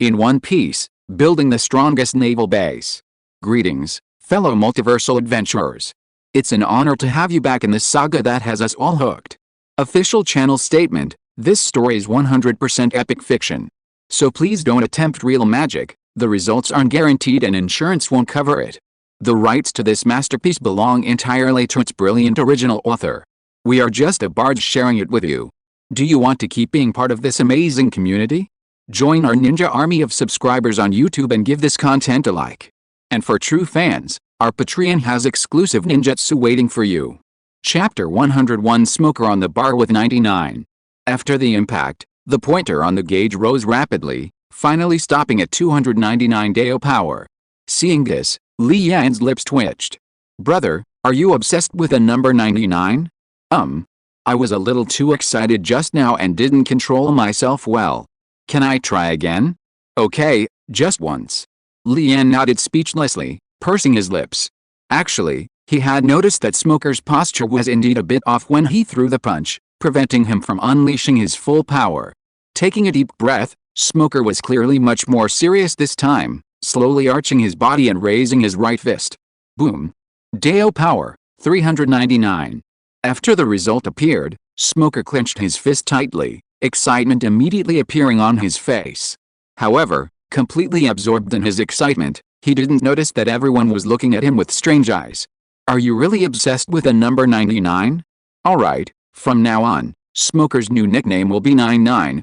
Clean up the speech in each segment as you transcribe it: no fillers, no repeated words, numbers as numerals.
In one piece, building the strongest naval base. Greetings, fellow multiversal adventurers. It's an honor to have you back in this saga that has us all hooked. Official channel statement: this story is 100% epic fiction. So please don't attempt real magic, the results aren't guaranteed and insurance won't cover it. The rights to this masterpiece belong entirely to its brilliant original author. We are just a barge sharing it with you. Do you want to keep being part of this amazing community? Join our ninja army of subscribers on YouTube and give this content a like. And for true fans, our Patreon has exclusive ninjutsu waiting for you. Chapter 101: Smoker on the bar with 99. After the impact, the pointer on the gauge rose rapidly, finally stopping at 299 Dao power. Seeing this, Li Yan's lips twitched. Brother, are you obsessed with the number 99? I was a little too excited just now and didn't control myself well. Can I try again? Okay, just once. Li Yan nodded speechlessly, pursing his lips. Actually, he had noticed that Smoker's posture was indeed a bit off when he threw the punch, preventing him from unleashing his full power. Taking a deep breath, Smoker was clearly much more serious this time, slowly arching his body and raising his right fist. Boom. Dao power, 399. After the result appeared, Smoker clenched his fist tightly, excitement immediately appearing on his face. However, completely absorbed in his excitement, he didn't notice that everyone was looking at him with strange eyes. Are you really obsessed with the number 99? Alright, from now on, Smoker's new nickname will be 99,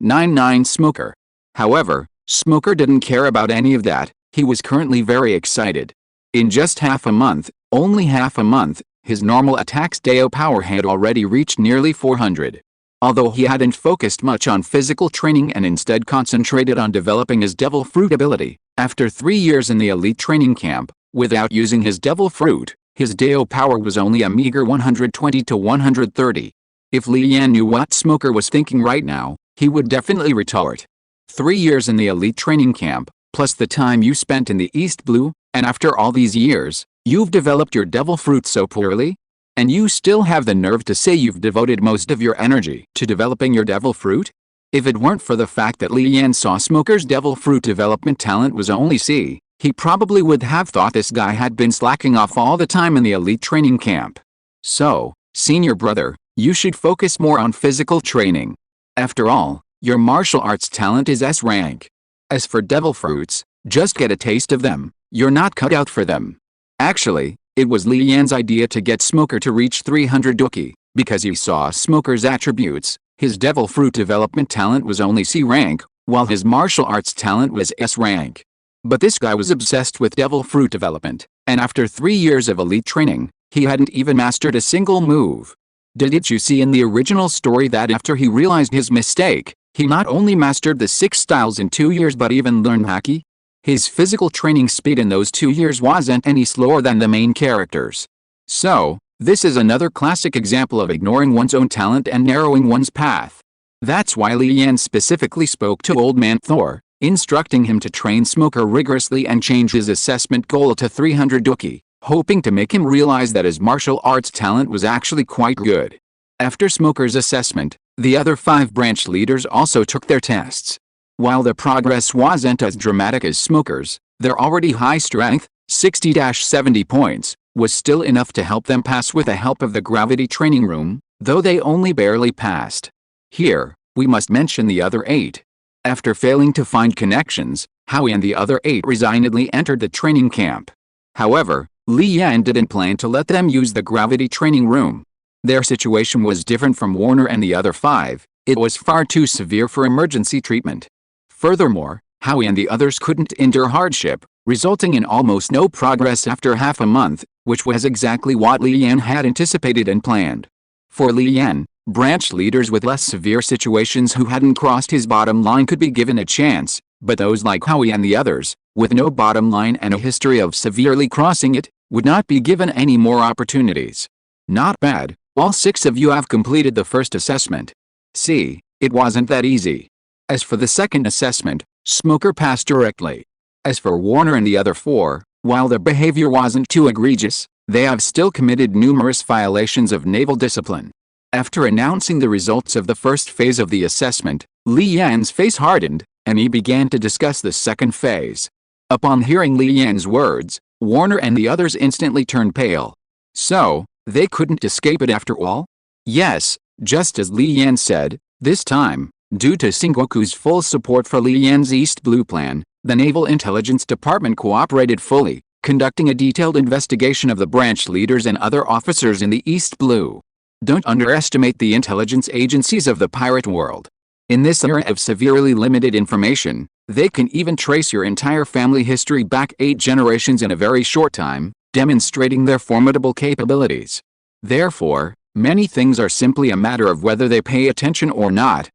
99 Smoker. However, Smoker didn't care about any of that, he was currently very excited. In just half a month, only half a month, his normal attack's Dao power had already reached nearly 400. Although he hadn't focused much on physical training and instead concentrated on developing his Devil Fruit ability, after 3 years in the elite training camp, without using his Devil Fruit, his Dao power was only a meager 120 to 130. If Li Yan knew what Smoker was thinking right now, he would definitely retort. 3 years in the elite training camp, plus the time you spent in the East Blue, and after all these years, you've developed your Devil Fruit so poorly? And you still have the nerve to say you've devoted most of your energy to developing your Devil Fruit? If it weren't for the fact that Li Yan saw Smoker's Devil Fruit development talent was only C, he probably would have thought this guy had been slacking off all the time in the elite training camp. So, senior brother, you should focus more on physical training. After all, your martial arts talent is S rank. As for Devil Fruits, just get a taste of them, you're not cut out for them. Actually, it was Li Yan's idea to get Smoker to reach 300 Duki, because he saw Smoker's attributes. His Devil Fruit development talent was only C rank, while his martial arts talent was S rank. But this guy was obsessed with Devil Fruit development, and after 3 years of elite training, he hadn't even mastered a single move. Didn't you see in the original story that after he realized his mistake, he not only mastered the 6 styles in 2 years but even learned Haki? His physical training speed in those 2 years wasn't any slower than the main characters. So, this is another classic example of ignoring one's own talent and narrowing one's path. That's why Li Yan specifically spoke to Old Man Thor, instructing him to train Smoker rigorously and change his assessment goal to 300 Duki, hoping to make him realize that his martial arts talent was actually quite good. After Smoker's assessment, the other 5 branch leaders also took their tests. While their progress wasn't as dramatic as Smoker's, their already high strength, 60-70 points, was still enough to help them pass with the help of the gravity training room, though they only barely passed. Here, we must mention the other 8. After failing to find connections, Howie and the other 8 resignedly entered the training camp. However, Li Yan didn't plan to let them use the gravity training room. Their situation was different from Warner and the other 5, it was far too severe for emergency treatment. Furthermore, Howie and the others couldn't endure hardship, resulting in almost no progress after half a month, which was exactly what Li Yan had anticipated and planned. For Li Yan, branch leaders with less severe situations who hadn't crossed his bottom line could be given a chance, but those like Howie and the others, with no bottom line and a history of severely crossing it, would not be given any more opportunities. Not bad, all 6 of you have completed the first assessment. See, it wasn't that easy. As for the second assessment, Smoker passed directly. As for Warner and the other 4, while their behavior wasn't too egregious, they have still committed numerous violations of naval discipline. After announcing the results of the first phase of the assessment, Li Yan's face hardened, and he began to discuss the second phase. Upon hearing Li Yan's words, Warner and the others instantly turned pale. So, they couldn't escape it after all? Yes, just as Li Yan said, this time, due to Sengoku's full support for Li Yan's East Blue Plan, the Naval Intelligence Department cooperated fully, conducting a detailed investigation of the branch leaders and other officers in the East Blue. Don't underestimate the intelligence agencies of the pirate world. In this era of severely limited information, they can even trace your entire family history back 8 generations in a very short time, demonstrating their formidable capabilities. Therefore, many things are simply a matter of whether they pay attention or not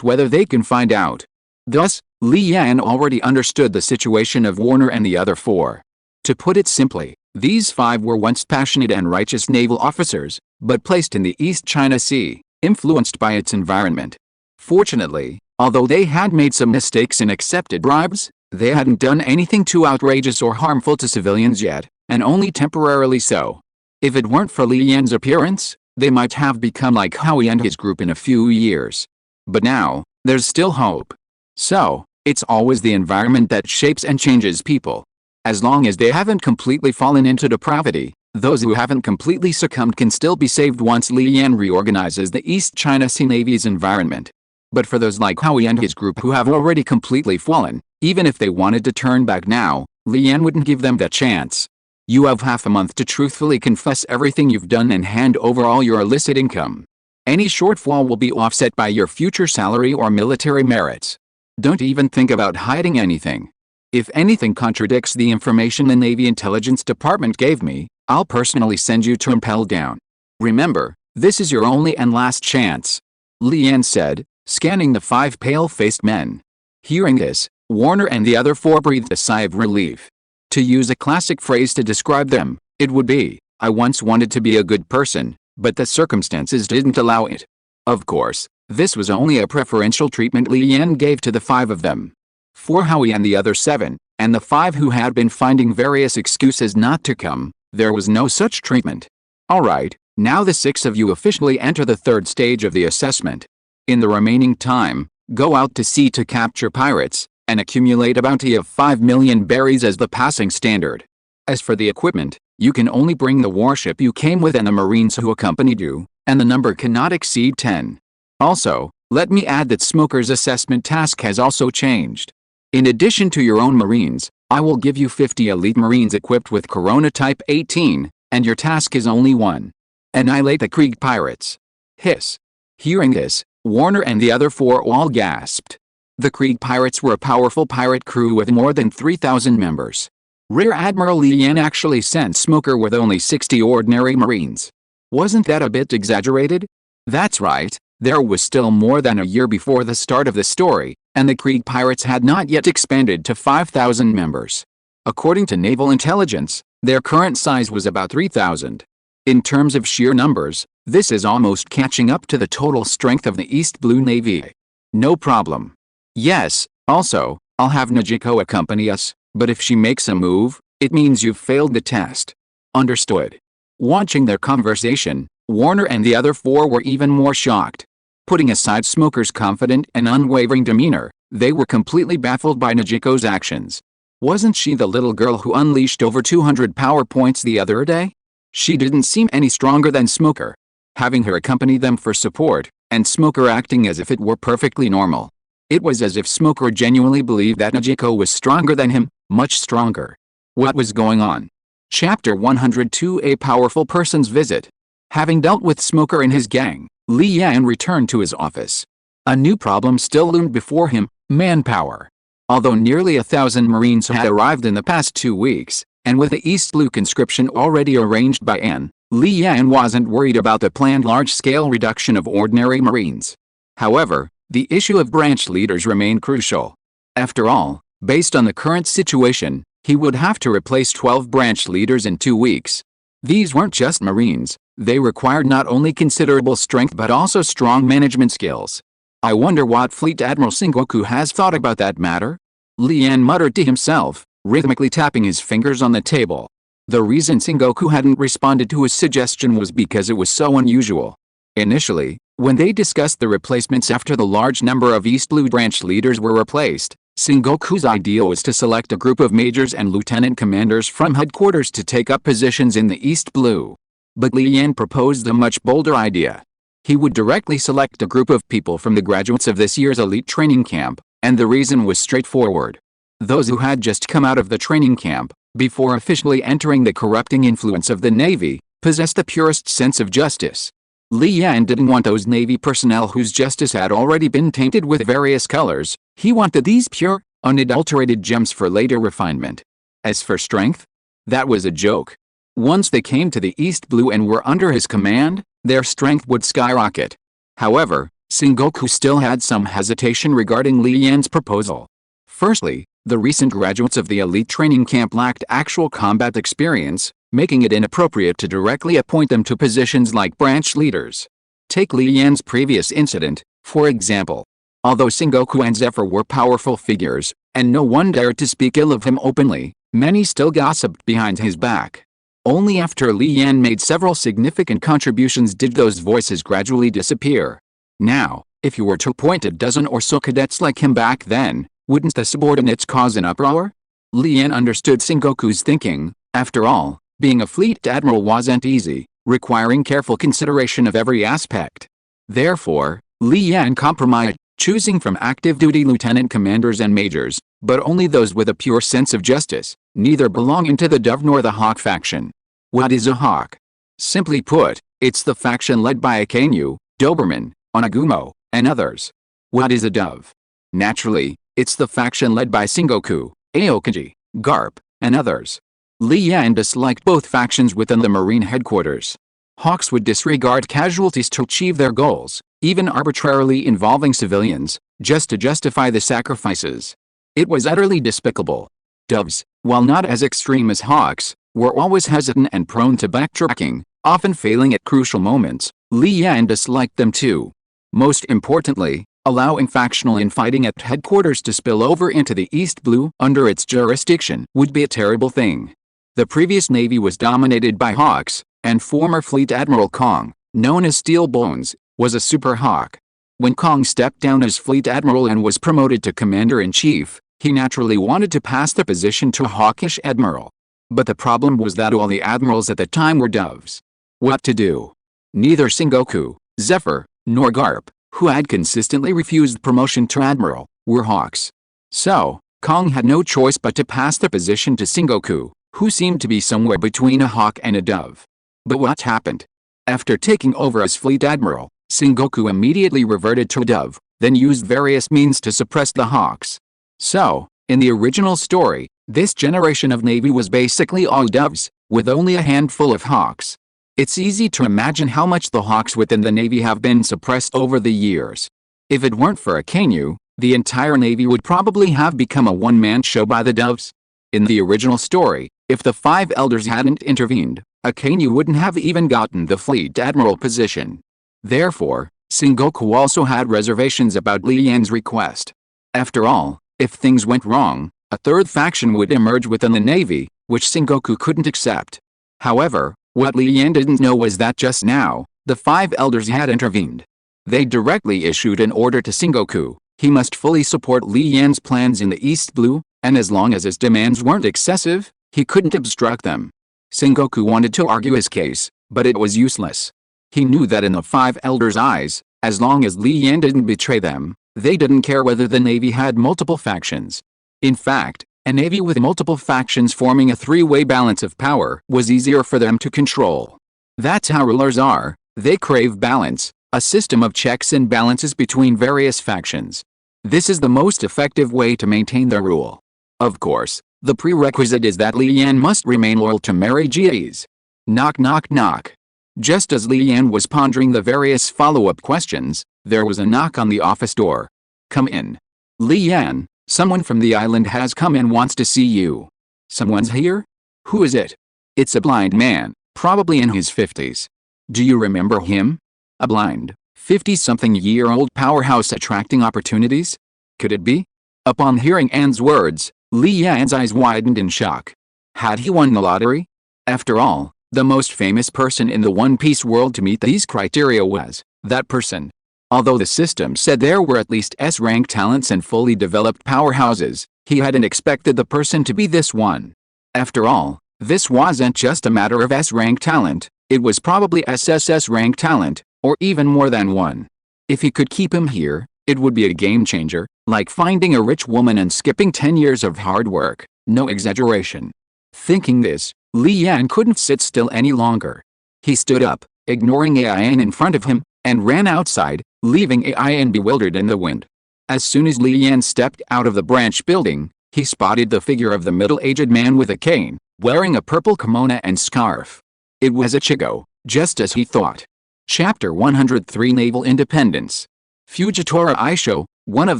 whether they can find out. Thus, Li Yan already understood the situation of Warner and the other 4. To put it simply, these 5 were once passionate and righteous naval officers, but placed in the East China Sea, influenced by its environment. Fortunately, although they had made some mistakes and accepted bribes, they hadn't done anything too outrageous or harmful to civilians yet, and only temporarily so. If it weren't for Li Yan's appearance, they might have become like Howie and his group in a few years. But now, there's still hope. So, it's always the environment that shapes and changes people. As long as they haven't completely fallen into depravity, those who haven't completely succumbed can still be saved once Li Yan reorganizes the East China Sea Navy's environment. But for those like Howie and his group who have already completely fallen, even if they wanted to turn back now, Li Yan wouldn't give them that chance. You have half a month to truthfully confess everything you've done and hand over all your illicit income. Any shortfall will be offset by your future salary or military merits. Don't even think about hiding anything. If anything contradicts the information the Navy Intelligence Department gave me, I'll personally send you to impel down. Remember, this is your only and last chance. Li Yan said, scanning the 5 pale-faced men. Hearing this, Warner and the other 4 breathed a sigh of relief. To use a classic phrase to describe them, it would be, I once wanted to be a good person, but the circumstances didn't allow it. Of course, this was only a preferential treatment Li Yan gave to the 5 of them. For Howie and the other 7, and the 5 who had been finding various excuses not to come, there was no such treatment. Alright, now the 6 of you officially enter the 3rd stage of the assessment. In the remaining time, go out to sea to capture pirates, and accumulate a bounty of 5 million berries as the passing standard. As for the equipment, you can only bring the warship you came with and the Marines who accompanied you, and the number cannot exceed 10. Also, let me add that Smoker's assessment task has also changed. In addition to your own Marines, I will give you 50 elite Marines equipped with Corona Type 18, and your task is only one. Annihilate the Krieg pirates. Hiss. Hearing this, Warner and the other 4 all gasped. The Krieg pirates were a powerful pirate crew with more than 3,000 members. Rear Admiral Li Yan actually sent Smoker with only 60 ordinary Marines. Wasn't that a bit exaggerated? That's right, there was still more than a year before the start of the story, and the Krieg pirates had not yet expanded to 5,000 members. According to naval intelligence, their current size was about 3,000. In terms of sheer numbers, this is almost catching up to the total strength of the East Blue Navy. No problem. Yes, also, I'll have Najiko accompany us, but if she makes a move, it means you've failed the test. Understood. Watching their conversation, Warner and the other 4 were even more shocked. Putting aside Smoker's confident and unwavering demeanor, they were completely baffled by Najiko's actions. Wasn't she the little girl who unleashed over 200 power points the other day? She didn't seem any stronger than Smoker. Having her accompany them for support, and Smoker acting as if it were perfectly normal. It was as if Smoker genuinely believed that Najiko was stronger than him, much stronger. What was going on? Chapter 102: A Powerful Person's Visit. Having dealt with Smoker and his gang, Li Yan returned to his office. A new problem still loomed before him: manpower. Although nearly 1,000 Marines had arrived in the past 2 weeks, and with the East Blue conscription already arranged by Anne, Li Yan wasn't worried about the planned large-scale reduction of ordinary Marines. However, the issue of branch leaders remained crucial. After all, based on the current situation, he would have to replace 12 branch leaders in 2 weeks. These weren't just Marines, they required not only considerable strength but also strong management skills. I wonder what Fleet Admiral Sengoku has thought about that matter? Li Yan muttered to himself, rhythmically tapping his fingers on the table. The reason Sengoku hadn't responded to his suggestion was because it was so unusual. Initially, when they discussed the replacements after the large number of East Blue branch leaders were replaced, Sengoku's idea was to select a group of majors and lieutenant commanders from headquarters to take up positions in the East Blue. But Li Yan proposed a much bolder idea. He would directly select a group of people from the graduates of this year's elite training camp, and the reason was straightforward. Those who had just come out of the training camp, before officially entering the corrupting influence of the Navy, possessed the purest sense of justice. Li Yan didn't want those Navy personnel whose justice had already been tainted with various colors. He wanted these pure, unadulterated gems for later refinement. As for strength, that was a joke. Once they came to the East Blue and were under his command, their strength would skyrocket. However, Sengoku still had some hesitation regarding Li Yan's proposal. Firstly, the recent graduates of the elite training camp lacked actual combat experience, making it inappropriate to directly appoint them to positions like branch leaders. Take Li Yan's previous incident, for example. Although Sengoku and Zephyr were powerful figures, and no one dared to speak ill of him openly, many still gossiped behind his back. Only after Li Yan made several significant contributions did those voices gradually disappear. Now, if you were to appoint a dozen or so cadets like him back then, wouldn't the subordinates cause an uproar? Li Yan understood Sengoku's thinking. After all, being a fleet admiral wasn't easy, requiring careful consideration of every aspect. Therefore, Li Yan compromised, choosing from active duty lieutenant commanders and majors, but only those with a pure sense of justice, neither belonging to the Dove nor the Hawk faction. What is a Hawk? Simply put, it's the faction led by Akainu, Doberman, Onagumo, and others. What is a Dove? Naturally, it's the faction led by Sengoku, Aokiji, Garp, and others. Li Yan disliked both factions within the Marine headquarters. Hawks would disregard casualties to achieve their goals, even arbitrarily involving civilians, just to justify the sacrifices. It was utterly despicable. Doves, while not as extreme as Hawks, were always hesitant and prone to backtracking, often failing at crucial moments. Li Yan disliked them too. Most importantly, allowing factional infighting at headquarters to spill over into the East Blue under its jurisdiction would be a terrible thing. The previous Navy was dominated by Hawks, and former Fleet Admiral Kong, known as Steel Bones, was a Super Hawk. When Kong stepped down as Fleet Admiral and was promoted to Commander-in-Chief, he naturally wanted to pass the position to a hawkish admiral. But the problem was that all the admirals at the time were Doves. What to do? Neither Sengoku, Zephyr, nor Garp, who had consistently refused promotion to admiral, were Hawks. So, Kong had no choice but to pass the position to Sengoku, who seemed to be somewhere between a Hawk and a Dove. But what happened? After taking over as Fleet Admiral, Sengoku immediately reverted to a Dove, then used various means to suppress the Hawks. So, in the original story, this generation of Navy was basically all Doves, with only a handful of Hawks. It's easy to imagine how much the Hawks within the Navy have been suppressed over the years. If it weren't for Akainu, the entire Navy would probably have become a one-man show by the Doves. In the original story, if the five elders hadn't intervened, Akainu wouldn't have even gotten the Fleet Admiral position. Therefore, Sengoku also had reservations about Li Yan's request. After all, if things went wrong, a third faction would emerge within the Navy, which Sengoku couldn't accept. However, what Li Yan didn't know was that just now, the five elders had intervened. They directly issued an order to Sengoku. He must fully support Li Yan's plans in the East Blue, and as long as his demands weren't excessive, he couldn't obstruct them. Sengoku wanted to argue his case, but it was useless. He knew that in the five elders' eyes, as long as Li Yan didn't betray them, they didn't care whether the Navy had multiple factions. In fact, a Navy with multiple factions forming a three-way balance of power was easier for them to control. That's how rulers are. They crave balance, a system of checks and balances between various factions. This is the most effective way to maintain their rule. Of course, the prerequisite is that Li Yan must remain loyal to Mary G's. Knock knock knock. Just as Li Yan was pondering the various follow-up questions, there was a knock on the office door. Come in. Li Yan, someone from the island has come and wants to see you. Someone's here? Who is it? It's a blind man, probably in his 50s. Do you remember him? A blind, 50-something-year-old powerhouse attracting opportunities? Could it be? Upon hearing Anne's words, Li Yan's eyes widened in shock. Had he won the lottery? After all, the most famous person in the One Piece world to meet these criteria was that person. Although the system said there were at least S-rank talents and fully developed powerhouses, he hadn't expected the person to be this one. After all, this wasn't just a matter of S-rank talent, it was probably SSS rank talent, or even more than one. If he could keep him here, it would be a game changer, like finding a rich woman and skipping 10 years of hard work, no exaggeration. Thinking this, Li Yan couldn't sit still any longer. He stood up, ignoring Aiyan in front of him, and ran outside, leaving Aiyan bewildered in the wind. As soon as Li Yan stepped out of the branch building, he spotted the figure of the middle-aged man with a cane, wearing a purple kimono and scarf. It was Ichigo, just as he thought. Chapter 103 Naval Independence. Fujitora Aisho, one of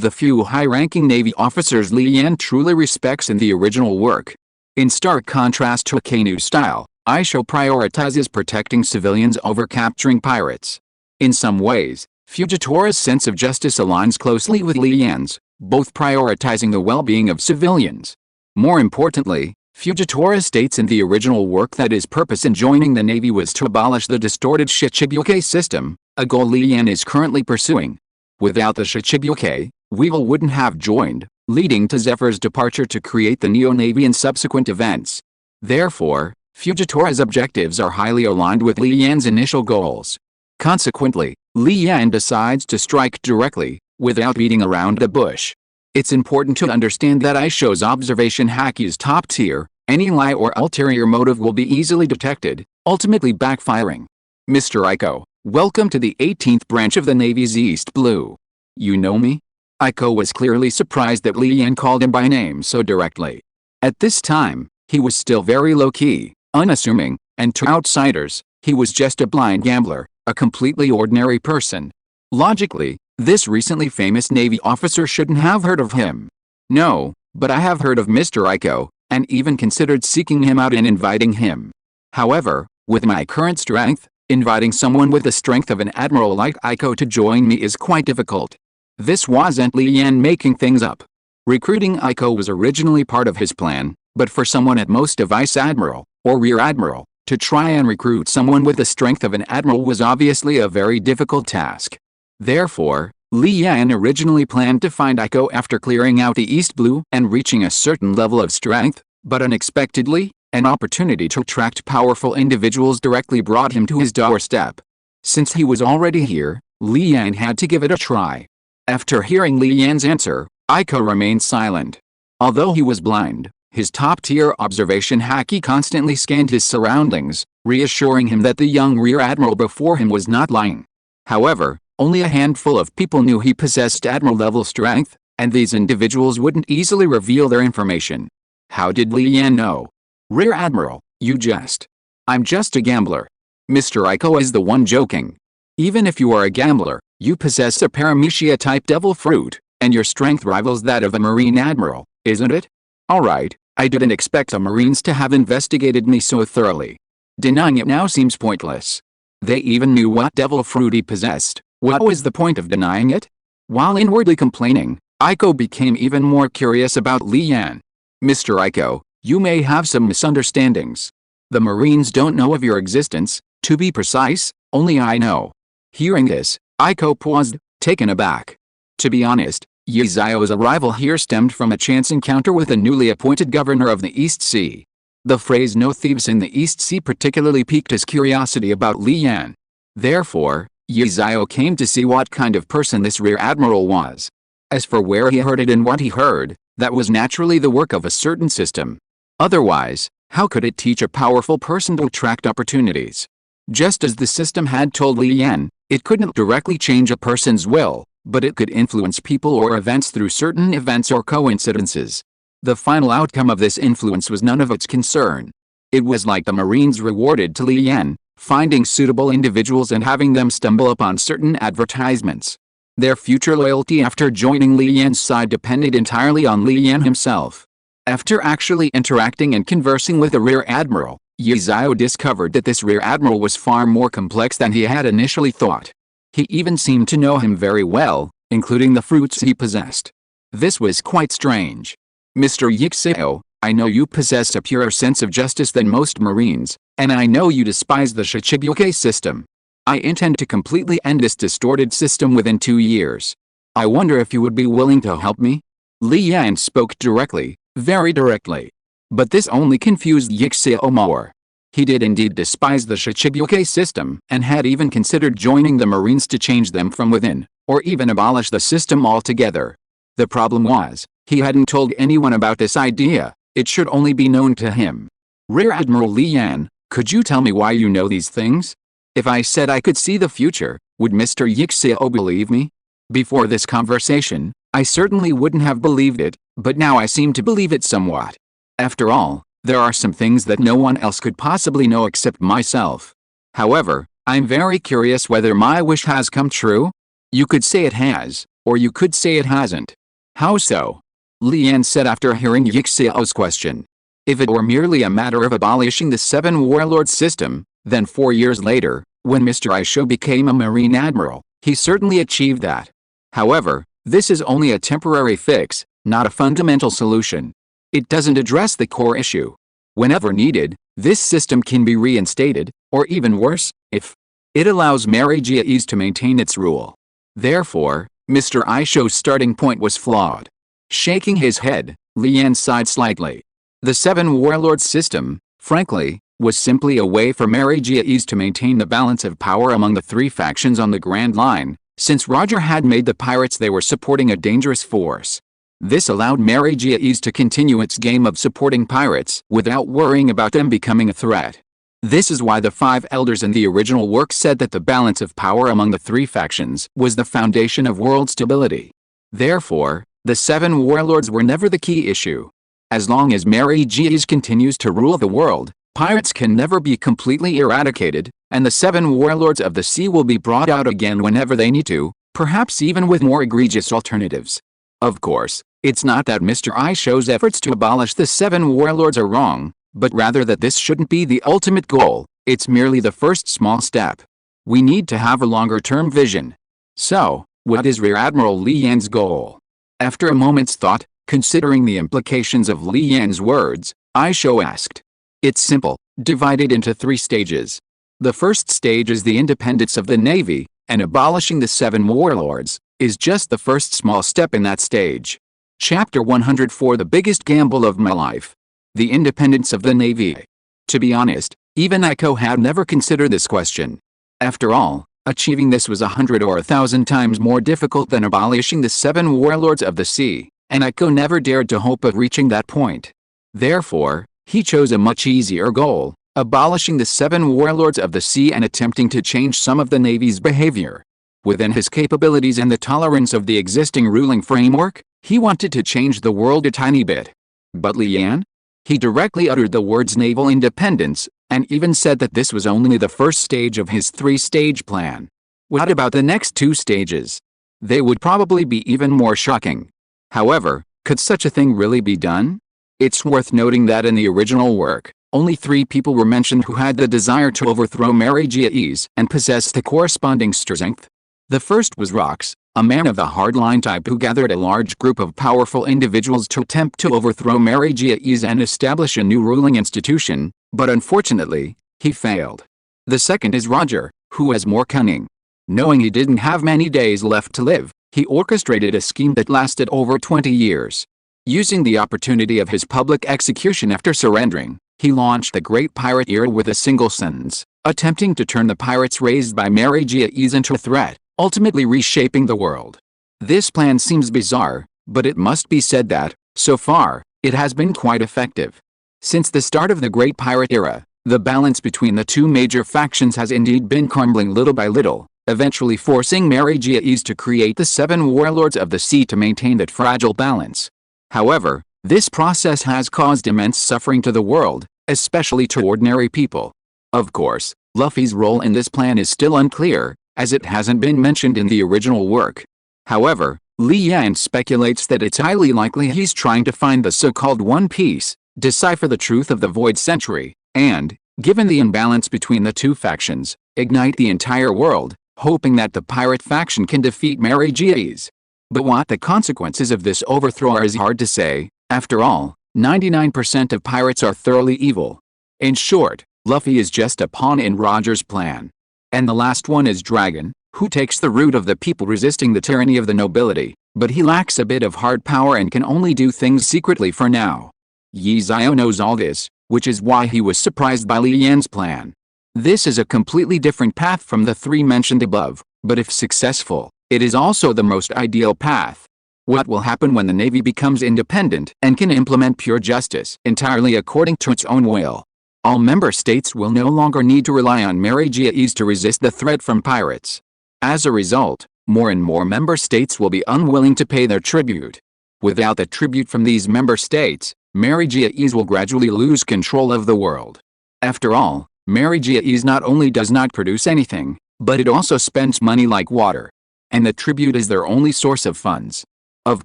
the few high-ranking Navy officers Li Yan truly respects in the original work. In stark contrast to Akeinu's style, Aisho prioritizes protecting civilians over capturing pirates. In some ways, Fujitora's sense of justice aligns closely with Li Yan's, both prioritizing the well-being of civilians. More importantly, Fujitora states in the original work that his purpose in joining the Navy was to abolish the distorted Shichibuke system, a goal Li Yan is currently pursuing. Without the Shichibuke, Weevil wouldn't have joined, leading to Zephyr's departure to create the Neo-Navy and subsequent events. Therefore, Fujitora's objectives are highly aligned with Li Yan's initial goals. Consequently, Li Yan decides to strike directly, without beating around the bush. It's important to understand that Aisho's observation haki is top tier, any lie or ulterior motive will be easily detected, ultimately backfiring. Mr. Aiko, welcome to the 18th branch of the Navy's East Blue. You know me? Aiko was clearly surprised that Li Yan called him by name so directly. At this time, he was still very low-key, unassuming, and to outsiders, he was just a blind gambler, a completely ordinary person. Logically, this recently famous Navy officer shouldn't have heard of him. No, but I have heard of Mr. Aiko, and even considered seeking him out and inviting him. However, with my current strength, inviting someone with the strength of an admiral like Aiko to join me is quite difficult. This wasn't Li Yan making things up. Recruiting Aiko was originally part of his plan, but for someone at most a vice admiral, or rear admiral, to try and recruit someone with the strength of an admiral was obviously a very difficult task. Therefore, Li Yan originally planned to find Aiko after clearing out the East Blue and reaching a certain level of strength, but unexpectedly, an opportunity to attract powerful individuals directly brought him to his doorstep. Since he was already here, Li Yan had to give it a try. After hearing Li Yan's answer, Aiko remained silent. Although he was blind, his top-tier observation haki constantly scanned his surroundings, reassuring him that the young rear admiral before him was not lying. However, only a handful of people knew he possessed admiral-level strength, and these individuals wouldn't easily reveal their information. How did Li Yan know? Rear Admiral, you jest. I'm just a gambler. Mr. Aiko is the one joking. Even if you are a gambler, you possess a Paramecia-type devil fruit, and your strength rivals that of a Marine Admiral, isn't it? Alright, I didn't expect the Marines to have investigated me so thoroughly. Denying it now seems pointless. They even knew what devil fruit he possessed. What was the point of denying it? While inwardly complaining, Aiko became even more curious about Li Yan. Mr. Aiko, you may have some misunderstandings. The Marines don't know of your existence, to be precise, only I know. Hearing this, Aiko paused, taken aback. To be honest, Yizao's arrival here stemmed from a chance encounter with the newly appointed governor of the East Sea. The phrase "no thieves in the East Sea" particularly piqued his curiosity about Li Yan. Therefore, Yizao came to see what kind of person this rear admiral was. As for where he heard it and what he heard, that was naturally the work of a certain system. Otherwise, how could it teach a powerful person to attract opportunities? Just as the system had told Li Yan, it couldn't directly change a person's will, but it could influence people or events through certain events or coincidences. The final outcome of this influence was none of its concern. It was like the Marines rewarded to Li Yan, finding suitable individuals and having them stumble upon certain advertisements. Their future loyalty after joining Li Yan's side depended entirely on Li Yan himself. After actually interacting and conversing with the rear admiral, Yizao discovered that this rear admiral was far more complex than he had initially thought. He even seemed to know him very well, including the fruits he possessed. This was quite strange. Mr. Yixao, I know you possess a purer sense of justice than most Marines, and I know you despise the Shichibuke system. I intend to completely end this distorted system within 2 years. I wonder if you would be willing to help me? Li Yan spoke directly, very directly. But this only confused Yixia more. He did indeed despise the Shichibuke system, and had even considered joining the Marines to change them from within, or even abolish the system altogether. The problem was, he hadn't told anyone about this idea. It should only be known to him. Rear Admiral Li Yan, could you tell me why you know these things? If I said I could see the future, would Mr. Yixia believe me? Before this conversation, I certainly wouldn't have believed it, but now I seem to believe it somewhat. After all, there are some things that no one else could possibly know except myself. However, I'm very curious whether my wish has come true? You could say it has, or you could say it hasn't. How so? Li Yan said after hearing Yixiao's question. If it were merely a matter of abolishing the 7 warlord system, then 4 years later, when Mr. Aisho became a Marine Admiral, he certainly achieved that. However, this is only a temporary fix, not a fundamental solution. It doesn't address the core issue. Whenever needed, this system can be reinstated, or even worse, if it allows Mary Jiais to maintain its rule. Therefore, Mr. Aisho's starting point was flawed. Shaking his head, Li Yan sighed slightly. The 7 warlord system, frankly, was simply a way for Mary Jiais to maintain the balance of power among the 3 factions on the Grand Line, since Roger had made the pirates they were supporting a dangerous force. This allowed Mary Jiais to continue its game of supporting pirates without worrying about them becoming a threat. This is why the 5 elders in the original work said that the balance of power among the 3 factions was the foundation of world stability. Therefore, the 7 warlords were never the key issue. As long as Mary Jiais continues to rule the world, pirates can never be completely eradicated, and the 7 warlords of the sea will be brought out again whenever they need to, perhaps even with more egregious alternatives. Of course, it's not that Mr. Aisho's efforts to abolish the 7 warlords are wrong, but rather that this shouldn't be the ultimate goal, it's merely the first small step. We need to have a longer-term vision. So, what is Rear Admiral Li Yan's goal? After a moment's thought, considering the implications of Li Yan's words, Aisho asked. It's simple, divided into 3 stages. The first stage is the independence of the Navy, and abolishing the 7 warlords is just the first small step in that stage. Chapter 104 The biggest gamble of my life. The independence of the Navy. To be honest, even Aiko had never considered this question. After all, achieving this was 100 or 1,000 times more difficult than abolishing the 7 warlords of the sea, and Aiko never dared to hope of reaching that point. Therefore, he chose a much easier goal, abolishing the 7 warlords of the sea and attempting to change some of the Navy's behavior. Within his capabilities and the tolerance of the existing ruling framework, he wanted to change the world a tiny bit. But Li Yan? He directly uttered the words naval independence, and even said that this was only the first stage of his 3-stage plan. What about the next 2 stages? They would probably be even more shocking. However, could such a thing really be done? It's worth noting that in the original work, only 3 people were mentioned who had the desire to overthrow Mary Jiais and possessed the corresponding strength. The first was Rox, a man of the hardline type who gathered a large group of powerful individuals to attempt to overthrow Mary Jiais and establish a new ruling institution, but unfortunately, he failed. The second is Roger, who was more cunning. Knowing he didn't have many days left to live, he orchestrated a scheme that lasted over 20 years. Using the opportunity of his public execution after surrendering, he launched the Great Pirate Era with a single sentence, attempting to turn the pirates raised by Mary Jiais into a threat, ultimately reshaping the world. This plan seems bizarre, but it must be said that, so far, it has been quite effective. Since the start of the Great Pirate Era, the balance between the 2 major factions has indeed been crumbling little by little, eventually forcing Mary Jiais to create the 7 warlords of the sea to maintain that fragile balance. However, this process has caused immense suffering to the world, especially to ordinary people. Of course, Luffy's role in this plan is still unclear, as it hasn't been mentioned in the original work. However, Li Yan speculates that it's highly likely he's trying to find the so-called One Piece, decipher the truth of the Void Century, and, given the imbalance between the 2 factions, ignite the entire world, hoping that the pirate faction can defeat Mary Jiais. But what the consequences of this overthrow are is hard to say. After all, 99% of pirates are thoroughly evil. In short, Luffy is just a pawn in Roger's plan. And the last one is Dragon, who takes the route of the people resisting the tyranny of the nobility, but he lacks a bit of hard power and can only do things secretly for now. Yi Xiao knows all this, which is why he was surprised by Li Yan's plan. This is a completely different path from the three mentioned above, but if successful, it is also the most ideal path. What will happen when the Navy becomes independent and can implement pure justice entirely according to its own will? All member states will no longer need to rely on Marigyi's to resist the threat from pirates. As a result, more and more member states will be unwilling to pay their tribute. Without the tribute from these member states, Marigyi's will gradually lose control of the world. After all, Marigyi's not only does not produce anything, but it also spends money like water. And the tribute is their only source of funds. Of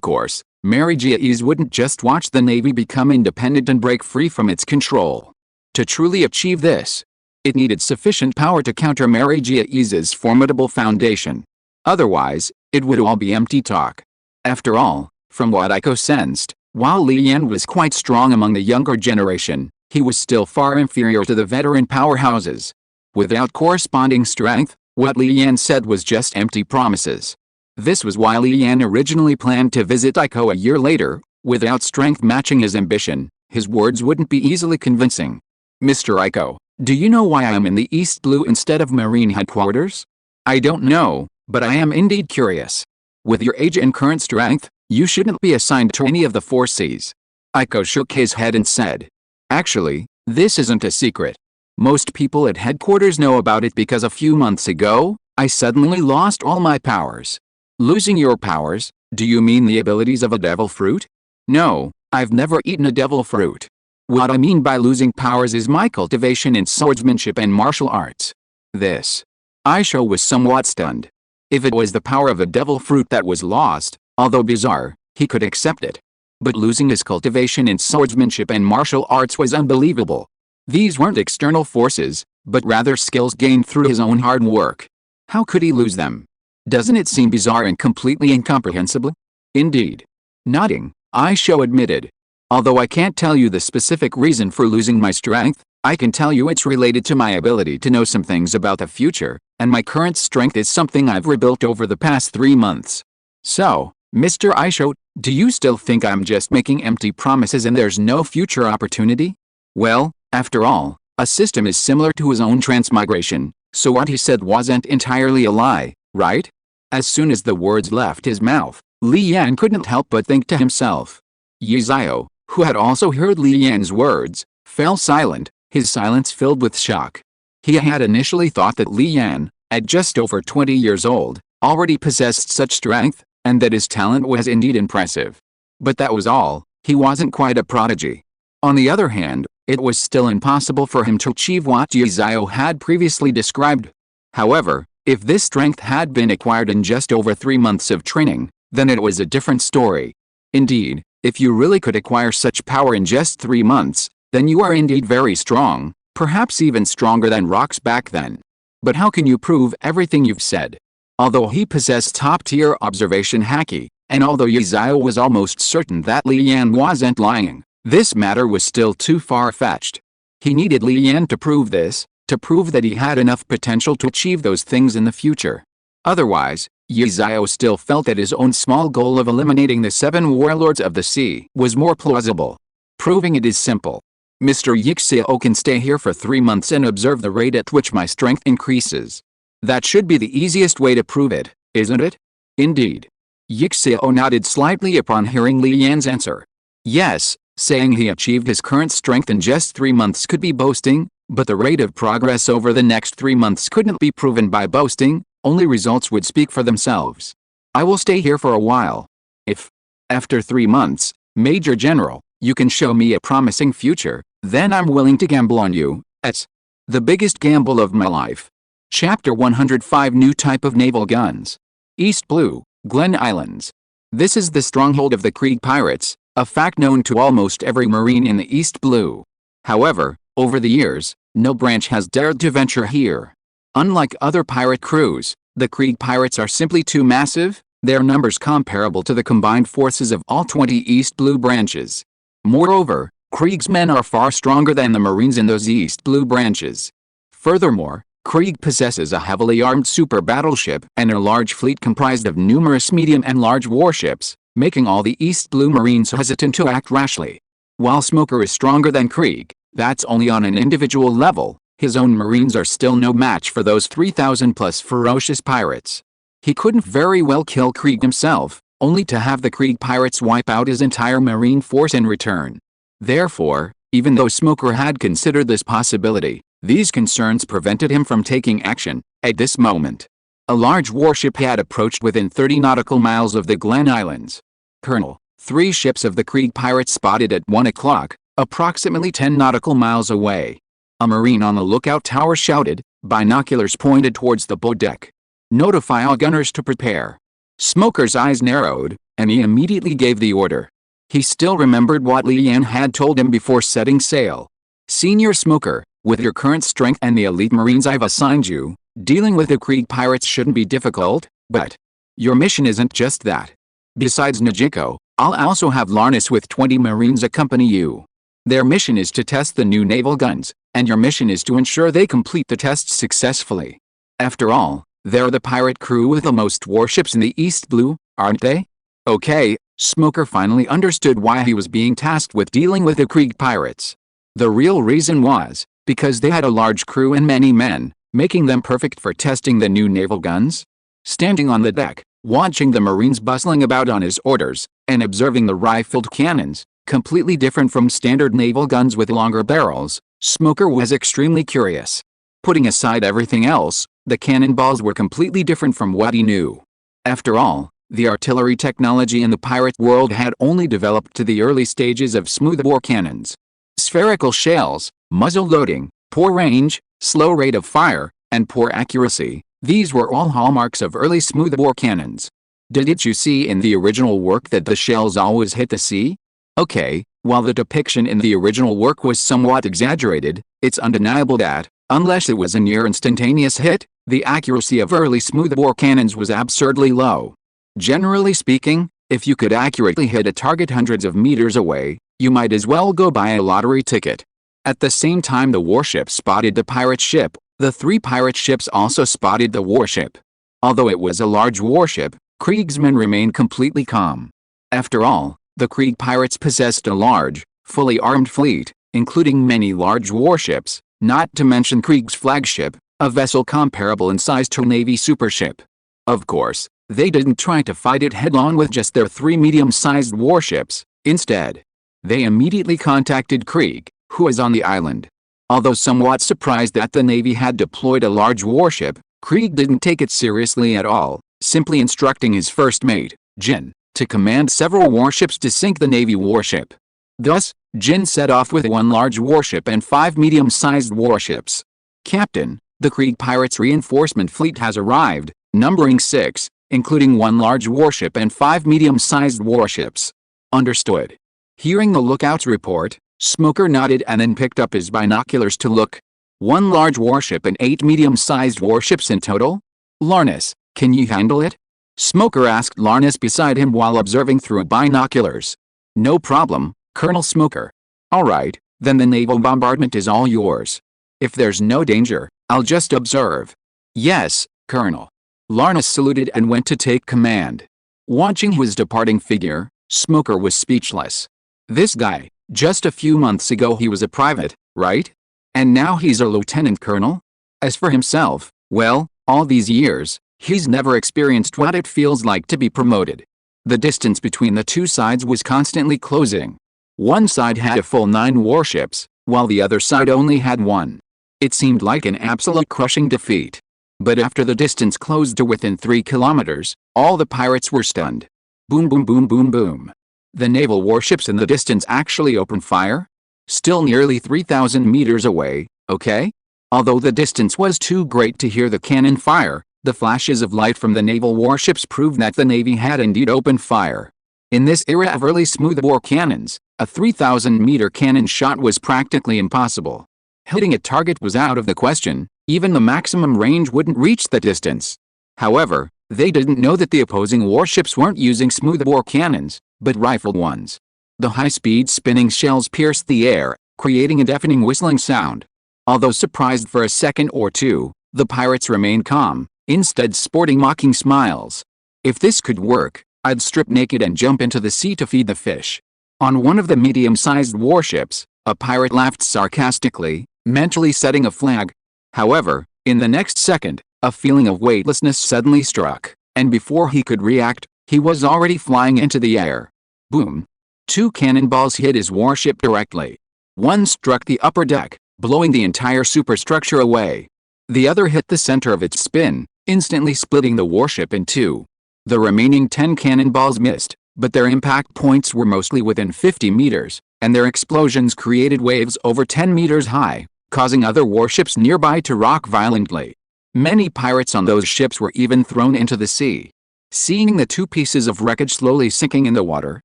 course, Marigyi's wouldn't just watch the Navy become independent and break free from its control. To truly achieve this, it needed sufficient power to counter Marigyi's formidable foundation. Otherwise, it would all be empty talk. After all, from what Aiko sensed, while Li Yan was quite strong among the younger generation, he was still far inferior to the veteran powerhouses. Without corresponding strength, what Li Yan said was just empty promises. This was why Li Yan originally planned to visit Aiko a year later. Without strength matching his ambition, his words wouldn't be easily convincing. Mr. Aiko, do you know why I am in the East Blue instead of Marine Headquarters? I don't know, but I am indeed curious. With your age and current strength, you shouldn't be assigned to any of the 4 seas. Aiko shook his head and said, actually, this isn't a secret. Most people at headquarters know about it because a few months ago, I suddenly lost all my powers. Losing your powers, do you mean the abilities of a devil fruit? No, I've never eaten a devil fruit. What I mean by losing powers is my cultivation in swordsmanship and martial arts. This. Aisho was somewhat stunned. If it was the power of a devil fruit that was lost, although bizarre, he could accept it. But losing his cultivation in swordsmanship and martial arts was unbelievable. These weren't external forces, but rather skills gained through his own hard work. How could he lose them? Doesn't it seem bizarre and completely incomprehensible? Indeed. Nodding, Aisho admitted. Although I can't tell you the specific reason for losing my strength, I can tell you it's related to my ability to know some things about the future, and my current strength is something I've rebuilt over the past 3 months. So, Mr. Aisho, do you still think I'm just making empty promises and there's no future opportunity? Well, after all, a system is similar to his own transmigration, so what he said wasn't entirely a lie, right? As soon as the words left his mouth, Li Yan couldn't help but think to himself. Yi Xiao, who had also heard Li Yan's words, fell silent, his silence filled with shock. He had initially thought that Li Yan, at just over 20 years old, already possessed such strength, and that his talent was indeed impressive. But that was all, he wasn't quite a prodigy. On the other hand, it was still impossible for him to achieve what Yi Xiao had previously described. However, if this strength had been acquired in just over 3 months of training, then it was a different story. Indeed, if you really could acquire such power in just 3 months, then you are indeed very strong, perhaps even stronger than rocks back then. But how can you prove everything you've said? Although he possessed top-tier observation haki, and although Yi Xiao was almost certain that Li Yan wasn't lying, this matter was still too far-fetched. He needed Li Yan to prove this, to prove that he had enough potential to achieve those things in the future. Otherwise, Yi Xiao still felt that his own small goal of eliminating the 7 warlords of the sea was more plausible. Proving it is simple. Mr. Yixiao can stay here for 3 months and observe the rate at which my strength increases. That should be the easiest way to prove it, isn't it? Indeed. Yixiao nodded slightly upon hearing Li Yan's answer. Yes, saying he achieved his current strength in just 3 months could be boasting, but the rate of progress over the next 3 months couldn't be proven by boasting, only results would speak for themselves. I will stay here for a while. If, after 3 months, Major General, you can show me a promising future, then I'm willing to gamble on you. It's the biggest gamble of my life. Chapter 105 New Type of Naval Guns. East Blue, Glen Islands. This is the stronghold of the Krieg pirates, a fact known to almost every Marine in the East Blue. However, over the years, no branch has dared to venture here. Unlike other pirate crews, the Krieg pirates are simply too massive, their numbers comparable to the combined forces of all 20 East Blue branches. Moreover, Krieg's men are far stronger than the Marines in those East Blue branches. Furthermore, Krieg possesses a heavily armed super battleship and a large fleet comprised of numerous medium and large warships, making all the East Blue Marines hesitant to act rashly. While Smoker is stronger than Krieg, that's only on an individual level. His own Marines are still no match for those 3,000 plus ferocious pirates. He couldn't very well kill Krieg himself, only to have the Krieg pirates wipe out his entire Marine force in return. Therefore, even though Smoker had considered this possibility, these concerns prevented him from taking action. At this moment, a large warship had approached within 30 nautical miles of the Glen Islands. Colonel, 3 ships of the Krieg pirates spotted at 1 o'clock, approximately 10 nautical miles away. A Marine on the lookout tower shouted, binoculars pointed towards the bow deck. Notify all gunners to prepare. Smoker's eyes narrowed, and he immediately gave the order. He still remembered what Li Yan had told him before setting sail. Senior Smoker, with your current strength and the elite Marines I've assigned you, dealing with the Krieg pirates shouldn't be difficult, but your mission isn't just that. Besides Najiko, I'll also have Larnus with 20 Marines accompany you. Their mission is to test the new naval guns, and your mission is to ensure they complete the tests successfully. After all, they're the pirate crew with the most warships in the East Blue, aren't they? Okay, Smoker finally understood why he was being tasked with dealing with the Krieg pirates. The real reason was, because they had a large crew and many men, making them perfect for testing the new naval guns. Standing on the deck, watching the Marines bustling about on his orders, and observing the rifled cannons, completely different from standard naval guns with longer barrels, Smoker was extremely curious. Putting aside everything else, the cannonballs were completely different from what he knew. After all, the artillery technology in the pirate world had only developed to the early stages of smoothbore cannons. Spherical shells, muzzle loading, poor range, slow rate of fire, and poor accuracy, these were all hallmarks of early smoothbore cannons. Didn't you see in the original work that the shells always hit the sea? Okay, while the depiction in the original work was somewhat exaggerated, it's undeniable that, unless it was a near instantaneous hit, the accuracy of early smoothbore cannons was absurdly low. Generally speaking, if you could accurately hit a target hundreds of meters away, you might as well go buy a lottery ticket. At the same time the warship spotted the pirate ship, the 3 pirate ships also spotted the warship. Although it was a large warship, Krieg's men remained completely calm. After all, the Krieg pirates possessed a large, fully armed fleet, including many large warships, not to mention Krieg's flagship, a vessel comparable in size to a Navy supership. Of course, they didn't try to fight it head-on with just their 3 medium-sized warships. Instead, they immediately contacted Krieg, who was on the island. Although somewhat surprised that the Navy had deployed a large warship, Krieg didn't take it seriously at all, simply instructing his first mate, Jin, to command several warships to sink the Navy warship. Thus, Jin set off with 1 large warship and 5 medium-sized warships. Captain, the Krieg pirates' reinforcement fleet has arrived, numbering 6, including 1 large warship and 5 medium-sized warships. Understood. Hearing the lookout's report, Smoker nodded and then picked up his binoculars to look. 1 large warship and 8 medium-sized warships in total? Larnus, can you handle it? Smoker asked Larnus beside him while observing through binoculars. No problem, Colonel Smoker. Alright, then the naval bombardment is all yours. If there's no danger, I'll just observe. Yes, Colonel. Larnus saluted and went to take command. Watching his departing figure, Smoker was speechless. This guy, just a few months ago he was a private, right? And now he's a lieutenant colonel? As for himself, well, all these years, he's never experienced what it feels like to be promoted. The distance between the 2 sides was constantly closing. One side had a full 9 warships, while the other side only had 1. It seemed like an absolute crushing defeat. But after the distance closed to within 3 kilometers, all the pirates were stunned. Boom boom boom boom boom. The naval warships in the distance actually opened fire? Still nearly 3,000 meters away, okay? Although the distance was too great to hear the cannon fire, the flashes of light from the naval warships proved that the Navy had indeed opened fire. In this era of early smoothbore cannons, a 3,000-meter cannon shot was practically impossible. Hitting a target was out of the question, even the maximum range wouldn't reach the distance. However, they didn't know that the opposing warships weren't using smoothbore cannons, but rifled ones. The high-speed spinning shells pierced the air, creating a deafening whistling sound. Although surprised for a second or two, The pirates remained calm, instead sporting mocking smiles. If this could work, I'd strip naked and jump into the sea to feed the fish. On one of the medium-sized warships, a pirate laughed sarcastically, mentally setting a flag. However, in the next second, a feeling of weightlessness suddenly struck, and before he could react, he was already flying into the air. Boom! 2 cannonballs hit his warship directly. One struck the upper deck, blowing the entire superstructure away. The other hit the center of its spin, instantly splitting the warship in two. The remaining 10 cannonballs missed, but their impact points were mostly within 50 meters, and their explosions created waves over 10 meters high, causing other warships nearby to rock violently. Many pirates on those ships were even thrown into the sea. Seeing the 2 pieces of wreckage slowly sinking in the water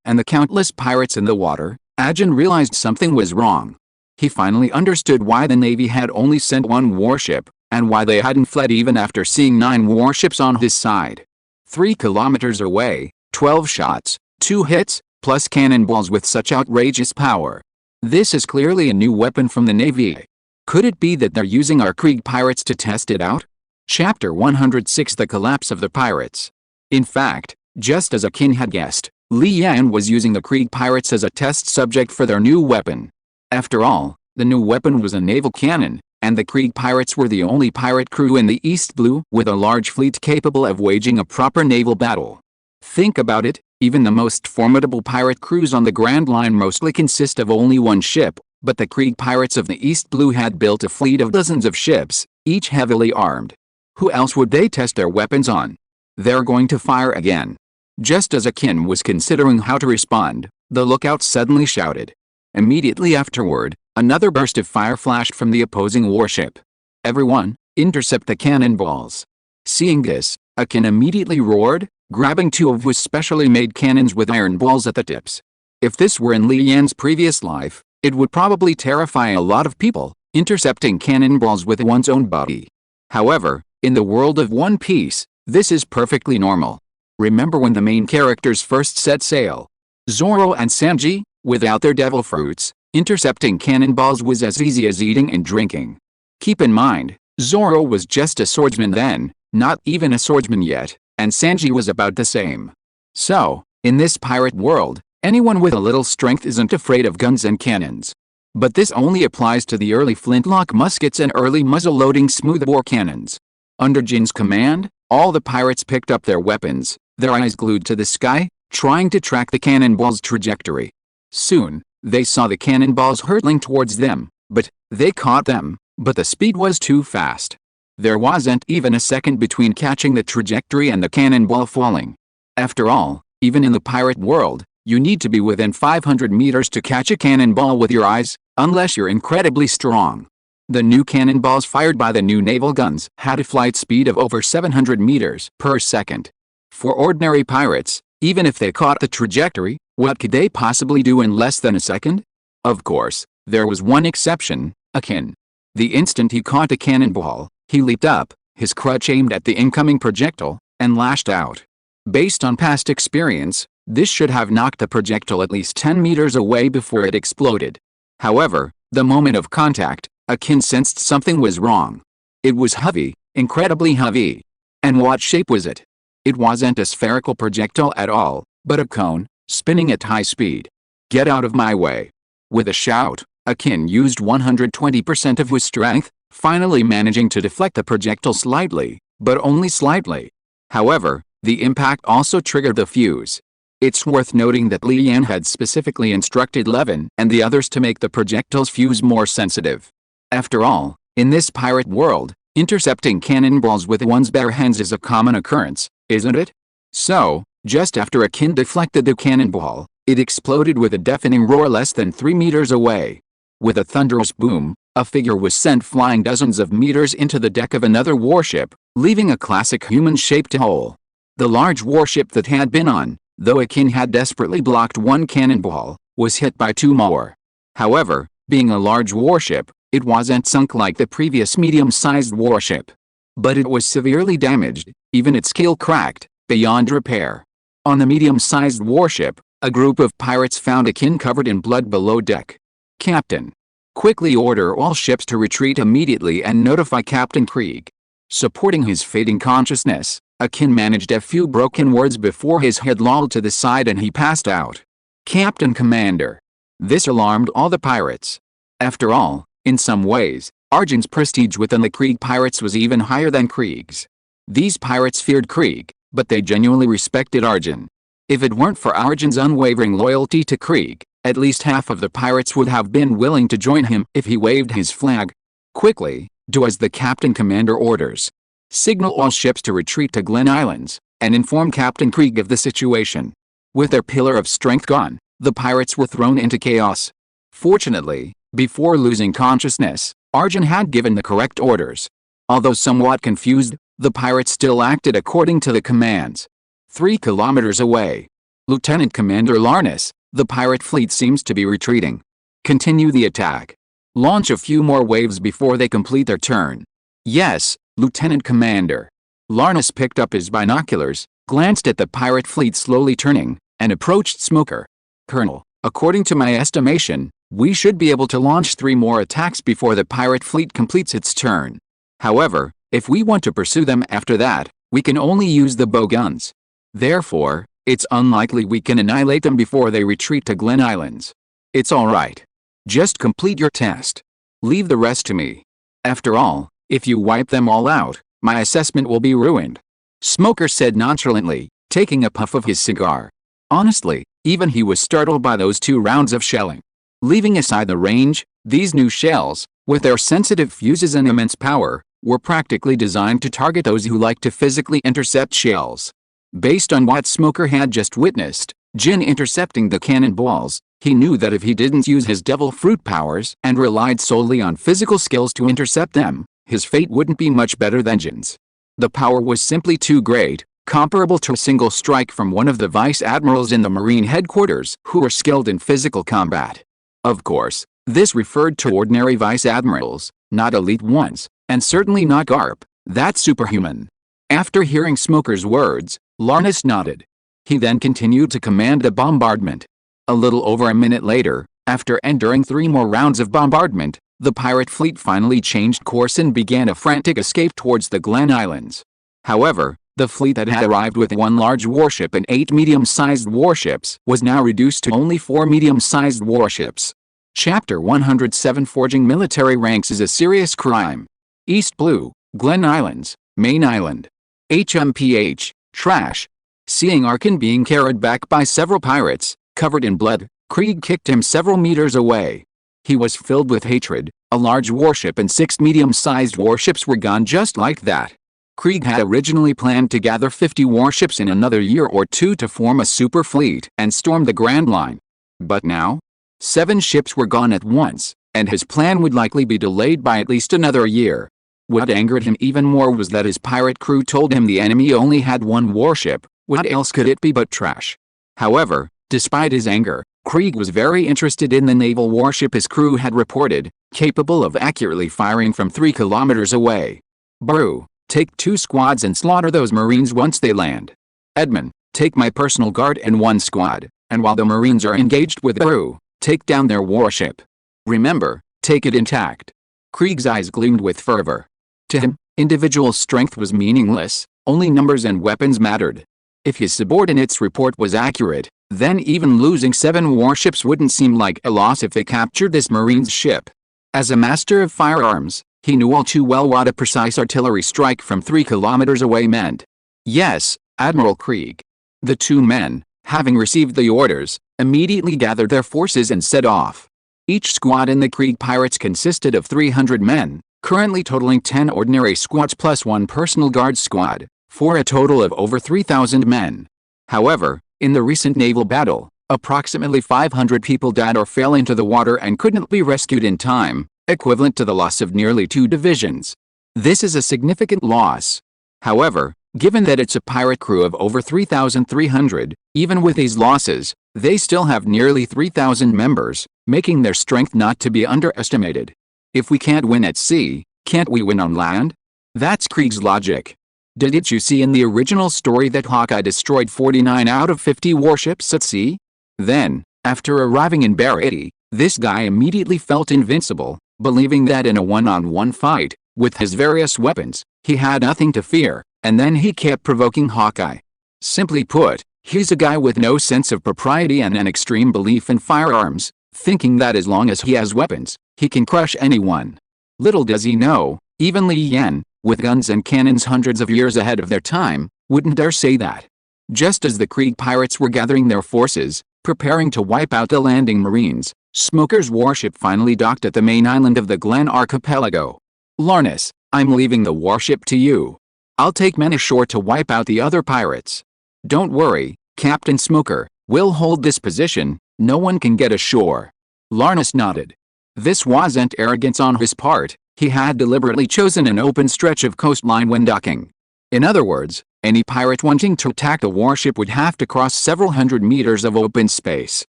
and the countless pirates in the water, Ajin realized something was wrong. He finally understood why the Navy had only sent 1 warship, and why they hadn't fled even after seeing 9 warships on his side. 3 kilometers away, 12 shots, 2 hits, plus cannonballs with such outrageous power. This is clearly a new weapon from the Navy. Could it be that they're using our Krieg pirates to test it out? Chapter 106: The Collapse of the Pirates. In fact, just as Akin had guessed, Li Yan was using the Krieg pirates as a test subject for their new weapon. After all, the new weapon was a naval cannon, and the Krieg pirates were the only pirate crew in the East Blue with a large fleet capable of waging a proper naval battle. Think about it, even the most formidable pirate crews on the Grand Line mostly consist of only 1 ship, but the Krieg pirates of the East Blue had built a fleet of dozens of ships, each heavily armed. Who else would they test their weapons on? They're going to fire again. Just as Akin was considering how to respond, the lookout suddenly shouted. Immediately afterward, another burst of fire flashed from the opposing warship. Everyone, intercept the cannonballs. Seeing this, Akin immediately roared, grabbing 2 of his specially made cannons with iron balls at the tips. If this were in Li Yan's previous life, it would probably terrify a lot of people, intercepting cannonballs with one's own body. However, in the world of One Piece, this is perfectly normal. Remember when the main characters first set sail? Zoro and Sanji, without their devil fruits, intercepting cannonballs was as easy as eating and drinking. Keep in mind, Zoro was just a swordsman then, not even a swordsman yet, and Sanji was about the same. So, in this pirate world, anyone with a little strength isn't afraid of guns and cannons. But this only applies to the early flintlock muskets and early muzzle-loading smoothbore cannons. Under Jin's command, all the pirates picked up their weapons, their eyes glued to the sky, trying to track the cannonball's trajectory. Soon, they saw the cannonballs hurtling towards them, but they caught them, but the speed was too fast. There wasn't even a second between catching the trajectory and the cannonball falling. After all, even in the pirate world, you need to be within 500 meters to catch a cannonball with your eyes, unless you're incredibly strong. The new cannonballs fired by the new naval guns had a flight speed of over 700 meters per second. For ordinary pirates, even if they caught the trajectory, what could they possibly do in less than a second? Of course, there was one exception, Akin. The instant he caught the cannonball, he leaped up, his crutch aimed at the incoming projectile, and lashed out. Based on past experience, this should have knocked the projectile at least 10 meters away before it exploded. However, the moment of contact, Akin sensed something was wrong. It was heavy, incredibly heavy. And what shape was it? It wasn't a spherical projectile at all, but a cone, spinning at high speed. Get out of my way. With a shout, Akin used 120% of his strength, finally managing to deflect the projectile slightly, but only slightly. However, the impact also triggered the fuse. It's worth noting that Li Yan had specifically instructed Levin and the others to make the projectile's fuse more sensitive. After all, in this pirate world, intercepting cannonballs with one's bare hands is a common occurrence, isn't it? So, just after Akin deflected the cannonball, it exploded with a deafening roar less than 3 meters away. With a thunderous boom, a figure was sent flying dozens of meters into the deck of another warship, leaving a classic human-shaped hole. The large warship that had been on, though Akin had desperately blocked 1 cannonball, was hit by 2 more. However, being a large warship, it wasn't sunk like the previous medium-sized warship. But it was severely damaged, even its keel cracked, beyond repair. On the medium-sized warship, a group of pirates found Akin covered in blood below deck. Captain, quickly order all ships to retreat immediately and notify Captain Krieg. Supporting his fading consciousness, Akin managed a few broken words before his head lolled to the side and he passed out. Captain Commander. This alarmed all the pirates. After all, in some ways, Arjun's prestige within the Krieg pirates was even higher than Krieg's. These pirates feared Krieg, but they genuinely respected Arjun. If it weren't for Arjun's unwavering loyalty to Krieg, at least half of the pirates would have been willing to join him if he waved his flag. Quickly, do as the Captain Commander orders. Signal all ships to retreat to Glen Islands, and inform Captain Krieg of the situation. With their pillar of strength gone, the pirates were thrown into chaos. Fortunately, before losing consciousness, Arjun had given the correct orders. Although somewhat confused, the pirates still acted according to the commands. 3 kilometers away. Lieutenant Commander Larnus, the pirate fleet seems to be retreating. Continue the attack. Launch a few more waves before they complete their turn. Yes, Lieutenant Commander. Larnus picked up his binoculars, glanced at the pirate fleet slowly turning, and approached Smoker. Colonel, according to my estimation, we should be able to launch 3 more attacks before the pirate fleet completes its turn. However, if we want to pursue them after that, we can only use the bow guns. Therefore, it's unlikely we can annihilate them before they retreat to Glen Islands. It's alright. Just complete your test. Leave the rest to me. After all, if you wipe them all out, my assessment will be ruined. Smoker said nonchalantly, taking a puff of his cigar. Honestly, even he was startled by those 2 rounds of shelling. Leaving aside the range, these new shells, with their sensitive fuses and immense power, were practically designed to target those who like to physically intercept shells. Based on what Smoker had just witnessed, Jin intercepting the cannonballs, he knew that if he didn't use his devil fruit powers and relied solely on physical skills to intercept them, his fate wouldn't be much better than Jin's. The power was simply too great, comparable to a single strike from one of the vice admirals in the Marine headquarters who were skilled in physical combat. Of course, this referred to ordinary vice admirals, not elite ones, and certainly not Garp, that superhuman. After hearing Smoker's words, Larnus nodded. He then continued to command the bombardment. A little over a minute later, after enduring 3 more rounds of bombardment, the pirate fleet finally changed course and began a frantic escape towards the Glen Islands. However, the fleet that had arrived with 1 large warship and 8 medium-sized warships was now reduced to only 4 medium-sized warships. Chapter 107 Forging military ranks is a serious crime. East Blue, Glen Islands, Main Island. HMPH, trash. Seeing Arkin being carried back by several pirates, covered in blood, Krieg kicked him several meters away. He was filled with hatred. A large warship and 6 medium-sized warships were gone just like that. Krieg had originally planned to gather 50 warships in another year or 2 to form a super fleet and storm the Grand Line. But now? 7 ships were gone at once, and his plan would likely be delayed by at least another year. What angered him even more was that his pirate crew told him the enemy only had 1 warship. What else could it be but trash? However, despite his anger, Krieg was very interested in the naval warship his crew had reported, capable of accurately firing from 3 kilometers away. Baru, take 2 squads and slaughter those Marines once they land. Edmund, take my personal guard and 1 squad, and while the Marines are engaged with Baru, take down their warship. Remember, take it intact. Krieg's eyes gleamed with fervor. To him, individual strength was meaningless, only numbers and weapons mattered. If his subordinate's report was accurate, then even losing 7 warships wouldn't seem like a loss if they captured this Marine's ship. As a master of firearms, he knew all too well what a precise artillery strike from 3 kilometers away meant. Yes, Admiral Krieg. The 2 men, having received the orders, immediately gathered their forces and set off. Each squad in the Krieg pirates consisted of 300 men, currently totaling 10 ordinary squads plus 1 personal guard squad, for a total of over 3,000 men. However, in the recent naval battle, approximately 500 people died or fell into the water and couldn't be rescued in time, equivalent to the loss of nearly 2 divisions. This is a significant loss. However, given that it's a pirate crew of over 3,300, even with these losses, they still have nearly 3,000 members, making their strength not to be underestimated. If we can't win at sea, can't we win on land? That's Krieg's logic. Didn't you see in the original story that Hawkeye destroyed 49 out of 50 warships at sea? Then, after arriving in Barity, this guy immediately felt invincible, believing that in a one-on-one fight, With his various weapons, he had nothing to fear, and then he kept provoking Hawkeye. Simply put, he's a guy with no sense of propriety and an extreme belief in firearms, thinking that as long as he has weapons, he can crush anyone. Little does he know, even Li Yan, with guns and cannons hundreds of years ahead of their time, wouldn't dare say that. Just as the Krieg pirates were gathering their forces, preparing to wipe out the landing Marines, Smoker's warship finally docked at the main island of the Glen Archipelago. "Larnus, I'm leaving the warship to you. I'll take men ashore to wipe out the other pirates. Don't worry, Captain Smoker, we'll hold this position, no one can get ashore." Larnus nodded. This wasn't arrogance on his part, he had deliberately chosen an open stretch of coastline when docking. In other words, any pirate wanting to attack the warship would have to cross several hundred meters of open space.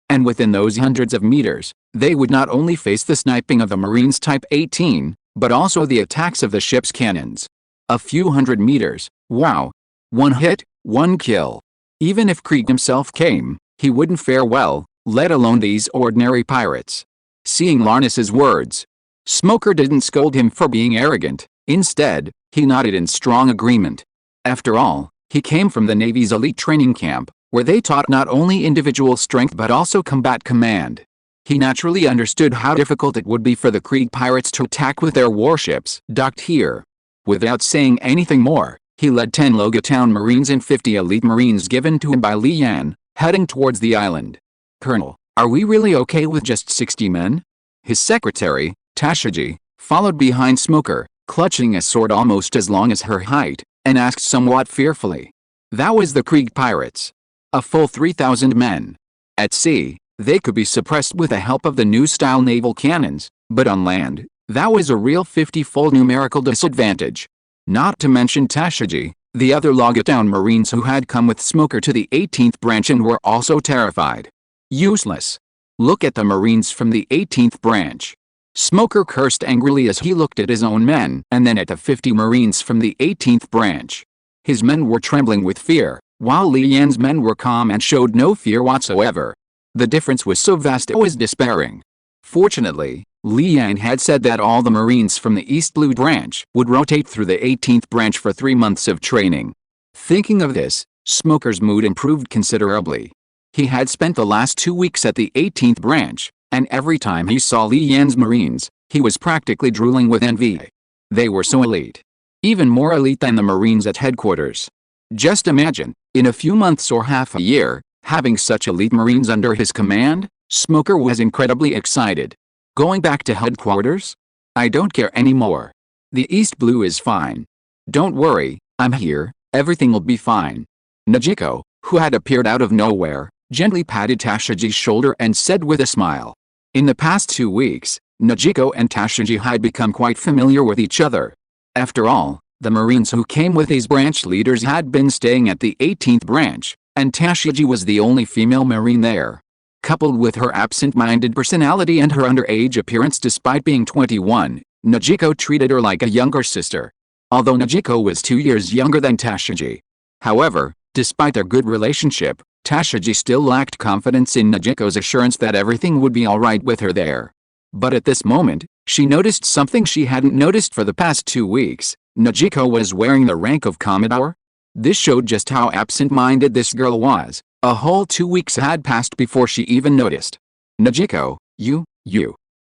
And within those hundreds of meters, they would not only face the sniping of the Marines Type 18, but also the attacks of the ship's cannons. A few hundred meters, wow. One hit, one kill. Even if Krieg himself came, he wouldn't fare well, let alone these ordinary pirates. Seeing Larnus's words, Smoker didn't scold him for being arrogant. Instead, he nodded in strong agreement. After all, he came from the Navy's elite training camp, where they taught not only individual strength but also combat command. He naturally understood how difficult it would be for the Krieg pirates to attack with their warships docked here. Without saying anything more, he led 10 Logatown Marines and 50 elite Marines given to him by Li Yan, heading towards the island. "Colonel, are we really okay with just 60 men?" His secretary, Tashiji, followed behind Smoker, clutching a sword almost as long as her height, and asked somewhat fearfully. That was the Krieg pirates. A full 3,000 men. At sea, they could be suppressed with the help of the new-style naval cannons, but on land, that was a real 50-fold numerical disadvantage. Not to mention Tashiji, the other Logatown Marines who had come with Smoker to the 18th branch and were also terrified. Useless. Look at the Marines from the 18th branch. Smoker cursed angrily as he looked at his own men and then at the 50 Marines from the 18th branch. His men were trembling with fear, while Li Yan's men were calm and showed no fear whatsoever. The difference was so vast it was despairing. Fortunately, Li Yan had said that all the Marines from the East Blue branch would rotate through the 18th branch for 3 months of training. Thinking of this, Smoker's mood improved considerably. He had spent the last 2 weeks at the 18th branch, and every time he saw Li Yan's Marines, he was practically drooling with envy. They were so elite. Even more elite than the Marines at headquarters. Just imagine, in a few months or half a year, having such elite Marines under his command. Smoker was incredibly excited. Going back to headquarters? I don't care anymore. The East Blue is fine. Don't worry, I'm here, everything will be fine. Najiko, who had appeared out of nowhere, gently patted Tashiji's shoulder and said with a smile. In the past 2 weeks, Najiko and Tashiji had become quite familiar with each other. After all, the Marines who came with these branch leaders had been staying at the 18th branch, and Tashiji was the only female Marine there. Coupled with her absent-minded personality and her underage appearance despite being 21, Najiko treated her like a younger sister. Although Najiko was 2 years younger than Tashiji. However, despite their good relationship, Tashiji still lacked confidence in Najiko's assurance that everything would be alright with her there. But at this moment, she noticed something she hadn't noticed for the past 2 weeks. Najiko was wearing the rank of Commodore. This showed just how absent-minded this girl was. A whole 2 weeks had passed before she even noticed. Najiko, you.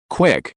Quick,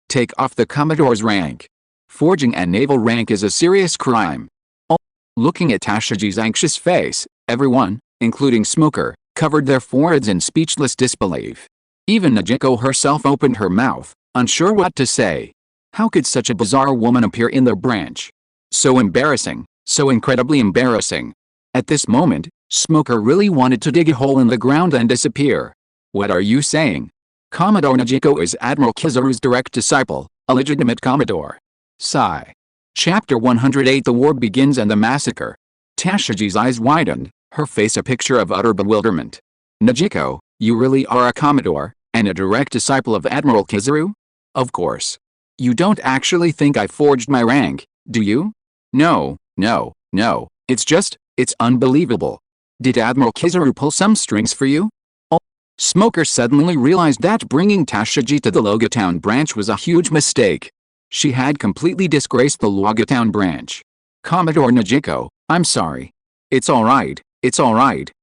take off the Commodore's rank. Forging a naval rank is a serious crime. Oh. Looking at Tashiji's anxious face, everyone, including Smoker, covered their foreheads in speechless disbelief. Even Najiko herself opened her mouth, unsure what to say. How could such a bizarre woman appear in their branch? So embarrassing, so incredibly embarrassing. At this moment, Smoker really wanted to dig a hole in the ground and disappear. What are you saying? Commodore Najiko is Admiral Kizaru's direct disciple, a legitimate Commodore. Sigh. Chapter 108. The war begins and the massacre. Tashiji's eyes widened, her face a picture of utter bewilderment. Najiko, you really are a Commodore, and a direct disciple of Admiral Kizaru? Of course. You don't actually think I forged my rank, do you? No, it's unbelievable. Did Admiral Kizaru pull some strings for you? Oh. Smoker suddenly realized that bringing Tashiji to the Logatown branch was a huge mistake. She had completely disgraced the Logatown branch. Commodore Najiko, I'm sorry. It's alright,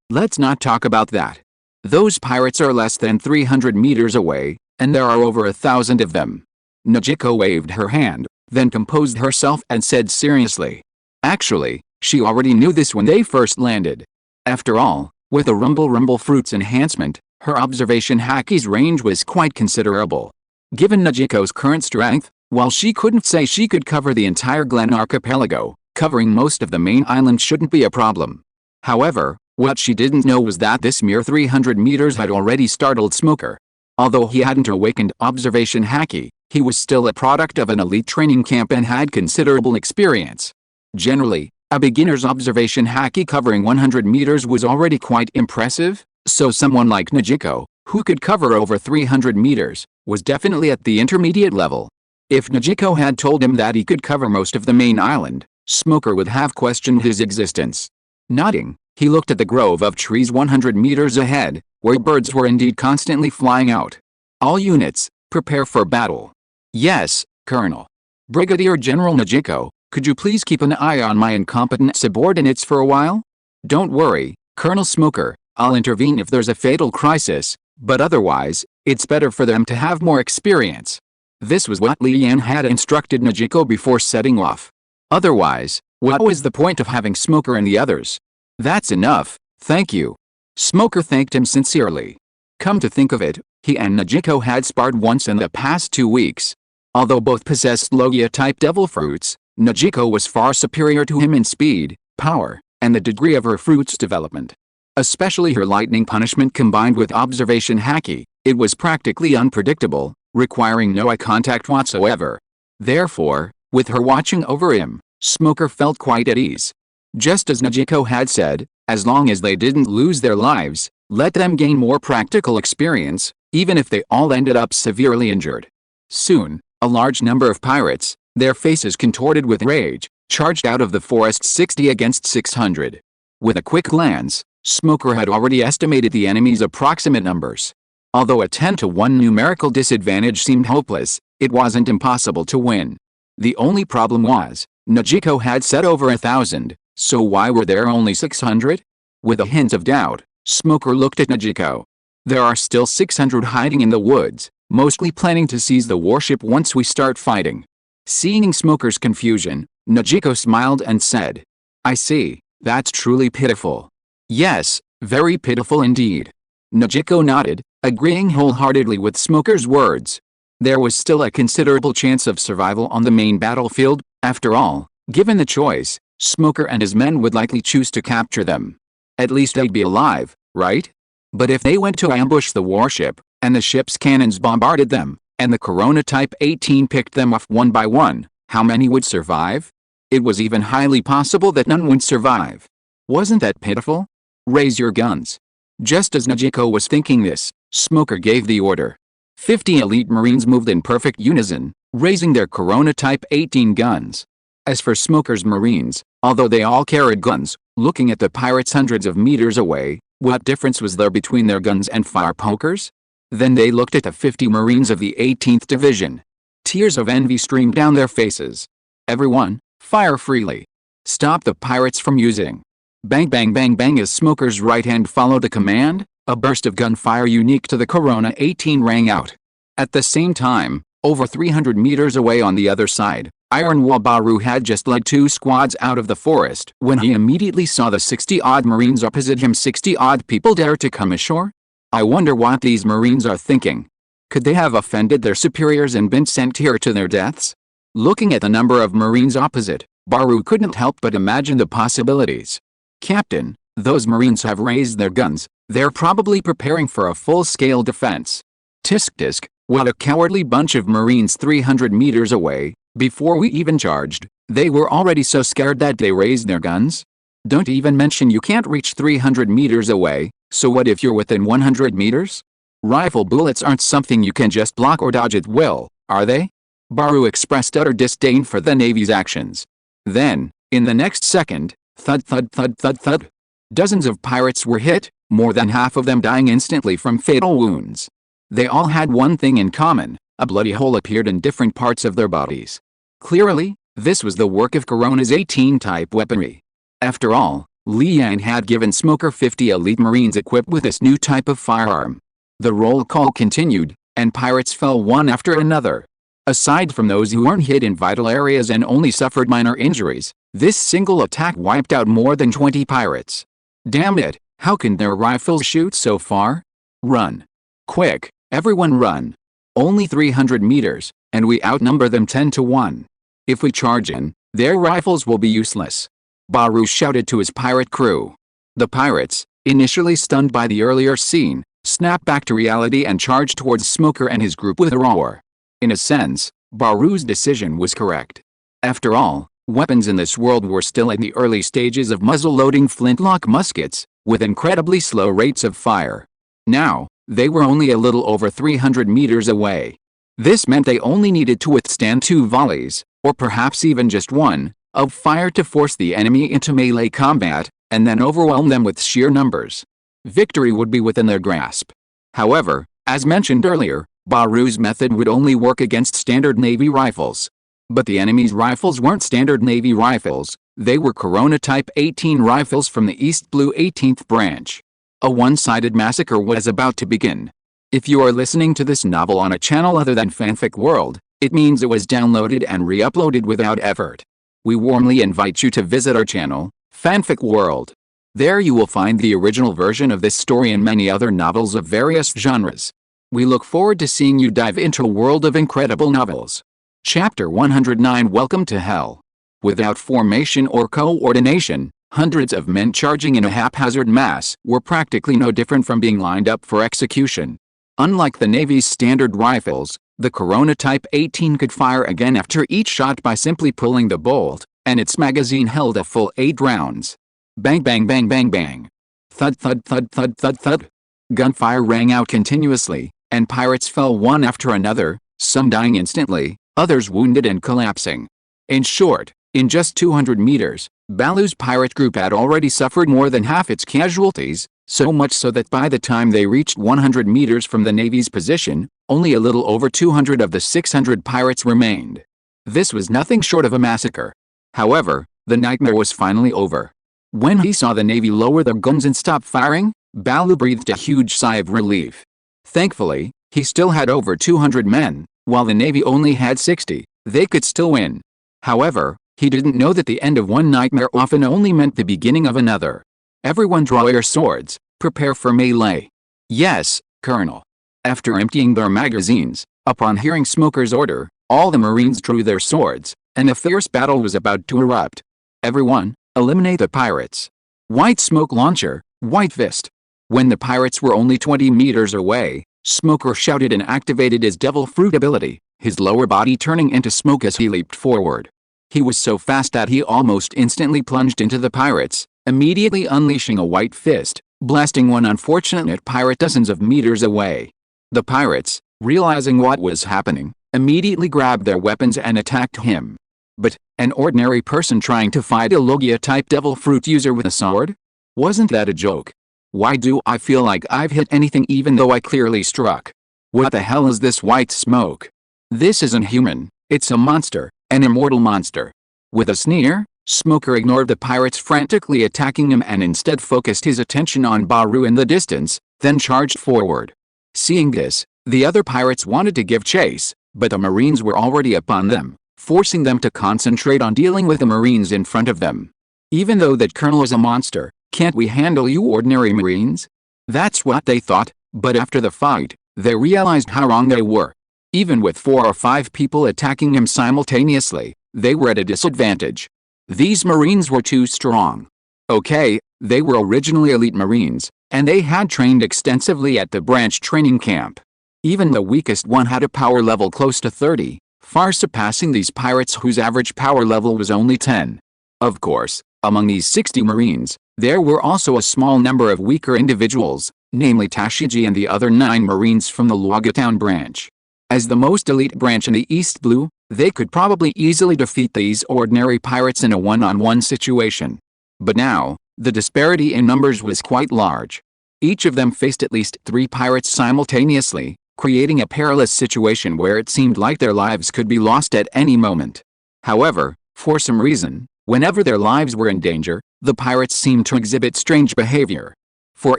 let's not talk about that. Those pirates are less than 300 meters away, and there are over 1,000 of them. Najiko waved her hand, then composed herself and said seriously. Actually, she already knew this when they first landed. After all, with the Rumble Fruits enhancement, her observation haki's range was quite considerable. Given Najiko's current strength, while she couldn't say she could cover the entire Glen archipelago, covering most of the main island shouldn't be a problem. However, what she didn't know was that this mere 300 meters had already startled Smoker. Although he hadn't awakened observation haki, he was still a product of an elite training camp and had considerable experience. Generally, a beginner's observation haki covering 100 meters was already quite impressive, so someone like Najiko, who could cover over 300 meters, was definitely at the intermediate level. If Najiko had told him that he could cover most of the main island, Smoker would have questioned his existence. Nodding, he looked at the grove of trees 100 meters ahead, where birds were indeed constantly flying out. All units, prepare for battle. Yes, Colonel. Brigadier General Najiko, could you please keep an eye on my incompetent subordinates for a while? Don't worry, Colonel Smoker, I'll intervene if there's a fatal crisis, but otherwise, it's better for them to have more experience. This was what Li Yan had instructed Najiko before setting off. Otherwise, what was the point of having Smoker and the others? That's enough, thank you. Smoker thanked him sincerely. Come to think of it, he and Najiko had sparred once in the past 2 weeks. Although both possessed Logia-type devil fruits, Najiko was far superior to him in speed, power, and the degree of her fruit's development. Especially her lightning punishment combined with observation haki, it was practically unpredictable, requiring no eye contact whatsoever. Therefore, with her watching over him, Smoker felt quite at ease. Just as Najiko had said, as long as they didn't lose their lives, let them gain more practical experience, even if they all ended up severely injured. Soon, a large number of pirates, their faces contorted with rage, charged out of the forest 60 against 600. With a quick glance, Smoker had already estimated the enemy's approximate numbers. Although a 10-to-1 numerical disadvantage seemed hopeless, it wasn't impossible to win. The only problem was, Najiko had said over 1,000, so why were there only 600? With a hint of doubt, Smoker looked at Najiko. There are still 600 hiding in the woods, mostly planning to seize the warship once we start fighting. Seeing Smoker's confusion, Najiko smiled and said, I see, that's truly pitiful. Yes, very pitiful indeed. Najiko nodded, agreeing wholeheartedly with Smoker's words. There was still a considerable chance of survival on the main battlefield. After all, given the choice, Smoker and his men would likely choose to capture them. At least they'd be alive, right? But if they went to ambush the warship, and the ship's cannons bombarded them, and the Corona Type 18 picked them off one by one, how many would survive? It was even highly possible that none would survive. Wasn't that pitiful? Raise your guns. Just as Najiko was thinking this, Smoker gave the order. 50 elite Marines moved in perfect unison, raising their Corona Type 18 guns. As for Smoker's Marines, although they all carried guns, looking at the pirates hundreds of meters away, what difference was there between their guns and fire pokers? Then they looked at the 50 Marines of the 18th Division. Tears of envy streamed down their faces. Everyone, fire freely. Stop the pirates from using. Bang bang bang bang as Smoker's right hand followed the command, a burst of gunfire unique to the Corona 18 rang out. At the same time, over 300 meters away on the other side, Ironwall Baru had just led 2 squads out of the forest when he immediately saw the 60-odd Marines opposite him. 60-odd people dare to come ashore? I wonder what these Marines are thinking. Could they have offended their superiors and been sent here to their deaths? Looking at the number of Marines opposite, Baru couldn't help but imagine the possibilities. Captain, those Marines have raised their guns. They're probably preparing for a full-scale defense. Tisk tisk, what a cowardly bunch of Marines 300 meters away. Before we even charged, they were already so scared that they raised their guns? Don't even mention you can't reach 300 meters away, so what if you're within 100 meters? Rifle bullets aren't something you can just block or dodge at will, are they? Baru expressed utter disdain for the Navy's actions. Then, in the next second, thud thud thud thud thud. Dozens of pirates were hit, more than half of them dying instantly from fatal wounds. They all had one thing in common, A bloody hole appeared in different parts of their bodies. Clearly, this was the work of Corona's 18-type weaponry. After all, Li Yan had given Smoker 50 elite Marines equipped with this new type of firearm. The roll call continued, and pirates fell one after another. Aside from those who weren't hit in vital areas and only suffered minor injuries, this single attack wiped out more than 20 pirates. Damn it, how can their rifles shoot so far? Run. Quick, everyone run. Only 300 meters, and we outnumber them 10 to 1. If we charge in, their rifles will be useless. Baru shouted to his pirate crew. The pirates, initially stunned by the earlier scene, snapped back to reality and charged towards Smoker and his group with a roar. In a sense, Baru's decision was correct. After all, weapons in this world were still in the early stages of muzzle-loading flintlock muskets, with incredibly slow rates of fire. Now, they were only a little over 300 meters away. This meant they only needed to withstand 2 volleys, or perhaps even just 1, of fire to force the enemy into melee combat, and then overwhelm them with sheer numbers. Victory would be within their grasp. However, as mentioned earlier, Baru's method would only work against standard Navy rifles. But the enemy's rifles weren't standard Navy rifles, they were Corona Type 18 rifles from the East Blue 18th Branch. A one-sided massacre was about to begin. If you are listening to this novel on a channel other than Fanfic World, it means it was downloaded and re-uploaded without effort. We warmly invite you to visit our channel, Fanfic World. There you will find the original version of this story and many other novels of various genres. We look forward to seeing you dive into a world of incredible novels. Chapter 109 Welcome to Hell. Without formation or coordination, hundreds of men charging in a haphazard mass were practically no different from being lined up for execution. Unlike the Navy's standard rifles, the Corona Type 18 could fire again after each shot by simply pulling the bolt, and its magazine held a full 8 rounds. Bang bang bang bang bang. Thud thud thud thud thud thud. Gunfire rang out continuously, and pirates fell one after another, some dying instantly, others wounded and collapsing. In short, in just 200 meters, Balu's pirate group had already suffered more than half its casualties, so much so that by the time they reached 100 meters from the Navy's position, only a little over 200 of the 600 pirates remained. This was nothing short of a massacre. However, the nightmare was finally over. When he saw the Navy lower their guns and stop firing, Balu breathed a huge sigh of relief. Thankfully, he still had over 200 men, while the Navy only had 60. They could still win. However, he didn't know that the end of one nightmare often only meant the beginning of another. Everyone draw your swords, prepare for melee. Yes, Colonel. After emptying their magazines, upon hearing Smoker's order, all the Marines drew their swords, and a fierce battle was about to erupt. Everyone, eliminate the pirates. White smoke launcher, white fist. When the pirates were only 20 meters away, Smoker shouted and activated his devil fruit ability, his lower body turning into smoke as he leaped forward. He was so fast that he almost instantly plunged into the pirates, immediately unleashing a white fist, blasting one unfortunate pirate dozens of meters away. The pirates, realizing what was happening, immediately grabbed their weapons and attacked him. But, an ordinary person trying to fight a Logia-type devil fruit user with a sword? Wasn't that a joke? Why do I feel like I've hit anything even though I clearly struck? What the hell is this white smoke? This isn't human, it's a monster, an immortal monster. With a sneer, Smoker ignored the pirates frantically attacking him and instead focused his attention on Baru in the distance, then charged forward. Seeing this, the other pirates wanted to give chase, but the Marines were already upon them, forcing them to concentrate on dealing with the Marines in front of them. Even though that colonel is a monster, can't we handle you ordinary Marines? That's what they thought, but after the fight, they realized how wrong they were. Even with 4 or 5 people attacking him simultaneously, they were at a disadvantage. These Marines were too strong. Okay, they were originally elite Marines, and they had trained extensively at the branch training camp. Even the weakest one had a power level close to 30, far surpassing these pirates whose average power level was only 10. Of course, among these 60 Marines, there were also a small number of weaker individuals, namely Tashiji and the other 9 Marines from the Luogatown branch. As the most elite branch in the East Blue, they could probably easily defeat these ordinary pirates in a one-on-one situation. But now, the disparity in numbers was quite large. Each of them faced at least 3 pirates simultaneously, creating a perilous situation where it seemed like their lives could be lost at any moment. However, for some reason, whenever their lives were in danger, the pirates seemed to exhibit strange behavior. For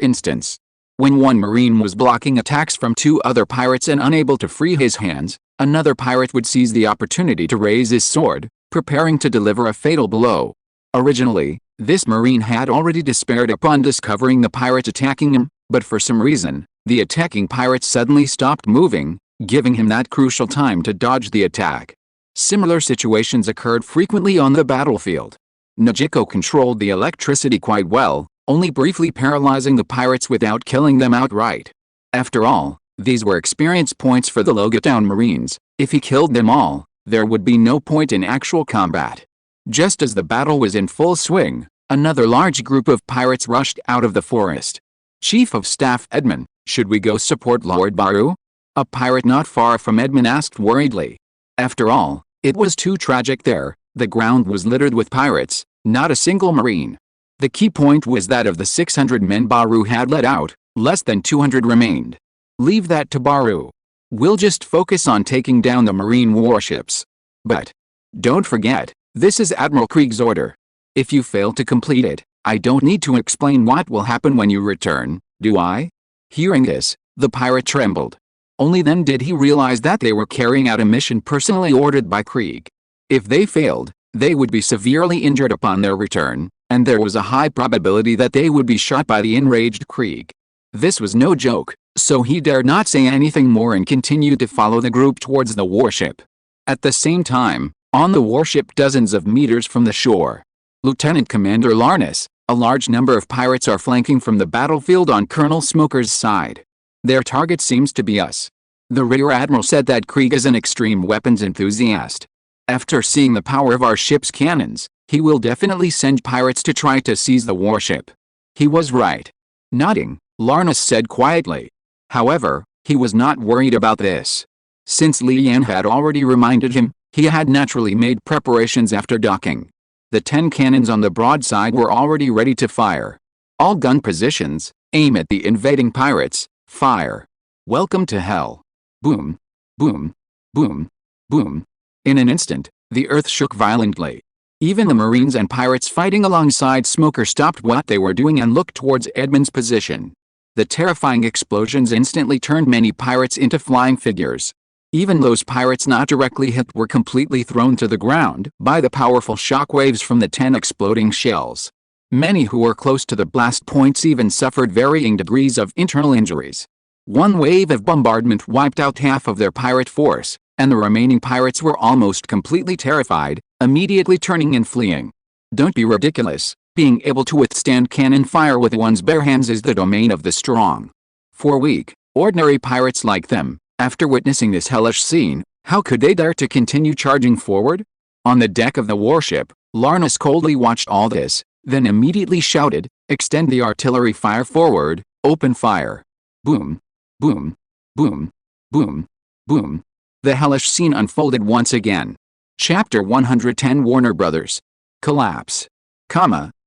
instance, when one Marine was blocking attacks from two other pirates and unable to free his hands, another pirate would seize the opportunity to raise his sword, preparing to deliver a fatal blow. Originally, this Marine had already despaired upon discovering the pirates attacking him, but for some reason, the attacking pirates suddenly stopped moving, giving him that crucial time to dodge the attack. Similar situations occurred frequently on the battlefield. Nojiko controlled the electricity quite well, only briefly paralyzing the pirates without killing them outright. After all, these were experience points for the Logatown Marines. If he killed them all, there would be no point in actual combat. Just as the battle was in full swing, another large group of pirates rushed out of the forest. Chief of Staff Edmund, should we go support Lord Baru? A pirate not far from Edmund asked worriedly. After all, it was too tragic there. The ground was littered with pirates, not a single Marine. The key point was that of the 600 men Baru had let out, less than 200 remained. Leave that to Baru. We'll just focus on taking down the Marine warships. But don't forget, this is Admiral Krieg's order. If you fail to complete it, I don't need to explain what will happen when you return, do I? Hearing this, the pirate trembled. Only then did he realize that they were carrying out a mission personally ordered by Krieg. If they failed, they would be severely injured upon their return, and there was a high probability that they would be shot by the enraged Krieg. This was no joke, so he dared not say anything more and continued to follow the group towards the warship. At the same time, on the warship dozens of meters from the shore, Lieutenant Commander Larnus, a large number of pirates are flanking from the battlefield on Colonel Smoker's side. Their target seems to be us. The Rear Admiral said that Krieg is an extreme weapons enthusiast. After seeing the power of our ship's cannons, he will definitely send pirates to try to seize the warship. He was right. Nodding, Larnus said quietly. However, he was not worried about this. Since Li Yan had already reminded him, he had naturally made preparations after docking. The 10 cannons on the broadside were already ready to fire. All gun positions, aim at the invading pirates, fire. Welcome to hell. Boom, boom, boom, boom. In an instant, the earth shook violently. Even the Marines and pirates fighting alongside Smoker stopped what they were doing and looked towards Edmund's position. The terrifying explosions instantly turned many pirates into flying figures. Even those pirates not directly hit were completely thrown to the ground by the powerful shockwaves from the 10 exploding shells. Many who were close to the blast points even suffered varying degrees of internal injuries. One wave of bombardment wiped out half of their pirate force, and the remaining pirates were almost completely terrified, immediately turning and fleeing. Don't be ridiculous. Being able to withstand cannon fire with one's bare hands is the domain of the strong. For weak, ordinary pirates like them, after witnessing this hellish scene, how could they dare to continue charging forward? On the deck of the warship, Larnus coldly watched all this, then immediately shouted, "Extend the artillery fire forward, open fire." Boom, boom, boom, boom, boom. The hellish scene unfolded once again. Chapter 110 Warner Brothers. Collapse.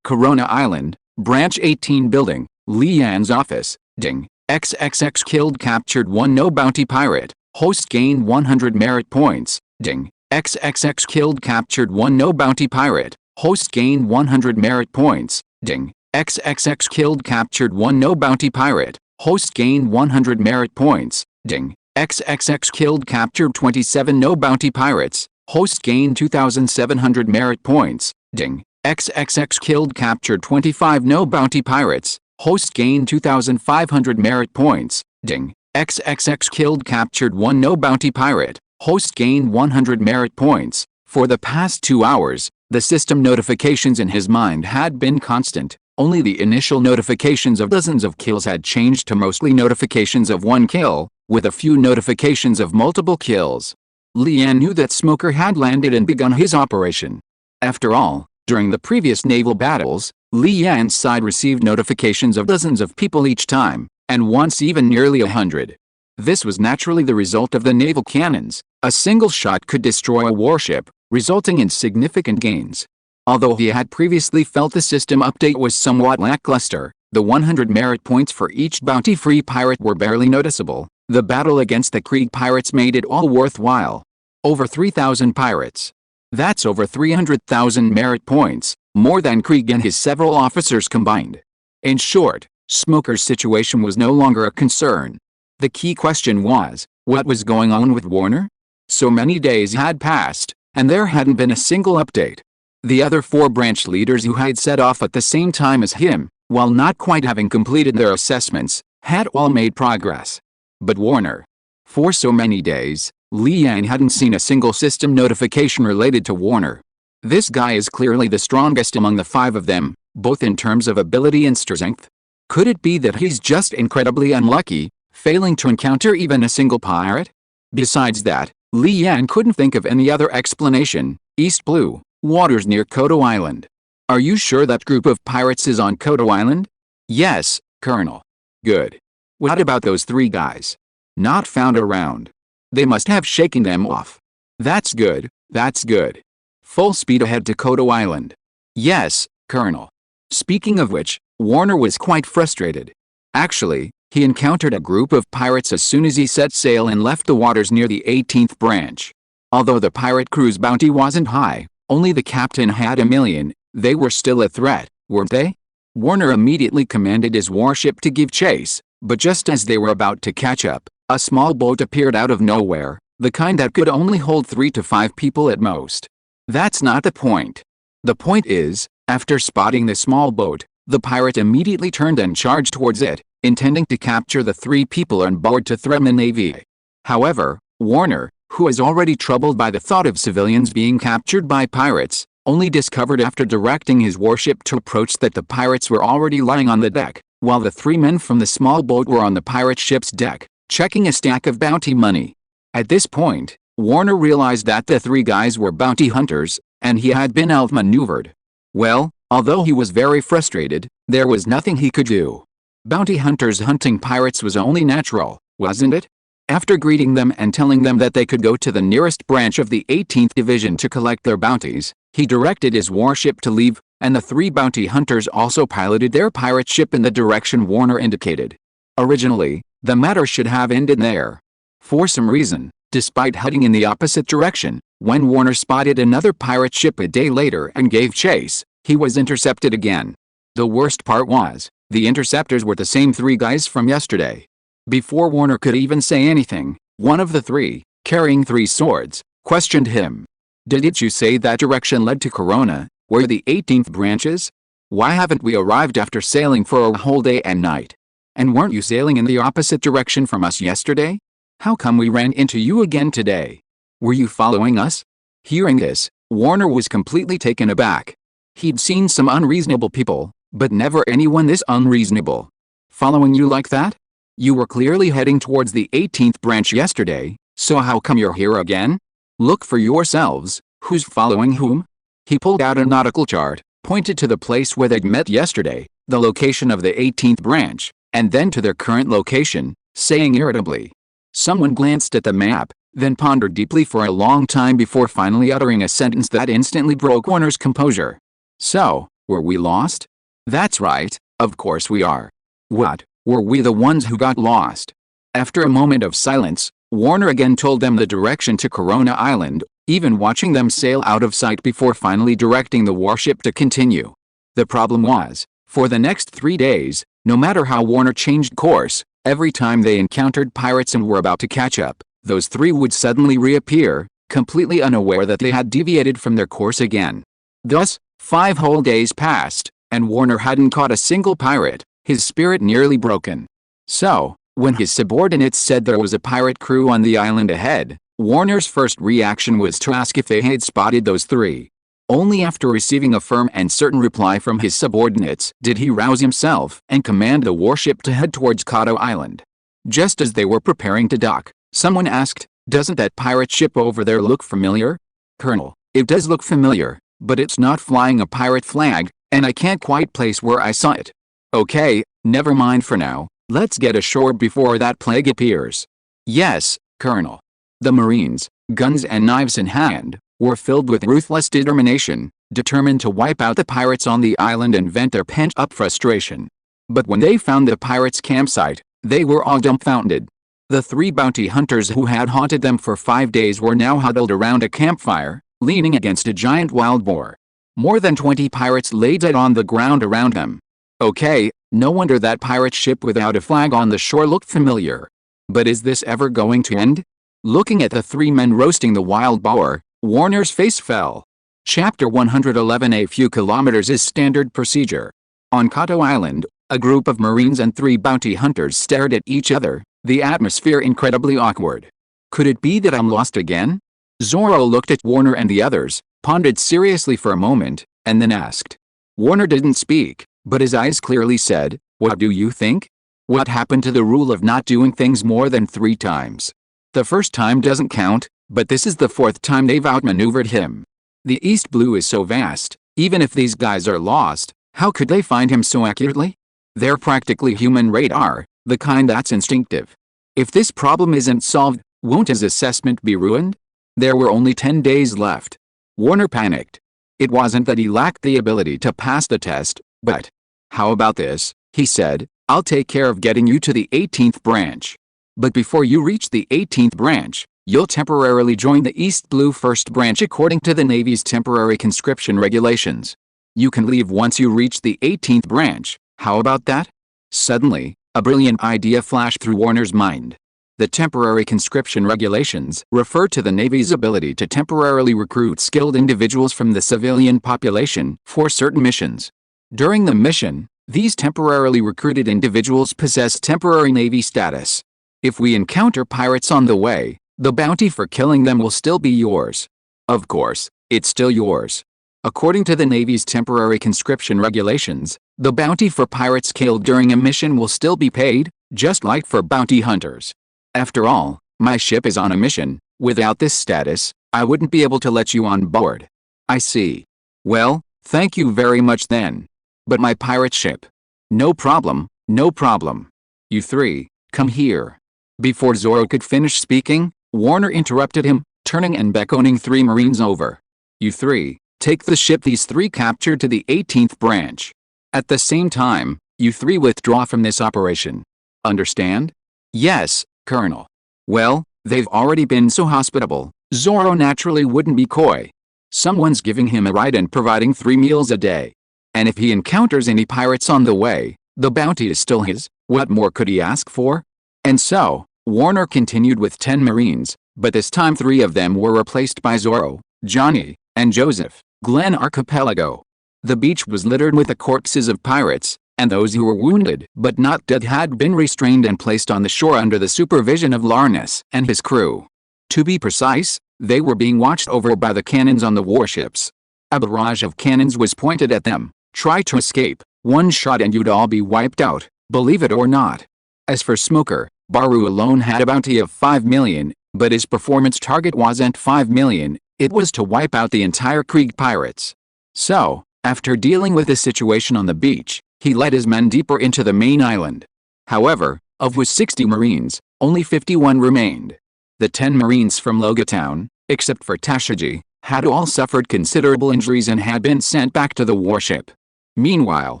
Corona Island, Branch 18 Building, Li Yan's office, ding. XXX killed captured 1 no bounty pirate, host gained 100 merit points, ding. XXX killed captured 1 no bounty pirate, host gained 100 merit points, ding. XXX killed captured 1 no bounty pirate, host gained 100 merit points, ding. XXX killed captured 27 no bounty pirates, host gained 2,700 merit points, ding. XXX killed captured 25 no bounty pirates, host gained 2,500 merit points, ding. XXX killed captured 1 no bounty pirate, host gained 100 merit points. For the past 2 hours, the system notifications in his mind had been constant. Only the initial notifications of dozens of kills had changed to mostly notifications of 1 kill, with a few notifications of multiple kills. Li Yan knew that Smoker had landed and begun his operation. After all, during the previous naval battles, Li Yan's side received notifications of dozens of people each time, and once even nearly 100. This was naturally the result of the naval cannons. A single shot could destroy a warship, resulting in significant gains. Although he had previously felt the system update was somewhat lackluster, the 100 merit points for each bounty-free pirate were barely noticeable. The battle against the Krieg pirates made it all worthwhile. Over 3,000 pirates. That's over 300,000 merit points, more than Krieg and his several officers combined. In short, Smoker's situation was no longer a concern. The key question was, what was going on with Warner? So many days had passed, and there hadn't been a single update. The other 4 branch leaders who had set off at the same time as him, while not quite having completed their assessments, had all made progress. But Warner. For so many days, Li Yan hadn't seen a single system notification related to Warner. This guy is clearly the strongest among the 5 of them, both in terms of ability and strength. Could it be that he's just incredibly unlucky, failing to encounter even a single pirate? Besides that, Li Yan couldn't think of any other explanation. East Blue waters near Kodo Island. Are you sure that group of pirates is on Kodo Island? Yes, Colonel. Good. What about those 3 guys? Not found around. They must have shaken them off. That's good, that's good. Full speed ahead to Kodo Island. Yes, Colonel. Speaking of which, Warner was quite frustrated. Actually, he encountered a group of pirates as soon as he set sail and left the waters near the 18th branch. Although the pirate crew's bounty wasn't high, only the captain had 1,000,000, they were still a threat, weren't they? Warner immediately commanded his warship to give chase, but just as they were about to catch up, a small boat appeared out of nowhere, the kind that could only hold 3 to 5 people at most. That's not the point. The point is, after spotting the small boat, the pirate immediately turned and charged towards it, intending to capture the 3 people on board to threaten the Navy. However, Warner, who was already troubled by the thought of civilians being captured by pirates, only discovered after directing his warship to approach that the pirates were already lying on the deck, while the 3 men from the small boat were on the pirate ship's deck, checking a stack of bounty money. At this point, Warner realized that the 3 guys were bounty hunters, and he had been outmaneuvered. Well, although he was very frustrated, there was nothing he could do. Bounty hunters hunting pirates was only natural, wasn't it? After greeting them and telling them that they could go to the nearest branch of the 18th Division to collect their bounties, he directed his warship to leave, and the 3 bounty hunters also piloted their pirate ship in the direction Warner indicated. Originally, the matter should have ended there. For some reason, despite heading in the opposite direction, when Warner spotted another pirate ship a day later and gave chase, he was intercepted again. The worst part was, the interceptors were the same 3 guys from yesterday. Before Warner could even say anything, one of the 3, carrying 3 swords, questioned him. Didn't you say that direction led to Corona, where the 18th branch is? Why haven't we arrived after sailing for a whole day and night? And weren't you sailing in the opposite direction from us yesterday? How come we ran into you again today? Were you following us? Hearing this, Warner was completely taken aback. He'd seen some unreasonable people, but never anyone this unreasonable. Following you like that? You were clearly heading towards the 18th branch yesterday, so how come you're here again? Look for yourselves, who's following whom? He pulled out a nautical chart, pointed to the place where they'd met yesterday, the location of the 18th branch, and then to their current location, saying irritably. Someone glanced at the map, then pondered deeply for a long time before finally uttering a sentence that instantly broke Warner's composure. So, were we lost? That's right, of course we are. What, were we the ones who got lost? After a moment of silence, Warner again told them the direction to Corona Island, even watching them sail out of sight before finally directing the warship to continue. The problem was, for the next 3 days, no matter how Warner changed course, every time they encountered pirates and were about to catch up, those 3 would suddenly reappear, completely unaware that they had deviated from their course again. Thus, 5 whole days passed, and Warner hadn't caught a single pirate, his spirit nearly broken. So, when his subordinates said there was a pirate crew on the island ahead, Warner's first reaction was to ask if they had spotted those 3. Only after receiving a firm and certain reply from his subordinates did he rouse himself and command the warship to head towards Kodo Island. Just as they were preparing to dock, someone asked, "Doesn't that pirate ship over there look familiar?" "Colonel, it does look familiar, but it's not flying a pirate flag, and I can't quite place where I saw it." "Okay, never mind for now, let's get ashore before that plague appears." "Yes, Colonel." The Marines, guns and knives in hand, were filled with ruthless determination, determined to wipe out the pirates on the island and vent their pent-up frustration. But when they found the pirates' campsite, they were all dumbfounded. The 3 bounty hunters who had haunted them for 5 days were now huddled around a campfire, leaning against a giant wild boar. More than 20 pirates lay dead on the ground around them. Okay, no wonder that pirate ship without a flag on the shore looked familiar. But is this ever going to end? Looking at the 3 men roasting the wild boar, Warner's face fell. Chapter 111. A few kilometers is standard procedure. On Kato Island, a group of Marines and 3 bounty hunters stared at each other, the atmosphere incredibly awkward. Could it be that I'm lost again? Zoro looked at Warner and the others, pondered seriously for a moment, and then asked. Warner didn't speak, but his eyes clearly said, "What do you think? What happened to the rule of not doing things more than 3 times? The first time doesn't count, but this is the 4th time they've outmaneuvered him. The East Blue is so vast, even if these guys are lost, how could they find him so accurately? They're practically human radar, the kind that's instinctive. If this problem isn't solved, won't his assessment be ruined?" There were only 10 days left. Warner panicked. It wasn't that he lacked the ability to pass the test, but, "How about this?" he said, "I'll take care of getting you to the 18th branch. But before you reach the 18th branch, you'll temporarily join the East Blue 1st branch according to the Navy's temporary conscription regulations. You can leave once you reach the 18th branch, how about that?" Suddenly, a brilliant idea flashed through Warner's mind. The temporary conscription regulations refer to the Navy's ability to temporarily recruit skilled individuals from the civilian population for certain missions. During the mission, these temporarily recruited individuals possess temporary Navy status. If we encounter pirates on the way, the bounty for killing them will still be yours. Of course, it's still yours. According to the Navy's temporary conscription regulations, the bounty for pirates killed during a mission will still be paid, just like for bounty hunters. After all, my ship is on a mission. Without this status, I wouldn't be able to let you on board. I see. Well, thank you very much then. But my pirate ship? No problem, no problem. You 3, come here. Before Zoro could finish speaking, Warner interrupted him, turning and beckoning 3 Marines over. You 3, take the ship these 3 captured to the 18th branch. At the same time, you 3 withdraw from this operation. Understand? Yes, Colonel. Well, they've already been so hospitable, Zoro naturally wouldn't be coy. Someone's giving him a ride and providing 3 meals a day. And if he encounters any pirates on the way, the bounty is still his. What more could he ask for? And so, Warner continued with 10 Marines, but this time 3 of them were replaced by Zoro, Johnny, and Joseph. Glen Archipelago. The beach was littered with the corpses of pirates, and those who were wounded but not dead had been restrained and placed on the shore under the supervision of Larnus and his crew. To be precise, they were being watched over by the cannons on the warships. A barrage of cannons was pointed at them. Try to escape, 1 shot and you'd all be wiped out, believe it or not. As for Smoker, Baru alone had a bounty of 5 million, but his performance target wasn't 5 million, it was to wipe out the entire Krieg pirates. So, after dealing with the situation on the beach, he led his men deeper into the main island. However, of his 60 Marines, only 51 remained. The 10 Marines from Logatown, except for Tashiji, had all suffered considerable injuries and had been sent back to the warship. Meanwhile,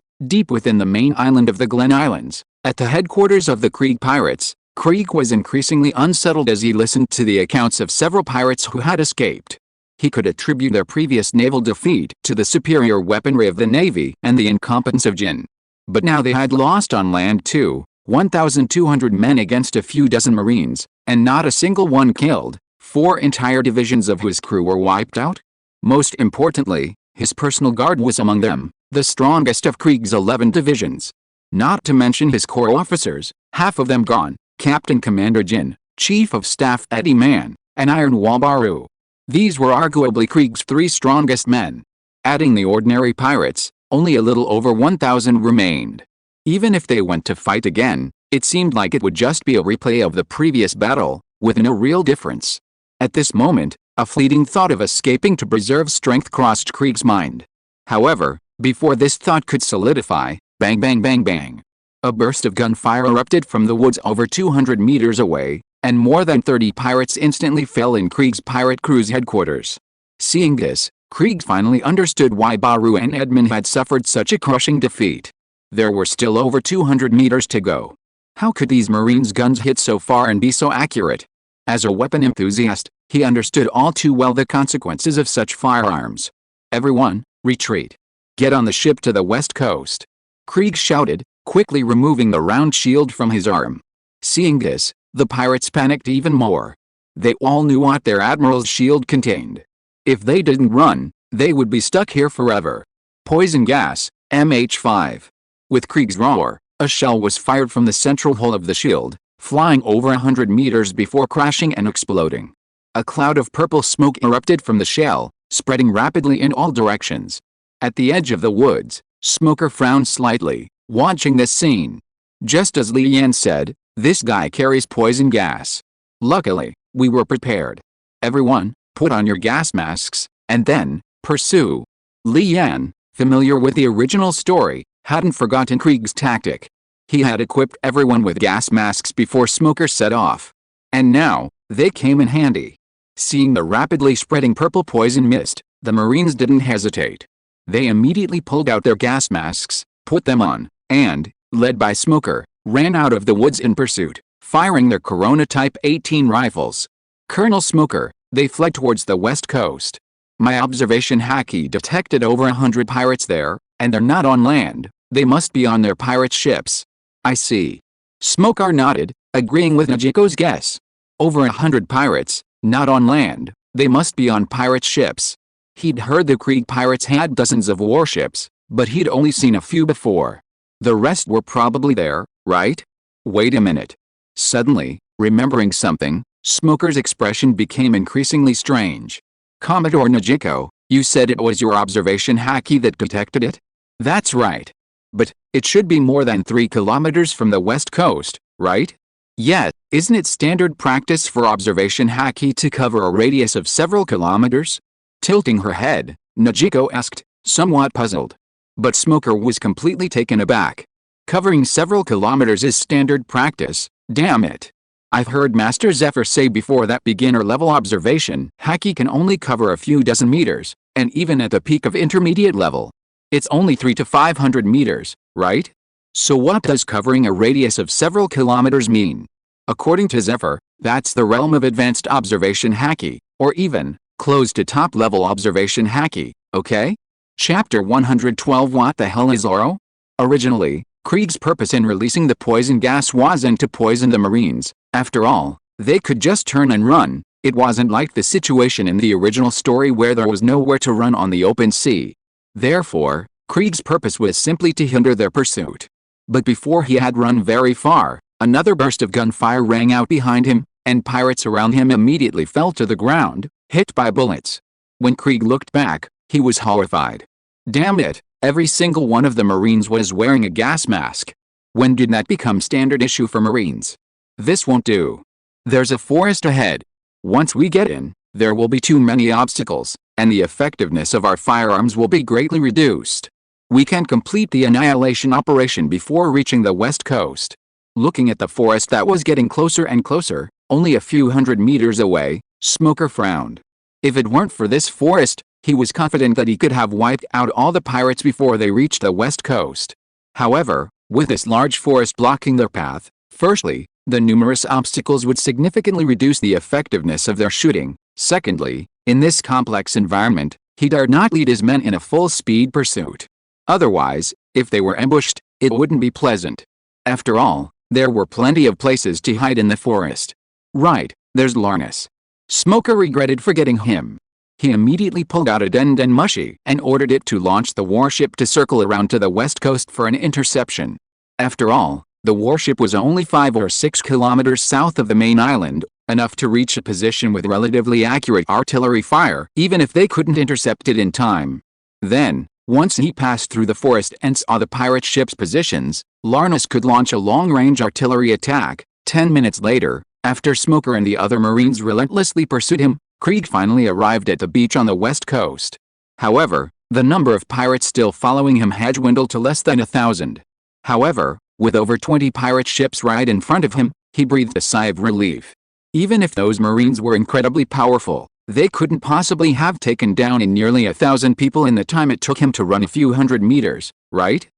deep within the main island of the Glen Islands, at the headquarters of the Krieg pirates, Krieg was increasingly unsettled as he listened to the accounts of several pirates who had escaped. He could attribute their previous naval defeat to the superior weaponry of the Navy and the incompetence of Jin. But now they had lost on land too, 1,200 men against a few dozen Marines, and not a single one killed. 4 entire divisions of his crew were wiped out. Most importantly, his personal guard was among them, the strongest of Krieg's 11 divisions. Not to mention his corps officers, half of them gone, Captain Commander Jin, Chief of Staff Eddie Man, and Iron Wall Baru. These were arguably Krieg's 3 strongest men. Adding the ordinary pirates, only a little over 1,000 remained. Even if they went to fight again, it seemed like it would just be a replay of the previous battle, with no real difference. At this moment, a fleeting thought of escaping to preserve strength crossed Krieg's mind. However, before this thought could solidify, bang bang bang bang. A burst of gunfire erupted from the woods over 200 meters away, and more than 30 pirates instantly fell in Krieg's pirate crew's headquarters. Seeing this, Krieg finally understood why Baru and Edmund had suffered such a crushing defeat. There were still over 200 meters to go. How could these Marines' guns hit so far and be so accurate? As a weapon enthusiast, he understood all too well the consequences of such firearms. Everyone, retreat. Get on the ship to the west coast. Krieg shouted, quickly removing the round shield from his arm. Seeing this, the pirates panicked even more. They all knew what their admiral's shield contained. If they didn't run, they would be stuck here forever. Poison gas, MH5. With Krieg's roar, a shell was fired from the central hull of the shield, flying over 100 meters before crashing and exploding. A cloud of purple smoke erupted from the shell, spreading rapidly in all directions. At the edge of the woods, Smoker frowned slightly, watching this scene. Just as Li Yan said, this guy carries poison gas. Luckily, we were prepared. Everyone, put on your gas masks, and then, pursue. Li Yan, familiar with the original story, hadn't forgotten Krieg's tactic. He had equipped everyone with gas masks before Smoker set off. And now, they came in handy. Seeing the rapidly spreading purple poison mist, the Marines didn't hesitate. They immediately pulled out their gas masks, put them on, and, led by Smoker, ran out of the woods in pursuit, firing their Corona Type 18 rifles. Colonel Smoker, they fled towards the west coast. My observation Haki detected over 100 pirates there, and they're not on land, they must be on their pirate ships. I see. Smoker nodded, agreeing with Najiko's guess. Over 100 pirates, not on land, they must be on pirate ships. He'd heard the Krieg pirates had dozens of warships, but he'd only seen a few before. The rest were probably there, right? Wait a minute. Suddenly, remembering something, Smoker's expression became increasingly strange. Commodore Najiko, you said it was your observation Haki that detected it? That's right. But, it should be more than 3 kilometers from the west coast, right? Yeah, isn't it standard practice for observation Haki to cover a radius of several kilometers? Tilting her head, Najiko asked, somewhat puzzled. But Smoker was completely taken aback. Covering several kilometers is standard practice, damn it. I've heard Master Zephyr say before that beginner-level observation Haki can only cover a few dozen meters, and even at the peak of intermediate level, it's only 300 to 500 meters, right? So what does covering a radius of several kilometers mean? According to Zephyr, that's the realm of advanced observation Haki, or even, close to top-level observation Haki, okay? Chapter 112 What the hell is Oro? Originally, Krieg's purpose in releasing the poison gas wasn't to poison the Marines. After all, they could just turn and run. It wasn't like the situation in the original story where there was nowhere to run on the open sea. Therefore, Krieg's purpose was simply to hinder their pursuit. But before he had run very far, another burst of gunfire rang out behind him, and pirates around him immediately fell to the ground, hit by bullets. When Krieg looked back, he was horrified. Damn it, every single one of the Marines was wearing a gas mask. When did that become standard issue for Marines? This won't do. There's a forest ahead. Once we get in, there will be too many obstacles, and the effectiveness of our firearms will be greatly reduced. We can't complete the annihilation operation before reaching the west coast. Looking at the forest that was getting closer and closer, only a few hundred meters away, Smoker frowned. If it weren't for this forest, he was confident that he could have wiped out all the pirates before they reached the west coast. However, with this large forest blocking their path, firstly, the numerous obstacles would significantly reduce the effectiveness of their shooting. Secondly, in this complex environment, he dared not lead his men in a full-speed pursuit. Otherwise, if they were ambushed, it wouldn't be pleasant. After all, there were plenty of places to hide in the forest. Right, there's Larnus. Smoker regretted forgetting him. He immediately pulled out a Den Den Mushi and ordered it to launch the warship to circle around to the west coast for an interception. After all, the warship was only 5 or 6 kilometers south of the main island, enough to reach a position with relatively accurate artillery fire, even if they couldn't intercept it in time. Then, once he passed through the forest and saw the pirate ship's positions, Larnus could launch a long-range artillery attack. 10 minutes later, after Smoker and the other Marines relentlessly pursued him, Krieg finally arrived at the beach on the west coast. However, the number of pirates still following him had dwindled to less than 1,000. However, with over 20 pirate ships right in front of him, he breathed a sigh of relief. Even if those Marines were incredibly powerful, they couldn't possibly have taken down in nearly 1,000 people in the time it took him to run a few hundred meters, right?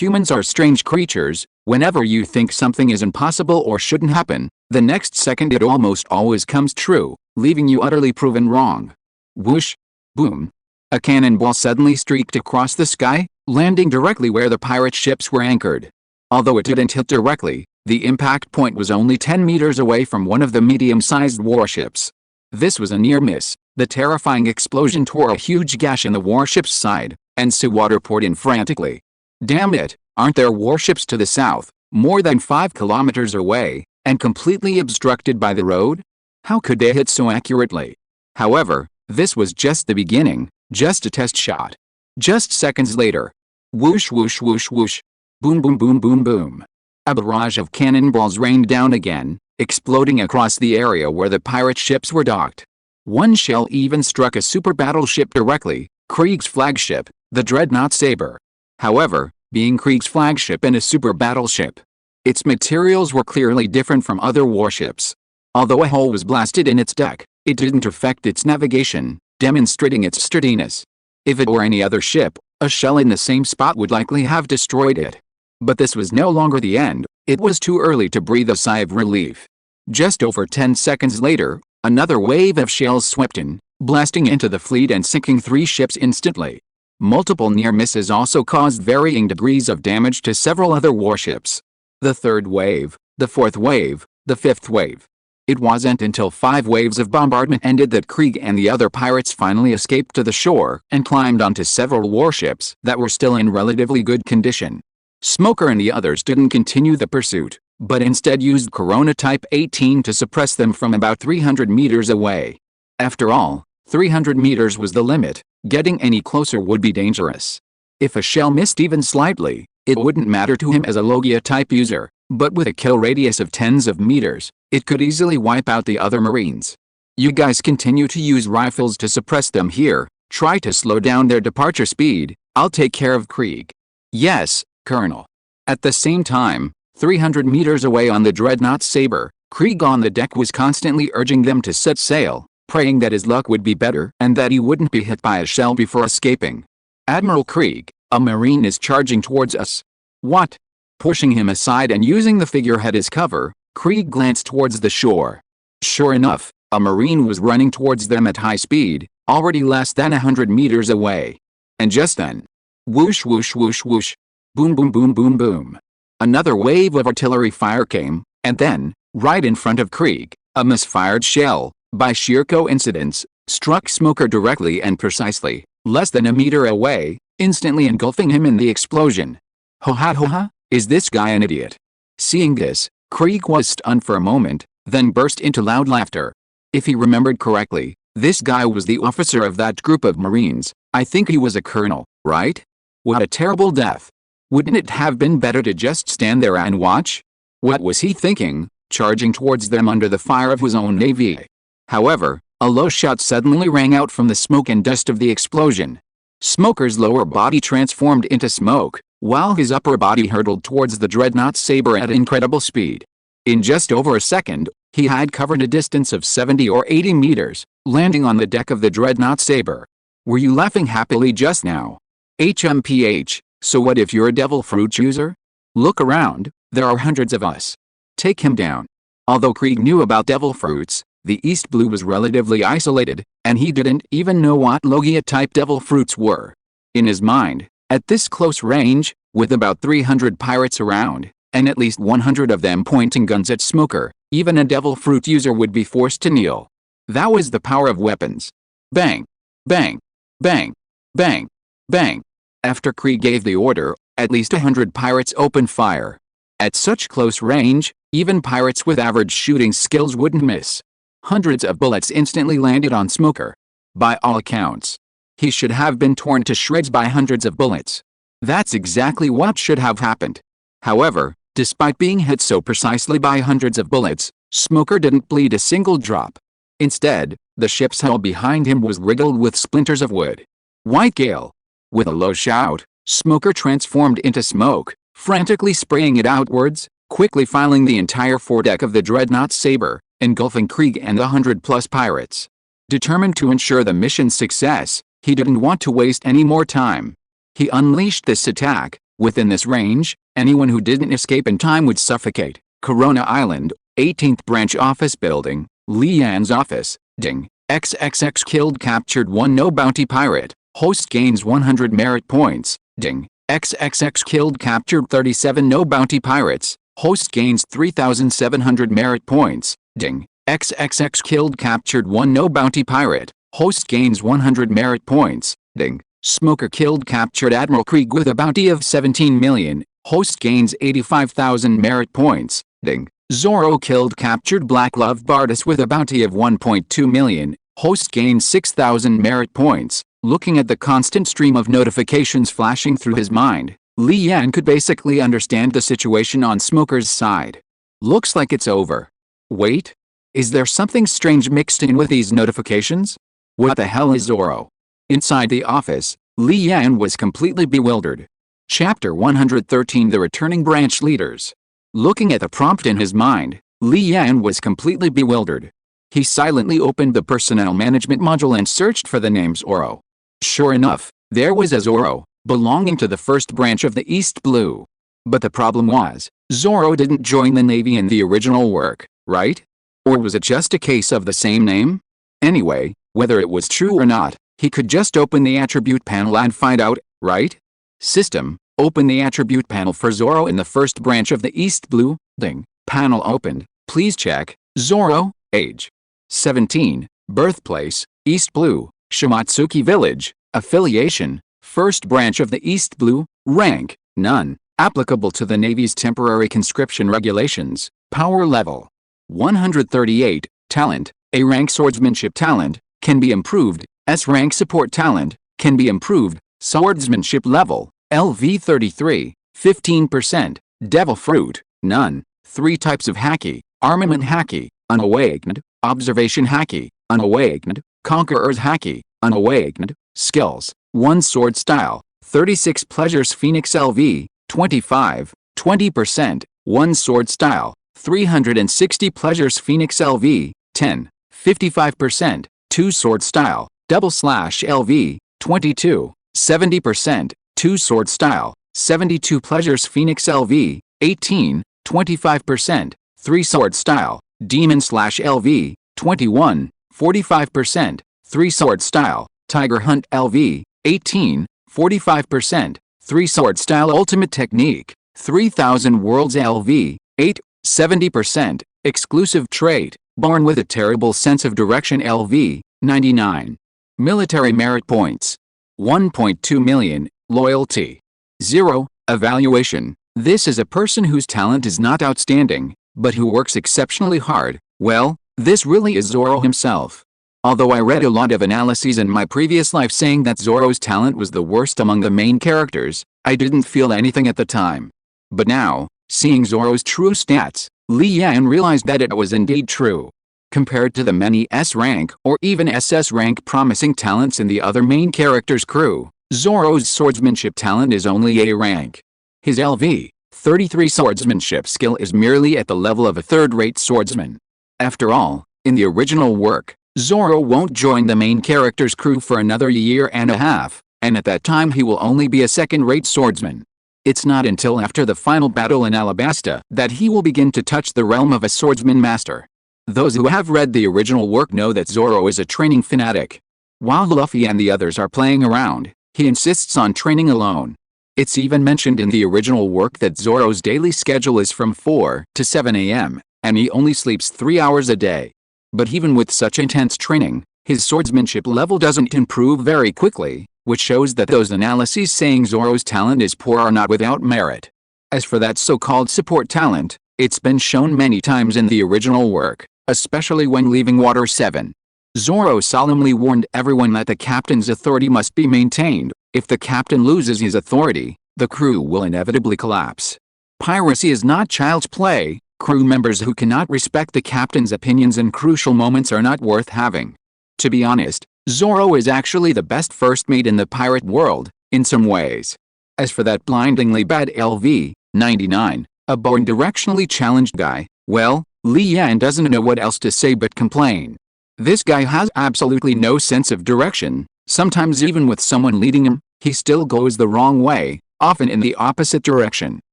Humans are strange creatures. Whenever you think something is impossible or shouldn't happen, the next second it almost always comes true, leaving you utterly proven wrong. Whoosh! Boom! A cannonball suddenly streaked across the sky, landing directly where the pirate ships were anchored. Although it didn't hit directly, the impact point was only 10 meters away from one of the medium-sized warships. This was a near miss. The terrifying explosion tore a huge gash in the warship's side, and seawater poured in frantically. Damn it, aren't there warships to the south, more than 5 kilometers away, and completely obstructed by the road? How could they hit so accurately? However, this was just the beginning, just a test shot. Just seconds later. Whoosh whoosh whoosh whoosh. Boom boom boom boom boom. A barrage of cannonballs rained down again, exploding across the area where the pirate ships were docked. One shell even struck a super battleship directly, Krieg's flagship, the dreadnought Sabre. However, being Krieg's flagship and a super battleship, its materials were clearly different from other warships. Although a hole was blasted in its deck, it didn't affect its navigation, demonstrating its sturdiness. If it were any other ship, a shell in the same spot would likely have destroyed it. But this was no longer the end. It was too early to breathe a sigh of relief. Just over 10 seconds later, another wave of shells swept in, blasting into the fleet and sinking 3 ships instantly. Multiple near misses also caused varying degrees of damage to several other warships. The third wave, the fourth wave, the fifth wave. It wasn't until 5 waves of bombardment ended that Krieg and the other pirates finally escaped to the shore and climbed onto several warships that were still in relatively good condition. Smoker and the others didn't continue the pursuit, but instead used Corona Type 18 to suppress them from about 300 meters away. After all, 300 meters was the limit. Getting any closer would be dangerous. If a shell missed even slightly, it wouldn't matter to him as a Logia-type user, but with a kill radius of tens of meters, it could easily wipe out the other Marines. You guys continue to use rifles to suppress them here. Try to slow down their departure speed. I'll take care of Krieg. Yes, Colonel. At the same time, 300 meters away on the dreadnought Sabre, Krieg on the deck was constantly urging them to set sail, praying that his luck would be better and that he wouldn't be hit by a shell before escaping. Admiral Krieg, a Marine is charging towards us. What? Pushing him aside and using the figurehead as cover, Krieg glanced towards the shore. Sure enough, a Marine was running towards them at high speed, already less than 100 meters away. And just then, whoosh whoosh whoosh whoosh, boom boom boom boom boom. Another wave of artillery fire came, and then, right in front of Krieg, a misfired shell, by sheer coincidence, struck Smoker directly and precisely, less than a meter away, instantly engulfing him in the explosion. Ho ha, is this guy an idiot? Seeing this, Krieg was stunned for a moment, then burst into loud laughter. If he remembered correctly, this guy was the officer of that group of Marines. I think he was a colonel, right? What a terrible death. Wouldn't it have been better to just stand there and watch? What was he thinking, charging towards them under the fire of his own navy? However, a low shout suddenly rang out from the smoke and dust of the explosion. Smoker's lower body transformed into smoke, while his upper body hurtled towards the dreadnought Sabre at incredible speed. In just over a second, he had covered a distance of 70 or 80 meters, landing on the deck of the dreadnought Sabre. Were you laughing happily just now? HMPH, so what if you're a devil fruit user? Look around, there are hundreds of us. Take him down. Although Krieg knew about devil fruits, the East Blue was relatively isolated, and he didn't even know what Logia-type devil fruits were. In his mind, at this close range, with about 300 pirates around, and at least 100 of them pointing guns at Smoker, even a devil fruit user would be forced to kneel. That was the power of weapons. Bang! Bang! Bang! Bang! Bang! After Krieg gave the order, at least 100 pirates opened fire. At such close range, even pirates with average shooting skills wouldn't miss. Hundreds of bullets instantly landed on Smoker. By all accounts, he should have been torn to shreds by hundreds of bullets. That's exactly what should have happened. However, despite being hit so precisely by hundreds of bullets, Smoker didn't bleed a single drop. Instead, the ship's hull behind him was riddled with splinters of wood. White Gale. With a low shout, Smoker transformed into smoke, frantically spraying it outwards, quickly filing the entire foredeck of the dreadnought Sabre, engulfing Krieg and the 100-plus pirates. Determined to ensure the mission's success, he didn't want to waste any more time. He unleashed this attack, Within this range, anyone who didn't escape in time would suffocate. Corona Island, 18th Branch Office Building, Leanne's office, ding. XXX killed captured 1 no bounty pirate. Host gains 100 merit points, ding. XXX killed captured 37 no bounty pirates. Host gains 3,700 merit points, ding. XXX killed captured 1 no bounty pirate. Host gains 100 merit points, ding. Smoker killed captured Admiral Krieg with a bounty of 17 million. Host gains 85,000 merit points, ding. Zorro killed captured Black Love Bardis with a bounty of 1.2 million. Host gains 6,000 merit points. Looking at the constant stream of notifications flashing through his mind, Leanne could basically understand the situation on Smoker's side. Looks like it's over. Wait. Is there something strange mixed in with these notifications? What the hell is Zorro? Inside the office, Leanne was completely bewildered. Chapter 113 The Returning Branch Leaders. Looking at the prompt in his mind, Leanne was completely bewildered. He silently opened the personnel management module and searched for the name Zorro. Sure enough, there was a Zorro, belonging to the first branch of the East Blue. But the problem was, Zorro didn't join the Navy in the original work, right? Or was it just a case of the same name? Anyway, whether it was true or not, he could just open the attribute panel and find out, right? System, open the attribute panel for Zorro in the first branch of the East Blue, ding. Panel opened, please check. Zorro, age 17, birthplace, East Blue, Shimatsuki Village, affiliation, first branch of the East Blue, rank, none, applicable to the Navy's temporary conscription regulations, power level 138, talent, A rank swordsmanship talent, can be improved, S rank support talent, can be improved, swordsmanship level, LV 33, 15%, devil fruit, none, 3 types of haki, armament haki, unawakened, observation haki, unawakened, conqueror's haki, unawakened, skills, 1 sword style, 36 pleasures Phoenix LV, 25, 20%, 1 sword style, 360 pleasures Phoenix LV, 10, 55%, 2 sword style, double slash LV, 22, 70%, 2 sword style, 72 pleasures Phoenix LV, 18, 25%, 3 sword style, demon slash LV, 21, 45%, 3 sword style, tiger hunt LV, 18, 45%, 3 sword style ultimate technique, 3000 worlds LV, 8, 70%, exclusive trait, born with a terrible sense of direction LV, 99. Military merit points. 1.2 million, loyalty. 0, evaluation. This is a person whose talent is not outstanding, but who works exceptionally hard. Well, this really is Zorro himself. Although I read a lot of analyses in my previous life saying that Zorro's talent was the worst among the main characters, I didn't feel anything at the time. But now, seeing Zorro's true stats, Leanne realized that it was indeed true. Compared to the many S-rank or even SS rank promising talents in the other main characters' crew, Zorro's swordsmanship talent is only A rank. His LV 33 swordsmanship skill is merely at the level of a third-rate swordsman. After all, in the original work, Zorro won't join the main character's crew for another year and a half, and at that time he will only be a second-rate swordsman. It's not until after the final battle in Alabasta that he will begin to touch the realm of a swordsman master. Those who have read the original work know that Zorro is a training fanatic. While Luffy and the others are playing around, he insists on training alone. It's even mentioned in the original work that Zorro's daily schedule is from 4 to 7 a.m., and he only sleeps 3 hours a day. But even with such intense training, his swordsmanship level doesn't improve very quickly, which shows that those analyses saying Zorro's talent is poor are not without merit. As for that so-called support talent, it's been shown many times in the original work, especially when leaving Water 7. Zorro solemnly warned everyone that the captain's authority must be maintained. If the captain loses his authority, the crew will inevitably collapse. Piracy is not child's play. Crew members who cannot respect the captain's opinions in crucial moments are not worth having. To be honest, Zorro is actually the best first mate in the pirate world, in some ways. As for that blindingly bad LV, 99, a born directionally challenged guy, well, Leanne doesn't know what else to say but complain. This guy has absolutely no sense of direction. Sometimes even with someone leading him, he still goes the wrong way, often in the opposite direction.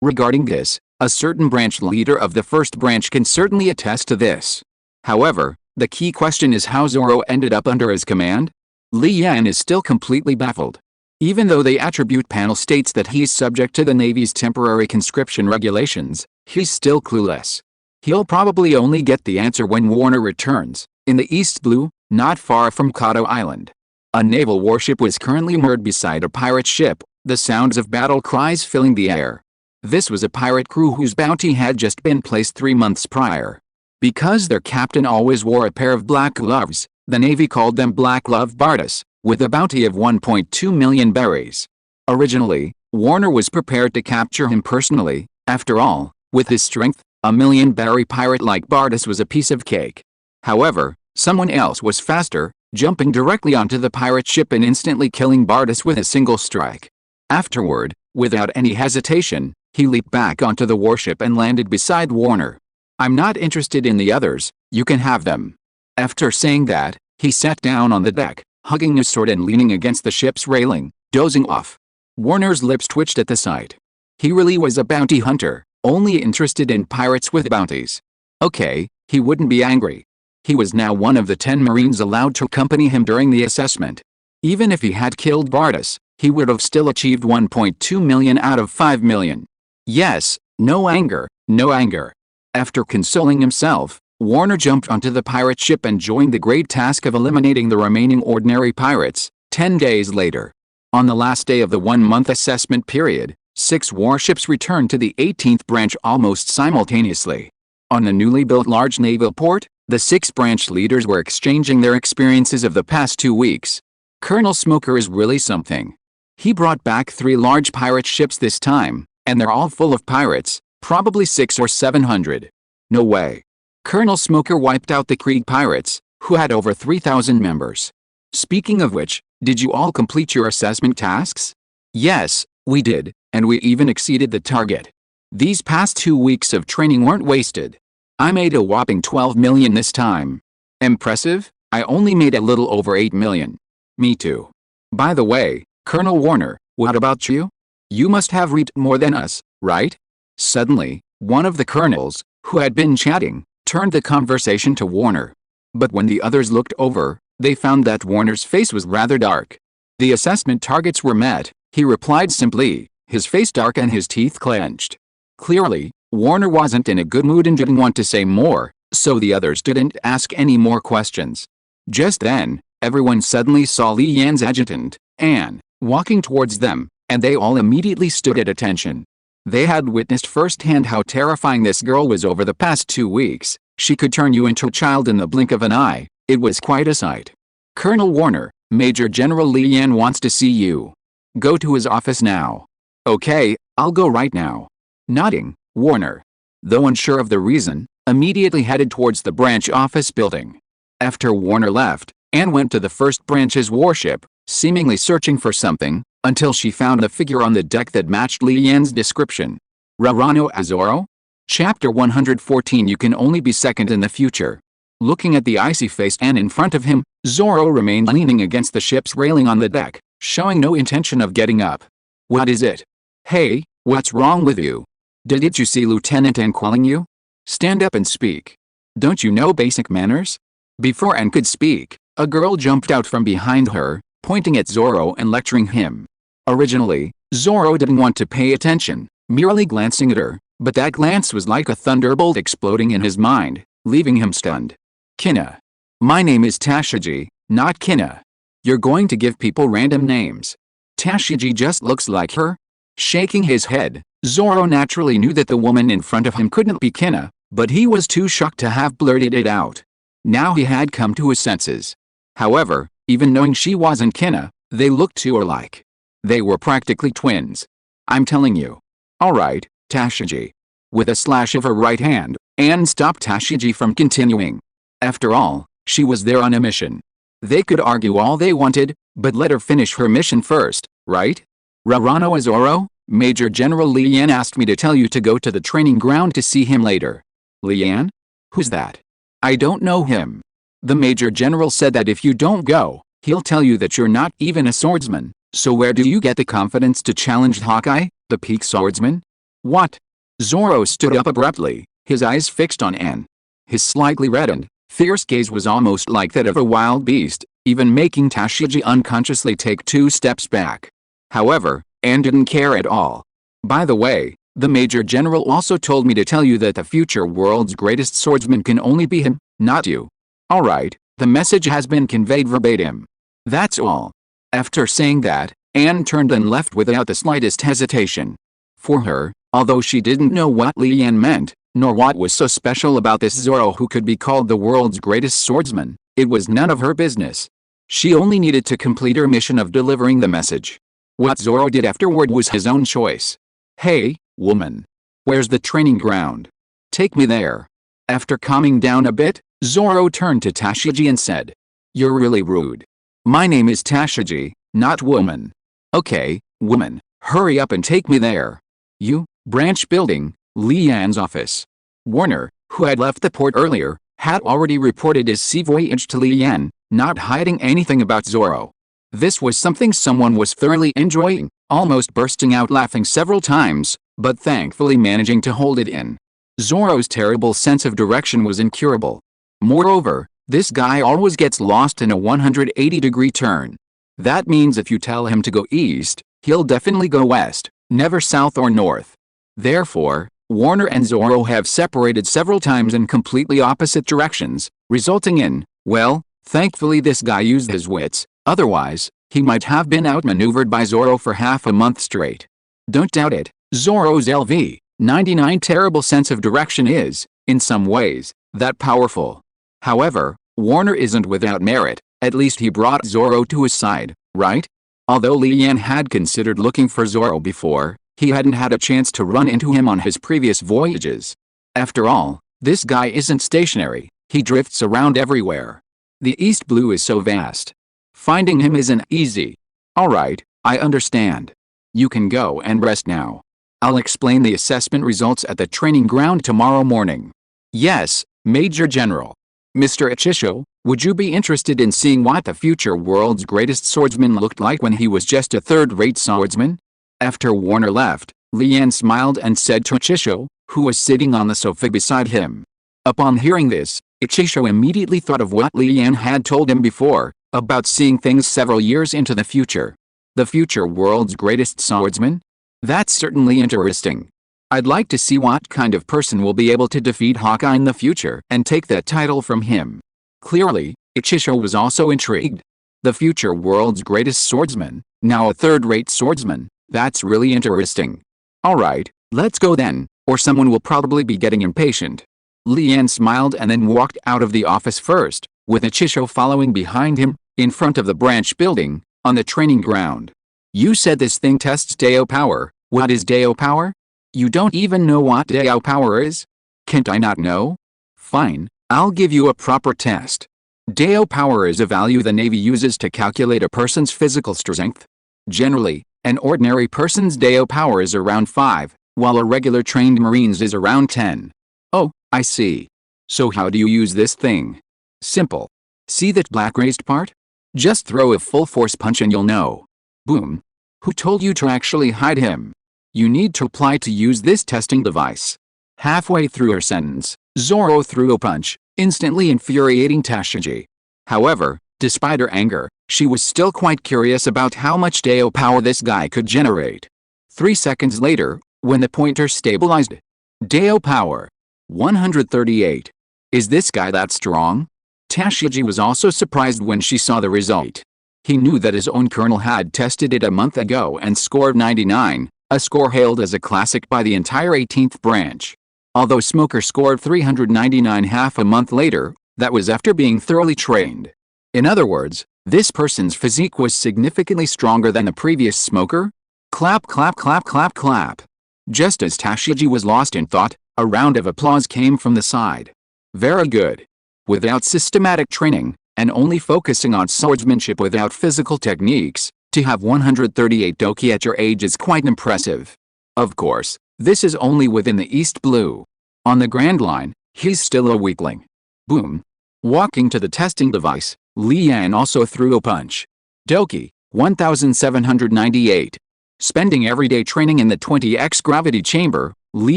Regarding this, a certain branch leader of the first branch can certainly attest to this. However, the key question is how Zoro ended up under his command? Li Yan is still completely baffled. Even though the attribute panel states that he's subject to the Navy's temporary conscription regulations, he's still clueless. He'll probably only get the answer when Warner returns, in the East Blue, not far from Kato Island. A naval warship was currently moored beside a pirate ship, the sounds of battle cries filling the air. This was a pirate crew whose bounty had just been placed 3 months prior. Because their captain always wore a pair of black gloves, the Navy called them Black Glove Bardas, with a bounty of 1.2 million berries. Originally, Warner was prepared to capture him personally. After all, with his strength, a million-berry pirate like Bardas was a piece of cake. However, someone else was faster, jumping directly onto the pirate ship and instantly killing Bardas with a single strike. Afterward, without any hesitation, he leaped back onto the warship and landed beside Warner. "I'm not interested in the others, you can have them." After saying that, he sat down on the deck, hugging his sword and leaning against the ship's railing, dozing off. Warner's lips twitched at the sight. He really was a bounty hunter, only interested in pirates with bounties. Okay, he wouldn't be angry. He was now one of the 10 Marines allowed to accompany him during the assessment. Even if he had killed Bardas, he would have still achieved 1.2 million out of 5 million. Yes, no anger, no anger. After consoling himself, Warner jumped onto the pirate ship and joined the great task of eliminating the remaining ordinary pirates. 10 days later, on the last day of the 1-month assessment period, 6 warships returned to the 18th branch almost simultaneously. On the newly built large naval port, the 6 branch leaders were exchanging their experiences of the past 2 weeks. Colonel Smoker is really something. He brought back 3 large pirate ships this time, and they're all full of pirates, probably 600 or 700. No way. Colonel Smoker wiped out the Krieg pirates, who had over 3,000 members. Speaking of which, did you all complete your assessment tasks? Yes, we did, and we even exceeded the target. These past 2 weeks of training weren't wasted. I made a whopping 12 million this time. Impressive? I only made a little over 8 million. Me too. By the way, Colonel Warner, what about you? You must have reaped more than us, right? Suddenly, one of the colonels, who had been chatting, turned the conversation to Warner. But when the others looked over, they found that Warner's face was rather dark. The assessment targets were met, he replied simply, his face dark and his teeth clenched. Clearly, Warner wasn't in a good mood and didn't want to say more, so the others didn't ask any more questions. Just then, everyone suddenly saw Li Yan's adjutant, Anne, walking towards them, and they all immediately stood at attention. They had witnessed firsthand how terrifying this girl was over the past 2 weeks. She could turn you into a child in the blink of an eye. It was quite a sight. "Colonel Warner, Major General Li Yan wants to see you. Go to his office now." "Okay, I'll go right now." Nodding, Warner, though unsure of the reason, immediately headed towards the branch office building. After Warner left, Anne went to the first branch's warship, seemingly searching for something, until she found a figure on the deck that matched Li Yan's description. Rarano Azoro? Chapter 114. You can only be second in the future. Looking at the icy-faced Anne in front of him, Zoro remained leaning against the ship's railing on the deck, showing no intention of getting up. "What is it? Hey, what's wrong with you? Didn't you see Lieutenant Anne calling you? Stand up and speak. Don't you know basic manners?" Before Anne could speak, a girl jumped out from behind her, pointing at Zoro and lecturing him. Originally, Zoro didn't want to pay attention, merely glancing at her, but that glance was like a thunderbolt exploding in his mind, leaving him stunned. "Kina. My name is Tashiji, not Kina. You're going to give people random names. Tashiji just looks like her?" Shaking his head, Zoro naturally knew that the woman in front of him couldn't be Kina, but he was too shocked to have blurted it out. Now he had come to his senses. However, even knowing she wasn't Kina, they looked too alike. They were practically twins. "I'm telling you." "Alright, Tashiji." With a slash of her right hand, Anne stopped Tashiji from continuing. After all, she was there on a mission. They could argue all they wanted, but let her finish her mission first, right? "Rarano Azoro, Major General Li Yan asked me to tell you to go to the training ground to see him later." "Li Yan? Who's that?" "I don't know him. The Major General said that if you don't go, he'll tell you that you're not even a swordsman," So where do you get the confidence to challenge Hawkeye, the peak swordsman? What? Zoro stood up abruptly, his eyes fixed on Anne. His slightly reddened, fierce gaze was almost like that of a wild beast, even making Tashigi unconsciously take 2 steps back. However, Anne didn't care at all. By the way, the Major General also told me to tell you that the future world's greatest swordsman can only be him, not you. Alright, the message has been conveyed verbatim. That's all. After saying that, Anne turned and left without the slightest hesitation. For her, although she didn't know what Li Yan meant, nor what was so special about this Zoro who could be called the world's greatest swordsman, it was none of her business. She only needed to complete her mission of delivering the message. What Zoro did afterward was his own choice. Hey, woman. Where's the training ground? Take me there. After calming down a bit, Zoro turned to Tashigi and said, You're really rude. My name is Tashigi, not woman. Okay, woman, hurry up and take me there. You, branch building, Li Yan's office. Warner, who had left the port earlier, had already reported his sea voyage to Li Yan, not hiding anything about Zoro. This was something someone was thoroughly enjoying, almost bursting out laughing several times, but thankfully managing to hold it in. Zoro's terrible sense of direction was incurable. Moreover, this guy always gets lost in a 180-degree turn. That means if you tell him to go east, he'll definitely go west, never south or north. Therefore, Warner and Zoro have separated several times in completely opposite directions, resulting in, well, thankfully this guy used his wits, otherwise, he might have been outmaneuvered by Zoro for half a month straight. Don't doubt it, Zoro's LV-99 terrible sense of direction is, in some ways, that powerful. However, Warner isn't without merit, at least he brought Zoro to his side, right? Although Li Yan had considered looking for Zoro before, he hadn't had a chance to run into him on his previous voyages. After all, this guy isn't stationary, he drifts around everywhere. The East Blue is so vast. Finding him isn't easy. Alright, I understand. You can go and rest now. I'll explain the assessment results at the training ground tomorrow morning. Yes, Major General. Mr. Ichisho, would you be interested in seeing what the future world's greatest swordsman looked like when he was just a third-rate swordsman? After Warner left, Li Yan smiled and said to Ichisho, who was sitting on the sofa beside him. Upon hearing this, Ichisho immediately thought of what Li Yan had told him before, about seeing things several years into the future. The future world's greatest swordsman? That's certainly interesting. I'd like to see what kind of person will be able to defeat Hawkeye in the future and take that title from him. Clearly, Ichisho was also intrigued. The future world's greatest swordsman, now a third-rate swordsman, that's really interesting. Alright, let's go then, or someone will probably be getting impatient. Li Yan smiled and then walked out of the office first, with Ichisho following behind him, in front of the branch building, on the training ground. You said this thing tests Dao power. What is Dao power? You don't even know what Dao power is? Can't I not know? Fine, I'll give you a proper test. Dao power is a value the Navy uses to calculate a person's physical strength. Generally, an ordinary person's Dao power is around 5, while a regular trained Marine's is around 10. Oh, I see. So how do you use this thing? Simple. See that black raised part? Just throw a full force punch and you'll know. Boom. Who told you to actually hide him? You need to apply to use this testing device. Halfway through her sentence, Zoro threw a punch, instantly infuriating Tashigi. However, despite her anger, she was still quite curious about how much Dao power this guy could generate. 3 seconds later, when the pointer stabilized. Dao power. 138. Is this guy that strong? Tashigi was also surprised when she saw the result. He knew that his own colonel had tested it a month ago and scored 99, a score hailed as a classic by the entire 18th branch. Although Smoker scored 399 half a month later, that was after being thoroughly trained. In other words, this person's physique was significantly stronger than the previous Smoker. Clap clap clap clap clap. Just as Tashigi was lost in thought, a round of applause came from the side. Very good. Without systematic training, and only focusing on swordsmanship without physical techniques, to have 138 Doki at your age is quite impressive. Of course, this is only within the East Blue. On the Grand Line, he's still a weakling. Boom. Walking to the testing device, Li Yan also threw a punch. Doki, 1798. Spending everyday training in the 20x gravity chamber, Li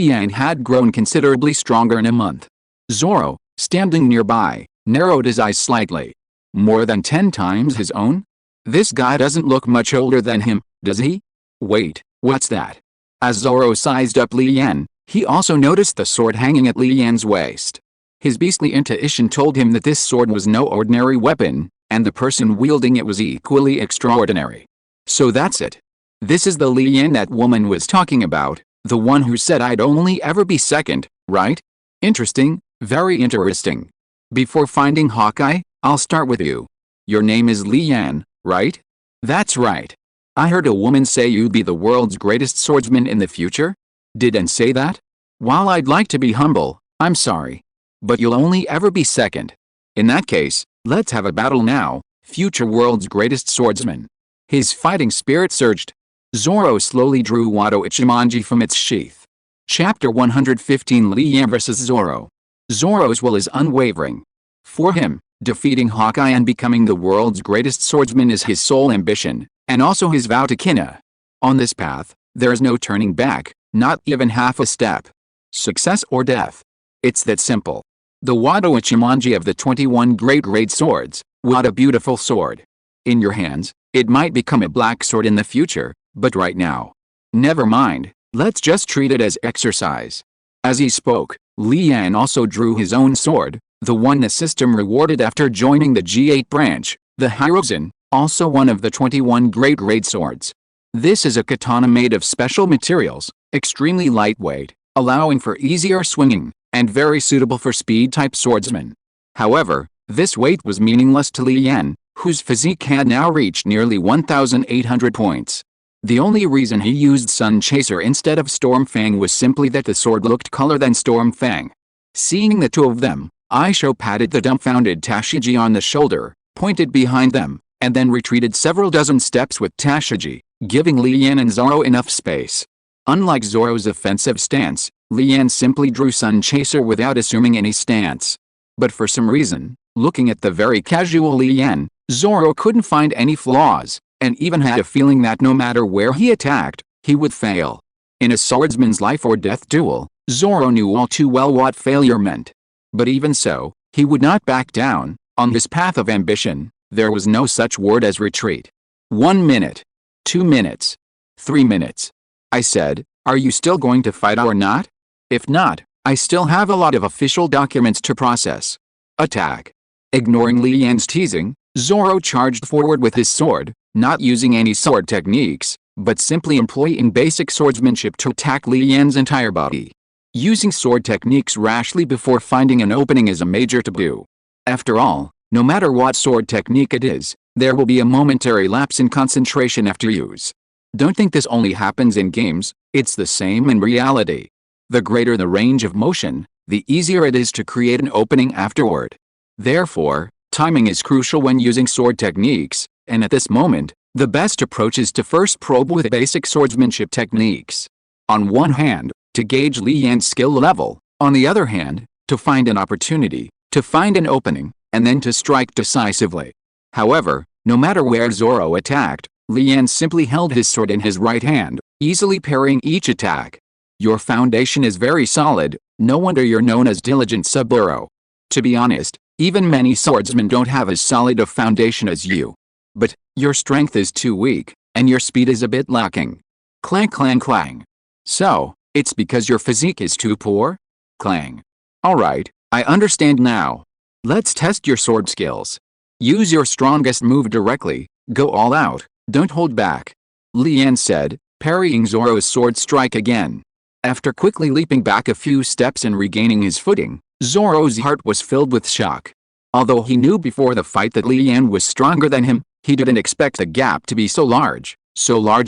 Yan had grown considerably stronger in a month. Zoro, standing nearby, narrowed his eyes slightly. More than 10 times his own? This guy doesn't look much older than him, does he? Wait, what's that? As Zoro sized up Li Yan, he also noticed the sword hanging at Li Yan's waist. His beastly intuition told him that this sword was no ordinary weapon, and the person wielding it was equally extraordinary. So that's it. This is the Li Yan that woman was talking about, the one who said I'd only ever be second, right? Interesting, very interesting. Before finding Hawkeye, I'll start with you. Your name is Li Yan, right? That's right. I heard a woman say you'd be the world's greatest swordsman in the future? Didn't say that? While I'd like to be humble, I'm sorry. But you'll only ever be second. In that case, let's have a battle now, future world's greatest swordsman. His fighting spirit surged. Zoro slowly drew Wado Ichimonji from its sheath. Chapter 115 Li Yan vs Zoro. Zoro's will is unwavering. For him, defeating Hawkeye and becoming the world's greatest swordsman is his sole ambition, and also his vow to Kina. On this path, there is no turning back, not even half a step. Success or death. It's that simple. The Wado Ichimonji of the 21 great swords. What a beautiful sword. In your hands, it might become a black sword in the future, but right now. Never mind, let's just treat it as exercise. As he spoke, Li Yan also drew his own sword, the one the system rewarded after joining the G8 branch, the Hirozen, also one of the 21 great swords. This is a katana made of special materials, extremely lightweight, allowing for easier swinging, and very suitable for speed-type swordsmen. However, this weight was meaningless to Li Yan, whose physique had now reached nearly 1,800 points. The only reason he used Sun Chaser instead of Stormfang was simply that the sword looked cooler than Stormfang. Seeing the two of them, Aisho patted the dumbfounded Tashigi on the shoulder, pointed behind them, and then retreated several dozen steps with Tashigi, giving Li Yan and Zoro enough space. Unlike Zoro's offensive stance, Li Yan simply drew Sun Chaser without assuming any stance. But for some reason, looking at the very casual Li Yan, Zoro couldn't find any flaws, and even had a feeling that no matter where he attacked, he would fail. In a swordsman's life or death duel, Zoro knew all too well what failure meant. But even so, he would not back down. On his path of ambition, there was no such word as retreat. 1 minute. 2 minutes. 3 minutes. I said, are you still going to fight or not? If not, I still have a lot of official documents to process. Attack. Ignoring Li Yan's teasing, Zoro charged forward with his sword, not using any sword techniques, but simply employing basic swordsmanship to attack Li Yan's entire body. Using sword techniques rashly before finding an opening is a major taboo. After all, no matter what sword technique it is, there will be a momentary lapse in concentration after use. Don't think this only happens in games, it's the same in reality. The greater the range of motion, the easier it is to create an opening afterward. Therefore, timing is crucial when using sword techniques, and at this moment, the best approach is to first probe with basic swordsmanship techniques. On one hand, to gauge Li Yan's skill level, on the other hand, to find an opportunity, to find an opening, and then to strike decisively. However, no matter where Zoro attacked, Li Yan simply held his sword in his right hand, easily parrying each attack. Your foundation is very solid, no wonder you're known as Diligent Saburo. To be honest, even many swordsmen don't have as solid a foundation as you. But, your strength is too weak, and your speed is a bit lacking. Clang clang clang. So, it's because your physique is too poor? Clang. Alright, I understand now. Let's test your sword skills. Use your strongest move directly, go all out, don't hold back. Li Yan said, parrying Zoro's sword strike again. After quickly leaping back a few steps and regaining his footing, Zoro's heart was filled with shock. Although he knew before the fight that Li Yan was stronger than him, he didn't expect the gap to be so large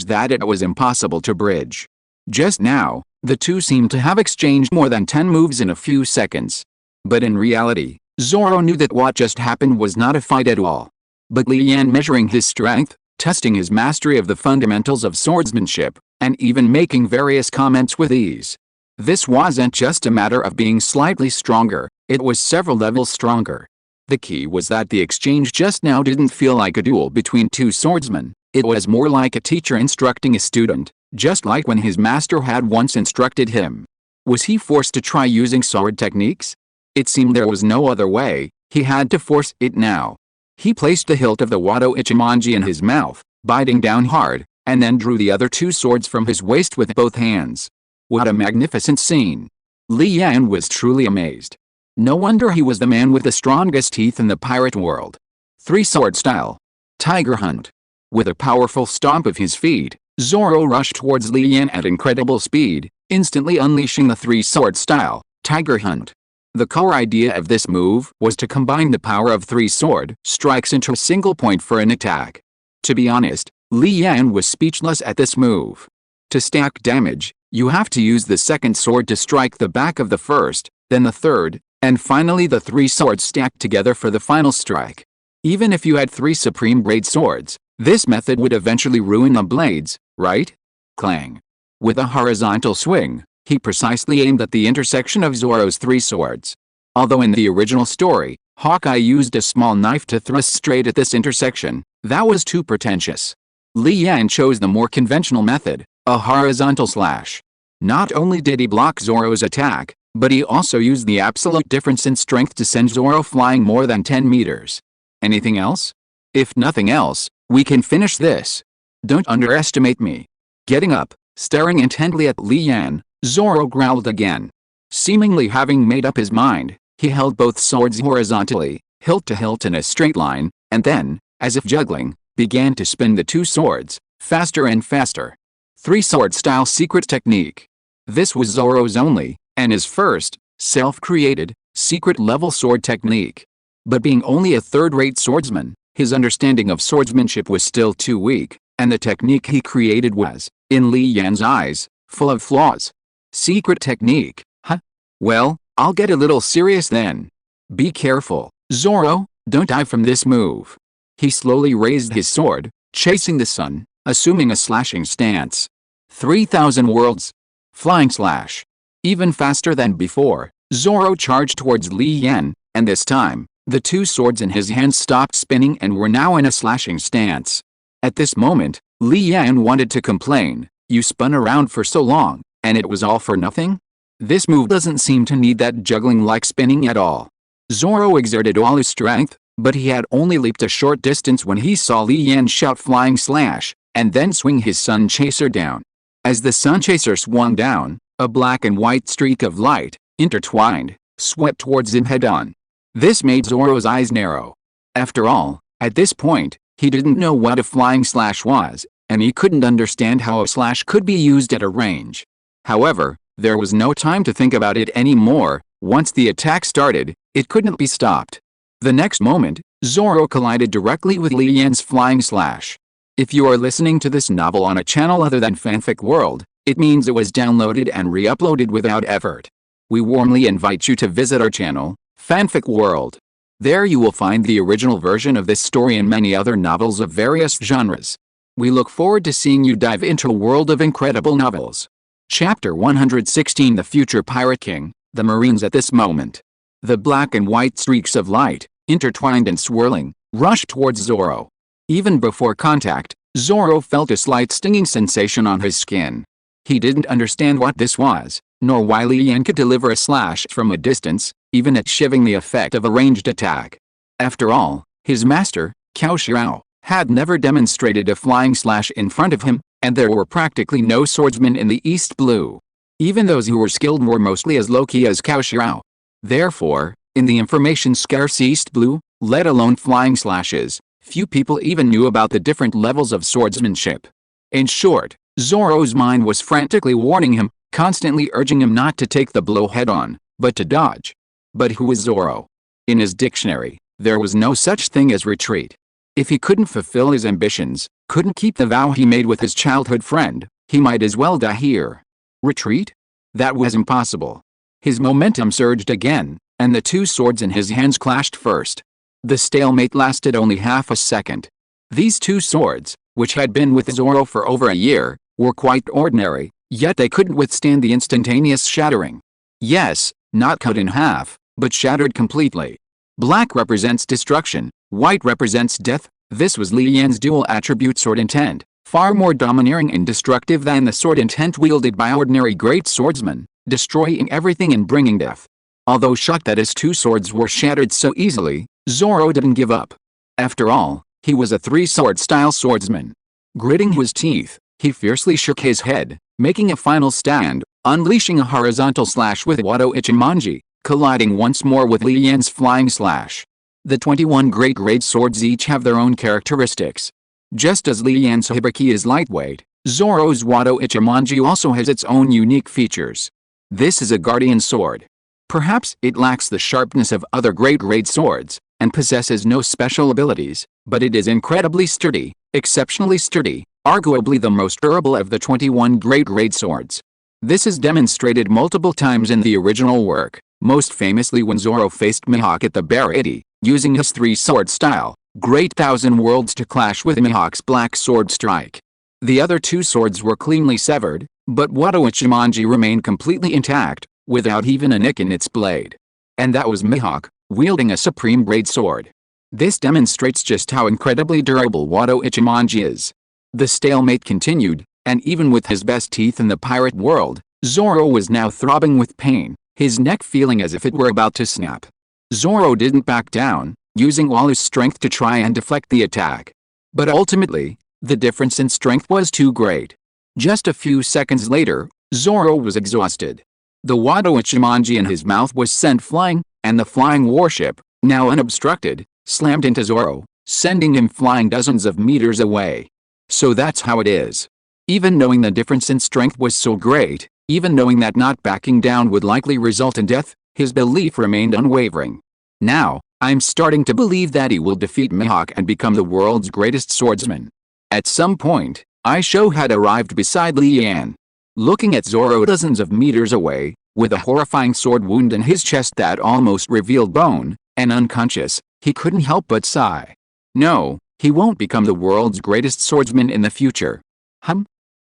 that it was impossible to bridge. Just now, the two seemed to have exchanged more than 10 moves in a few seconds. But in reality, Zoro knew that what just happened was not a fight at all. But Li Yan, measuring his strength, testing his mastery of the fundamentals of swordsmanship, and even making various comments with ease. This wasn't just a matter of being slightly stronger, it was several levels stronger. The key was that the exchange just now didn't feel like a duel between two swordsmen, It was more like a teacher instructing a student, just like when his master had once instructed him. Was he forced to try using sword techniques? It seemed there was no other way, he had to force it now. He placed the hilt of the Wado Ichimonji in his mouth, biting down hard, and then drew the other two swords from his waist with both hands. What a magnificent scene! Li Yan was truly amazed. No wonder he was the man with the strongest teeth in the pirate world. Three-sword style. Tiger hunt. With a powerful stomp of his feet, Zoro rushed towards Li Yan at incredible speed, instantly unleashing the three-sword style, Tiger hunt. The core idea of this move was to combine the power of three sword strikes into a single point for an attack. To be honest, Li Yan was speechless at this move. To stack damage, you have to use the second sword to strike the back of the first, then the third, and finally the three swords stacked together for the final strike. Even if you had three supreme grade swords, this method would eventually ruin the blades, right? Clang. With a horizontal swing, he precisely aimed at the intersection of Zoro's three swords. Although in the original story, Hawkeye used a small knife to thrust straight at this intersection, that was too pretentious. Li Yan chose the more conventional method, a horizontal slash. Not only did he block Zoro's attack, but he also used the absolute difference in strength to send Zoro flying more than 10 meters. Anything else? If nothing else, we can finish this. Don't underestimate me. Getting up, staring intently at Li Yan, Zoro growled again. Seemingly having made up his mind, he held both swords horizontally, hilt to hilt in a straight line, and then, as if juggling, began to spin the two swords, faster and faster. Three-sword style secret technique. This was Zoro's only, and his first, self-created, secret-level sword technique. But being only a third-rate swordsman, his understanding of swordsmanship was still too weak, and the technique he created was, in Li Yan's eyes, full of flaws. Secret technique, huh? Well, I'll get a little serious then. Be careful, Zoro, don't die from this move. He slowly raised his sword, chasing the sun, assuming a slashing stance. 3,000 worlds. Flying slash. Even faster than before, Zoro charged towards Li Yan, and this time, the two swords in his hands stopped spinning and were now in a slashing stance. At this moment, Li Yan wanted to complain, "You spun around for so long, and it was all for nothing?" This move doesn't seem to need that juggling-like spinning at all. Zoro exerted all his strength, but he had only leaped a short distance when he saw Li Yan shout flying slash, and then swing his sun chaser down. As the sun chaser swung down, a black and white streak of light, intertwined, swept towards him head-on. This made Zoro's eyes narrow. After all, at this point, he didn't know what a flying slash was, and he couldn't understand how a slash could be used at a range. However, there was no time to think about it anymore. Once the attack started, it couldn't be stopped. The next moment, Zoro collided directly with Li Yan's flying slash. If you are listening to this novel on a channel other than Fanfic World, it means it was downloaded and re-uploaded without effort. We warmly invite you to visit our channel, Fanfic World. There you will find the original version of this story and many other novels of various genres. We look forward to seeing you dive into a world of incredible novels. Chapter 116 The Future Pirate King, the Marines at this moment. The black and white streaks of light, intertwined and swirling, rushed towards Zoro. Even before contact, Zoro felt a slight stinging sensation on his skin. He didn't understand what this was, nor why Li Yan could deliver a slash from a distance, even achieving the effect of a ranged attack. After all, his master, Cao Xiao, had never demonstrated a flying slash in front of him, and there were practically no swordsmen in the East Blue. Even those who were skilled were mostly as low-key as Cao Xiao. Therefore, in the information-scarce East Blue, let alone flying slashes, few people even knew about the different levels of swordsmanship. In short, Zoro's mind was frantically warning him, constantly urging him not to take the blow head-on, but to dodge. But who was Zoro? In his dictionary, there was no such thing as retreat. If he couldn't fulfill his ambitions, couldn't keep the vow he made with his childhood friend, he might as well die here. Retreat? That was impossible. His momentum surged again, and the two swords in his hands clashed first. The stalemate lasted only half a second. These two swords, which had been with Zoro for over a year, were quite ordinary, yet they couldn't withstand the instantaneous shattering. Yes, not cut in half, but shattered completely. Black represents destruction, white represents death, This was Li Yan's dual attribute sword intent, far more domineering and destructive than the sword intent wielded by ordinary great swordsmen, destroying everything and bringing death. Although shocked that his two swords were shattered so easily, Zoro didn't give up. After all, he was a three-sword style swordsman. Gritting his teeth, he fiercely shook his head, making a final stand, unleashing a horizontal slash with Wado Ichimonji, colliding once more with Li Yan's flying slash. The 21 great grade swords each have their own characteristics. Just as Li Yan's hibiki is lightweight, Zoro's Wado Ichimonji also has its own unique features. This is a guardian sword. Perhaps it lacks the sharpness of other great grade swords, and possesses no special abilities, but it is incredibly sturdy, exceptionally sturdy, arguably the most durable of the 21 great grade swords. This is demonstrated multiple times in the original work, most famously when Zoro faced Mihawk at the Baradi, using his three-sword style, Great Thousand Worlds to clash with Mihawk's Black Sword Strike. The other two swords were cleanly severed, but Wado Ichimonji remained completely intact, without even a nick in its blade. And that was Mihawk, wielding a supreme grade sword. This demonstrates just how incredibly durable Wado Ichimonji is. The stalemate continued, and even with his best teeth in the pirate world, Zoro was now throbbing with pain, his neck feeling as if it were about to snap. Zoro didn't back down, using all his strength to try and deflect the attack. But ultimately, the difference in strength was too great. Just a few seconds later, Zoro was exhausted. The Wado Ichimonji in his mouth was sent flying, and the flying warship, now unobstructed, slammed into Zoro, sending him flying dozens of meters away. So that's how it is. Even knowing the difference in strength was so great, even knowing that not backing down would likely result in death, his belief remained unwavering. Now, I'm starting to believe that he will defeat Mihawk and become the world's greatest swordsman. At some point, Aisho had arrived beside Li Yan. Looking at Zoro dozens of meters away, with a horrifying sword wound in his chest that almost revealed bone, and unconscious, he couldn't help but sigh. No, he won't become the world's greatest swordsman in the future.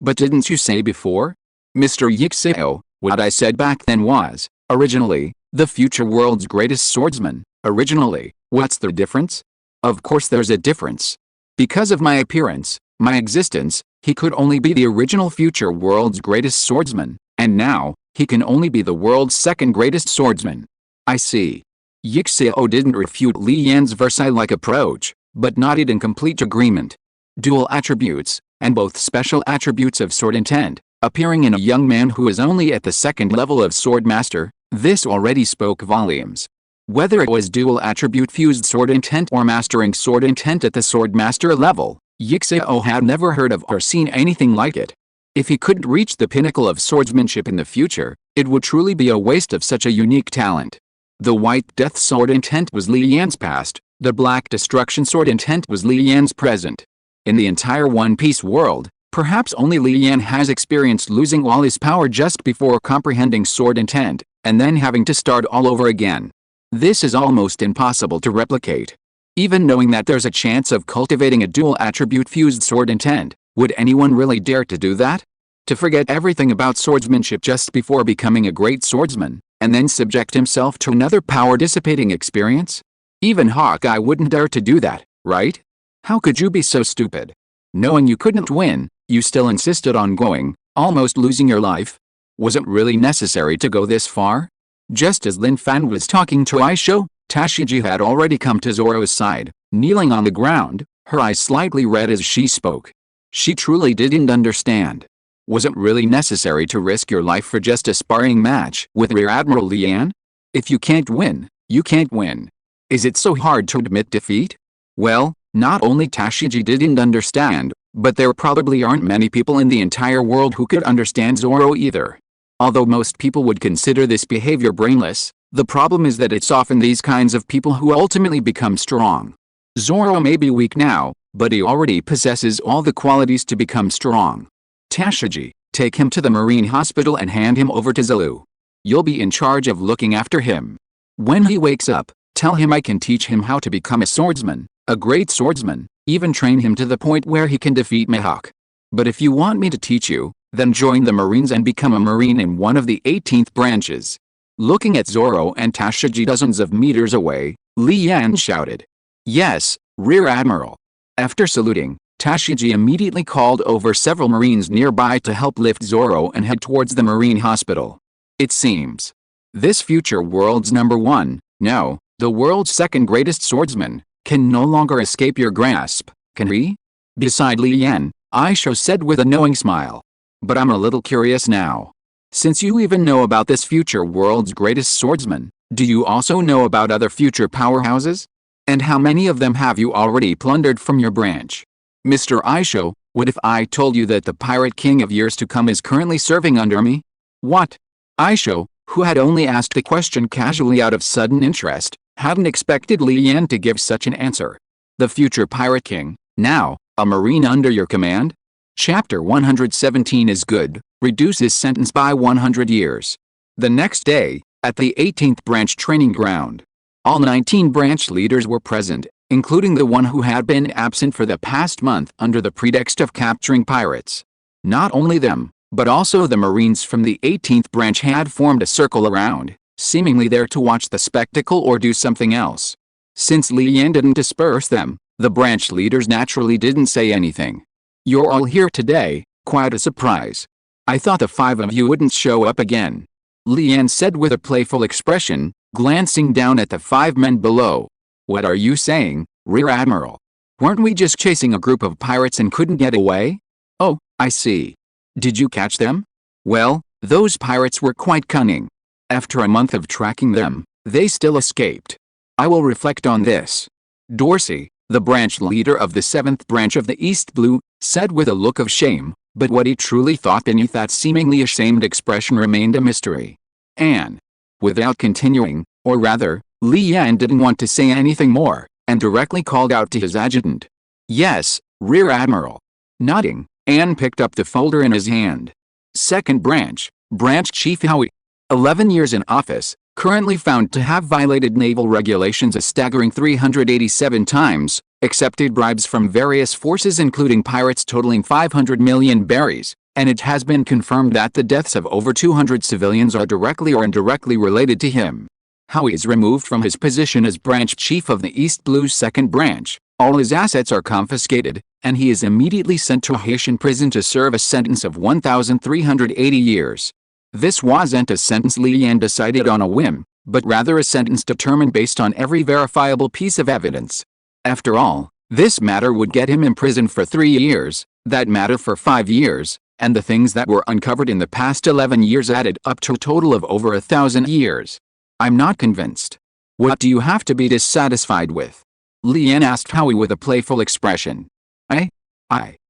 But didn't you say before? Mr. Yixio, what I said back then was, originally, the future world's greatest swordsman. Originally, what's the difference? Of course there's a difference. Because of my appearance, my existence, he could only be the original future world's greatest swordsman, and now, he can only be the world's second greatest swordsman. I see. Yixio didn't refute Li Yan's Versailles-like approach, but nodded in complete agreement. Dual attributes, and both special attributes of sword intent, appearing in a young man who is only at the second level of sword master, this already spoke volumes. Whether it was dual attribute fused sword intent or mastering sword intent at the sword master level, Yixio had never heard of or seen anything like it. If he couldn't reach the pinnacle of swordsmanship in the future, it would truly be a waste of such a unique talent. The White Death sword intent was Li Yan's past, the Black Destruction sword intent was Li Yan's present. In the entire One Piece world, perhaps only Li Yan has experienced losing all his power just before comprehending sword intent, and then having to start all over again. This is almost impossible to replicate. Even knowing that there's a chance of cultivating a dual attribute fused sword intent, would anyone really dare to do that? To forget everything about swordsmanship just before becoming a great swordsman, and then subject himself to another power-dissipating experience? Even Hawkeye wouldn't dare to do that, right? How could you be so stupid? Knowing you couldn't win, you still insisted on going, almost losing your life? Was it really necessary to go this far? Just as Lin Fan was talking to Aisho, Tashigi had already come to Zoro's side, kneeling on the ground, her eyes slightly red as she spoke. She truly didn't understand. Was it really necessary to risk your life for just a sparring match with Rear Admiral Li Yan? If you can't win, you can't win. Is it so hard to admit defeat? Well, not only Tashigi didn't understand, but there probably aren't many people in the entire world who could understand Zoro either. Although most people would consider this behavior brainless, the problem is that it's often these kinds of people who ultimately become strong. Zoro may be weak now, but he already possesses all the qualities to become strong. Tashigi, take him to the Marine Hospital and hand him over to Zulu. You'll be in charge of looking after him. When he wakes up, tell him I can teach him how to become a swordsman, a great swordsman, even train him to the point where he can defeat Mihawk. But if you want me to teach you, then join the Marines and become a Marine in one of the 18th branches. Looking at Zoro and Tashigi dozens of meters away, Li Yan shouted. Yes, Rear Admiral. After saluting, Tashigi immediately called over several Marines nearby to help lift Zoro and head towards the Marine hospital. It seems this future world's #1, no, the world's second greatest swordsman, can no longer escape your grasp, can he? Beside Li Yan, Aisho said with a knowing smile. But I'm a little curious now. Since you even know about this future world's greatest swordsman, do you also know about other future powerhouses? And how many of them have you already plundered from your branch? Mr. Aisho, what if I told you that the pirate king of years to come is currently serving under me? What? Aisho, who had only asked the question casually out of sudden interest, hadn't expected Li Yan to give such an answer. The future pirate king, now, a marine under your command? Chapter 117 is good, reduces sentence by 100 years. The next day, at the 18th branch training ground, all 19 branch leaders were present, including the one who had been absent for the past month under the pretext of capturing pirates. Not only them, but also the Marines from the 18th branch had formed a circle around, seemingly there to watch the spectacle or do something else. Since Li Yan didn't disperse them, the branch leaders naturally didn't say anything. You're all here today, quite a surprise. I thought the 5 of you wouldn't show up again. Li Yan said with a playful expression, glancing down at the 5 men below. What are you saying, Rear Admiral? Weren't we just chasing a group of pirates and couldn't get away? Oh, I see. Did you catch them? Well, those pirates were quite cunning. After a month of tracking them, they still escaped. I will reflect on this. Dorsey, the branch leader of the 7th branch of the East Blue, said with a look of shame, but what he truly thought beneath that seemingly ashamed expression remained a mystery. And, without continuing, or rather, Li Yan didn't want to say anything more, and directly called out to his adjutant. Yes, Rear Admiral. Nodding, Anne picked up the folder in his hand. 2nd branch, Branch Chief Howie. 11 years in office, currently found to have violated naval regulations a staggering 387 times, accepted bribes from various forces including pirates totaling 500 million berries, and it has been confirmed that the deaths of over 200 civilians are directly or indirectly related to him. Howie is removed from his position as branch chief of the East Blue's 2nd branch, all his assets are confiscated, and he is immediately sent to a Haitian prison to serve a sentence of 1,380 years. This wasn't a sentence Li Yan decided on a whim, but rather a sentence determined based on every verifiable piece of evidence. After all, this matter would get him imprisoned for 3 years, that matter for 5 years, and the things that were uncovered in the past 11 years added up to a total of over 1,000 years. I'm not convinced. What do you have to be dissatisfied with? Li Yan asked Howie with a playful expression.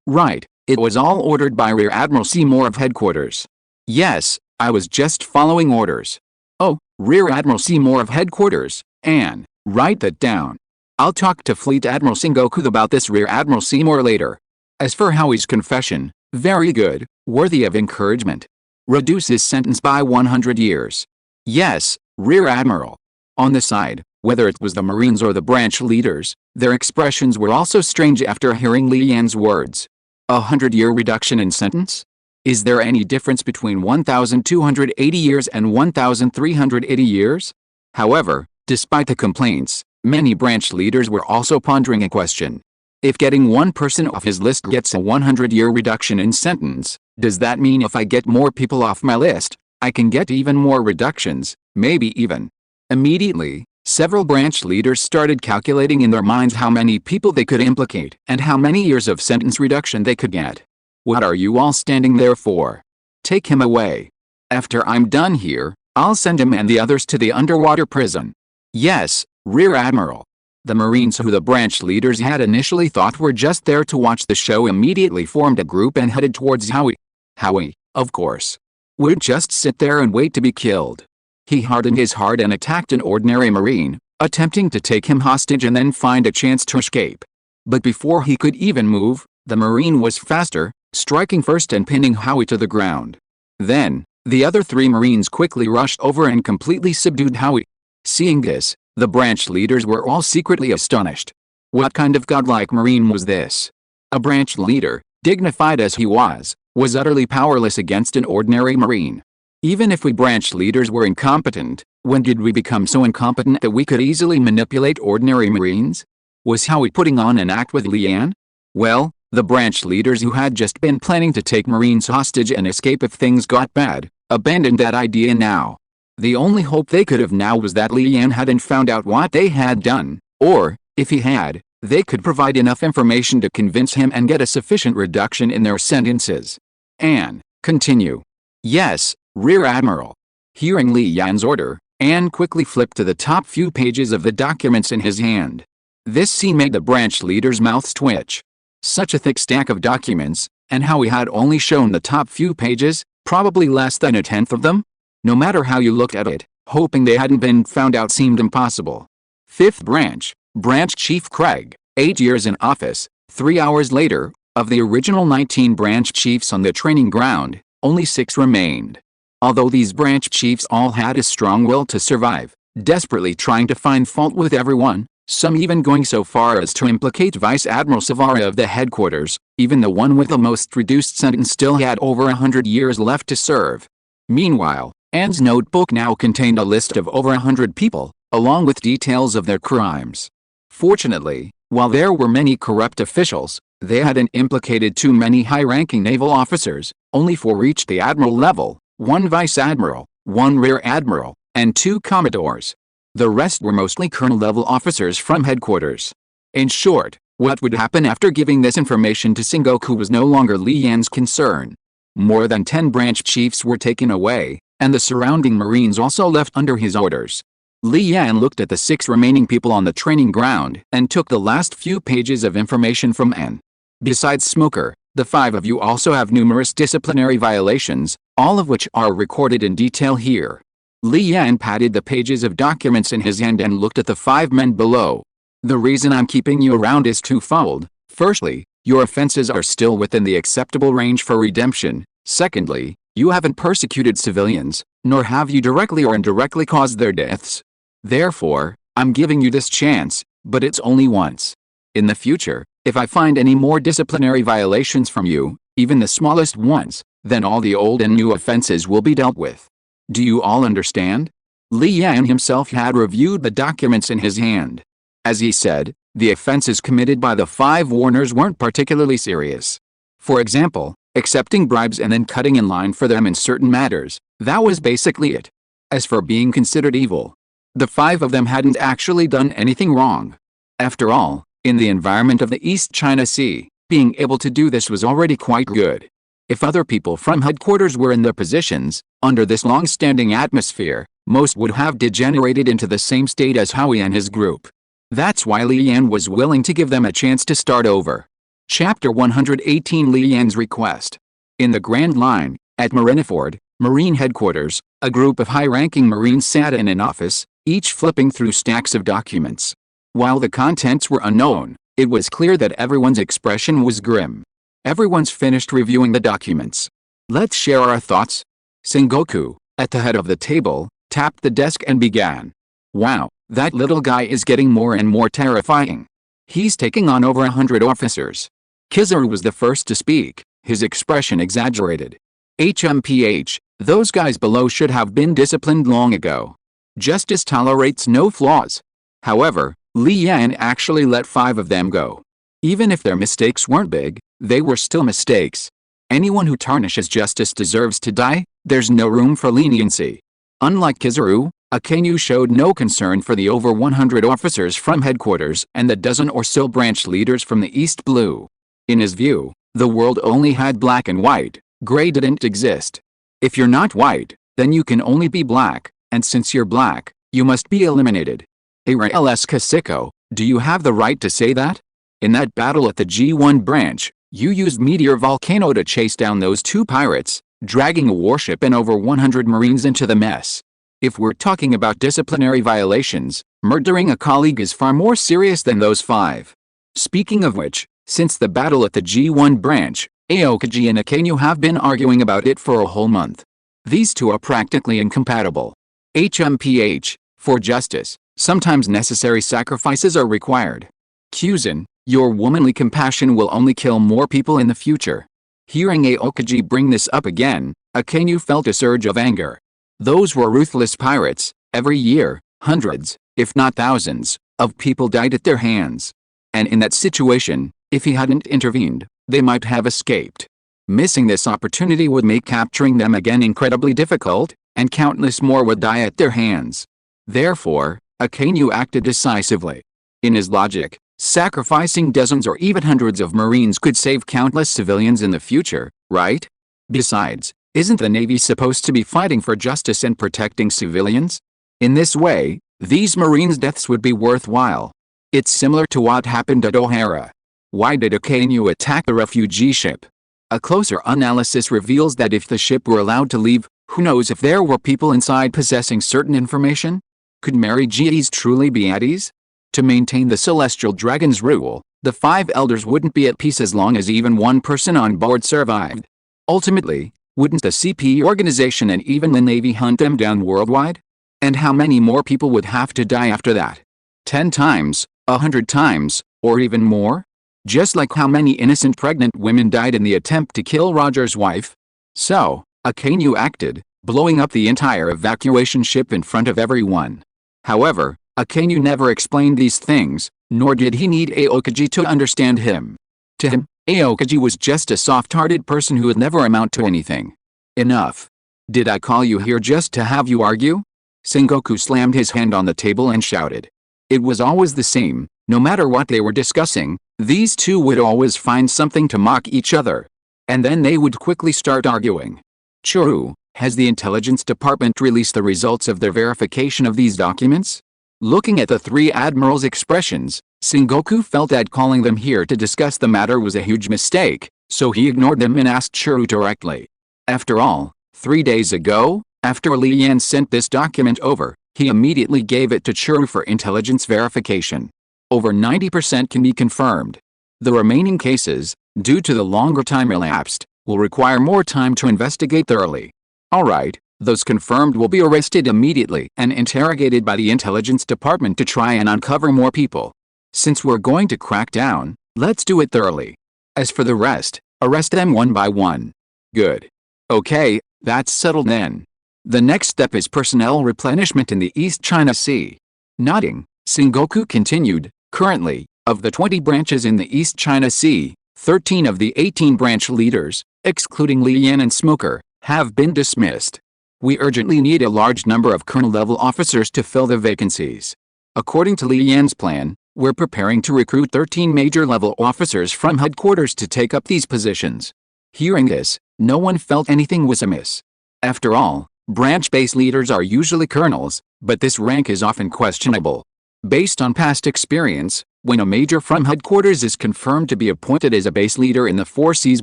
Right, it was all ordered by Rear Admiral Seymour of Headquarters. Yes, I was just following orders. Oh, Rear Admiral Seymour of Headquarters, Anne, write that down. I'll talk to Fleet Admiral Sengoku about this Rear Admiral Seymour later. As for Howie's confession, very good, worthy of encouragement. Reduce his sentence by 100 years. Yes, Rear Admiral. On the side, whether it was the Marines or the branch leaders, their expressions were also strange after hearing Li Yan's words. 100-year reduction in sentence? Is there any difference between 1,280 years and 1,380 years? However, despite the complaints, many branch leaders were also pondering a question. If getting one person off his list gets a 100-year reduction in sentence, does that mean if I get more people off my list, I can get even more reductions, maybe even? Immediately, several branch leaders started calculating in their minds how many people they could implicate and how many years of sentence reduction they could get. What are you all standing there for? Take him away. After I'm done here, I'll send him and the others to the underwater prison. Yes, Rear Admiral. The Marines who the branch leaders had initially thought were just there to watch the show immediately formed a group and headed towards Howie. Howie, of course, would just sit there and wait to be killed. He hardened his heart and attacked an ordinary Marine, attempting to take him hostage and then find a chance to escape. But before he could even move, the Marine was faster, striking first and pinning Howie to the ground. Then, the other 3 Marines quickly rushed over and completely subdued Howie. Seeing this, the branch leaders were all secretly astonished. What kind of godlike Marine was this? A branch leader, dignified as he was utterly powerless against an ordinary Marine. Even if we branch leaders were incompetent, when did we become so incompetent that we could easily manipulate ordinary Marines? Was Howie putting on an act with Leanne? Well, the branch leaders who had just been planning to take Marines hostage and escape if things got bad, abandoned that idea now. The only hope they could have now was that Leanne hadn't found out what they had done, or, if he had, they could provide enough information to convince him and get a sufficient reduction in their sentences. Anne, continue. Yes, Rear Admiral. Hearing Leanne's order, Anne quickly flipped to the top few pages of the documents in his hand. This scene made the branch leaders' mouths twitch. Such a thick stack of documents, and Howie had only shown the top few pages, probably less than a tenth of them? No matter how you looked at it, hoping they hadn't been found out seemed impossible. 5th Branch, Branch Chief Craig, 8 years in office. 3 hours later, of the original 19 branch chiefs on the training ground, only 6 remained. Although these branch chiefs all had a strong will to survive, desperately trying to find fault with everyone, some even going so far as to implicate Vice Admiral Savara of the headquarters, even the one with the most reduced sentence still had over 100 years left to serve. Meanwhile, Anne's notebook now contained a list of over 100 people, along with details of their crimes. Fortunately, while there were many corrupt officials, they hadn't implicated too many high-ranking naval officers. Only 4 reached the admiral level, 1 vice admiral, 1 rear admiral, and 2 commodores. The rest were mostly colonel-level officers from headquarters. In short, what would happen after giving this information to Sengoku was no longer Leanne's concern. More than 10 branch chiefs were taken away, and the surrounding Marines also left under his orders. Leanne looked at the 6 remaining people on the training ground and took the last few pages of information from Anne. Besides Smoker, the 5 of you also have numerous disciplinary violations, all of which are recorded in detail here. Leanne patted the pages of documents in his hand and looked at the 5 men below. The reason I'm keeping you around is twofold. Firstly, your offenses are still within the acceptable range for redemption. Secondly, you haven't persecuted civilians, nor have you directly or indirectly caused their deaths. Therefore, I'm giving you this chance, but it's only once. In the future, if I find any more disciplinary violations from you, even the smallest ones, then all the old and new offenses will be dealt with. Do you all understand? Leanne himself had reviewed the documents in his hand. As he said, the offenses committed by the 5 Warners weren't particularly serious. For example, accepting bribes and then cutting in line for them in certain matters, that was basically it. As for being considered evil, the 5 of them hadn't actually done anything wrong. After all, in the environment of the East China Sea, being able to do this was already quite good. If other people from headquarters were in their positions, under this long-standing atmosphere, most would have degenerated into the same state as Howie and his group. That's why Leanne was willing to give them a chance to start over. Chapter 118 Leanne's Request. In the Grand Line, at Marineford, Marine Headquarters, a group of high-ranking Marines sat in an office, each flipping through stacks of documents. While the contents were unknown, it was clear that everyone's expression was grim. Everyone's finished reviewing the documents. Let's share our thoughts. Sengoku, at the head of the table, tapped the desk and began. Wow, that little guy is getting more and more terrifying. He's taking on over 100 officers. Kizaru was the first to speak, his expression exaggerated. HMPH, those guys below should have been disciplined long ago. Justice tolerates no flaws. However, Leanne actually let 5 of them go. Even if their mistakes weren't big, they were still mistakes. Anyone who tarnishes justice deserves to die. There's no room for leniency. Unlike Kizaru, Akenyu showed no concern for the over 100 officers from headquarters and the dozen or so branch leaders from the East Blue. In his view, the world only had black and white. Gray didn't exist. If you're not white, then you can only be black, and since you're black, you must be eliminated. Araels Kasiko, do you have the right to say that? In that battle at the G1 branch, you used Meteor Volcano to chase down those 2 pirates, dragging a warship and over 100 Marines into the mess. If we're talking about disciplinary violations, murdering a colleague is far more serious than those 5. Speaking of which, since the battle at the G1 branch, Aokiji and Akenyu have been arguing about it for a whole month. These 2 are practically incompatible. HMPH, for justice, sometimes necessary sacrifices are required. Kuzan, your womanly compassion will only kill more people in the future. Hearing Aokiji bring this up again, Akenyu felt a surge of anger. Those were ruthless pirates. Every year, hundreds, if not thousands, of people died at their hands. And in that situation, if he hadn't intervened, they might have escaped. Missing this opportunity would make capturing them again incredibly difficult, and countless more would die at their hands. Therefore, Akainu acted decisively. In his logic, sacrificing dozens or even hundreds of Marines could save countless civilians in the future, right? Besides, isn't the Navy supposed to be fighting for justice and protecting civilians? In this way, these Marines' deaths would be worthwhile. It's similar to what happened at O'Hara. Why did Akainu attack the refugee ship? A closer analysis reveals that if the ship were allowed to leave, who knows if there were people inside possessing certain information? Could Mary Gees truly be at ease? To maintain the Celestial Dragon's rule, the 5 elders wouldn't be at peace as long as even one person on board survived. Ultimately, wouldn't the CP organization and even the Navy hunt them down worldwide? And how many more people would have to die after that? 10 times, 100 times, or even more? Just like how many innocent pregnant women died in the attempt to kill Roger's wife? So, Akainu acted, blowing up the entire evacuation ship in front of everyone. However, Akainu never explained these things, nor did he need Aokiji to understand him. To him, Aokiji was just a soft-hearted person who would never amount to anything. Enough. Did I call you here just to have you argue? Sengoku slammed his hand on the table and shouted. It was always the same, no matter what they were discussing, these two would always find something to mock each other. And then they would quickly start arguing. Churu, has the intelligence department released the results of their verification of these documents? Looking at the 3 admirals' expressions, Sengoku felt that calling them here to discuss the matter was a huge mistake, so he ignored them and asked Churu directly. After all, 3 days ago, after Li Yan sent this document over, he immediately gave it to Churu for intelligence verification. Over 90% can be confirmed. The remaining cases, due to the longer time elapsed, will require more time to investigate thoroughly. Alright, those confirmed will be arrested immediately and interrogated by the intelligence department to try and uncover more people. Since we're going to crack down, let's do it thoroughly. As for the rest, arrest them one by one. Good. Okay, that's settled then. The next step is personnel replenishment in the East China Sea. Nodding, Sengoku continued, currently, of the 20 branches in the East China Sea, 13 of the 18 branch leaders, excluding Li Yan and Smoker, have been dismissed. We urgently need a large number of colonel-level officers to fill the vacancies. According to Li Yan's plan, we're preparing to recruit 13 major-level officers from headquarters to take up these positions. Hearing this, no one felt anything was amiss. After all, branch-based leaders are usually colonels, but this rank is often questionable. Based on past experience, when a major from headquarters is confirmed to be appointed as a base leader in the 4 Seas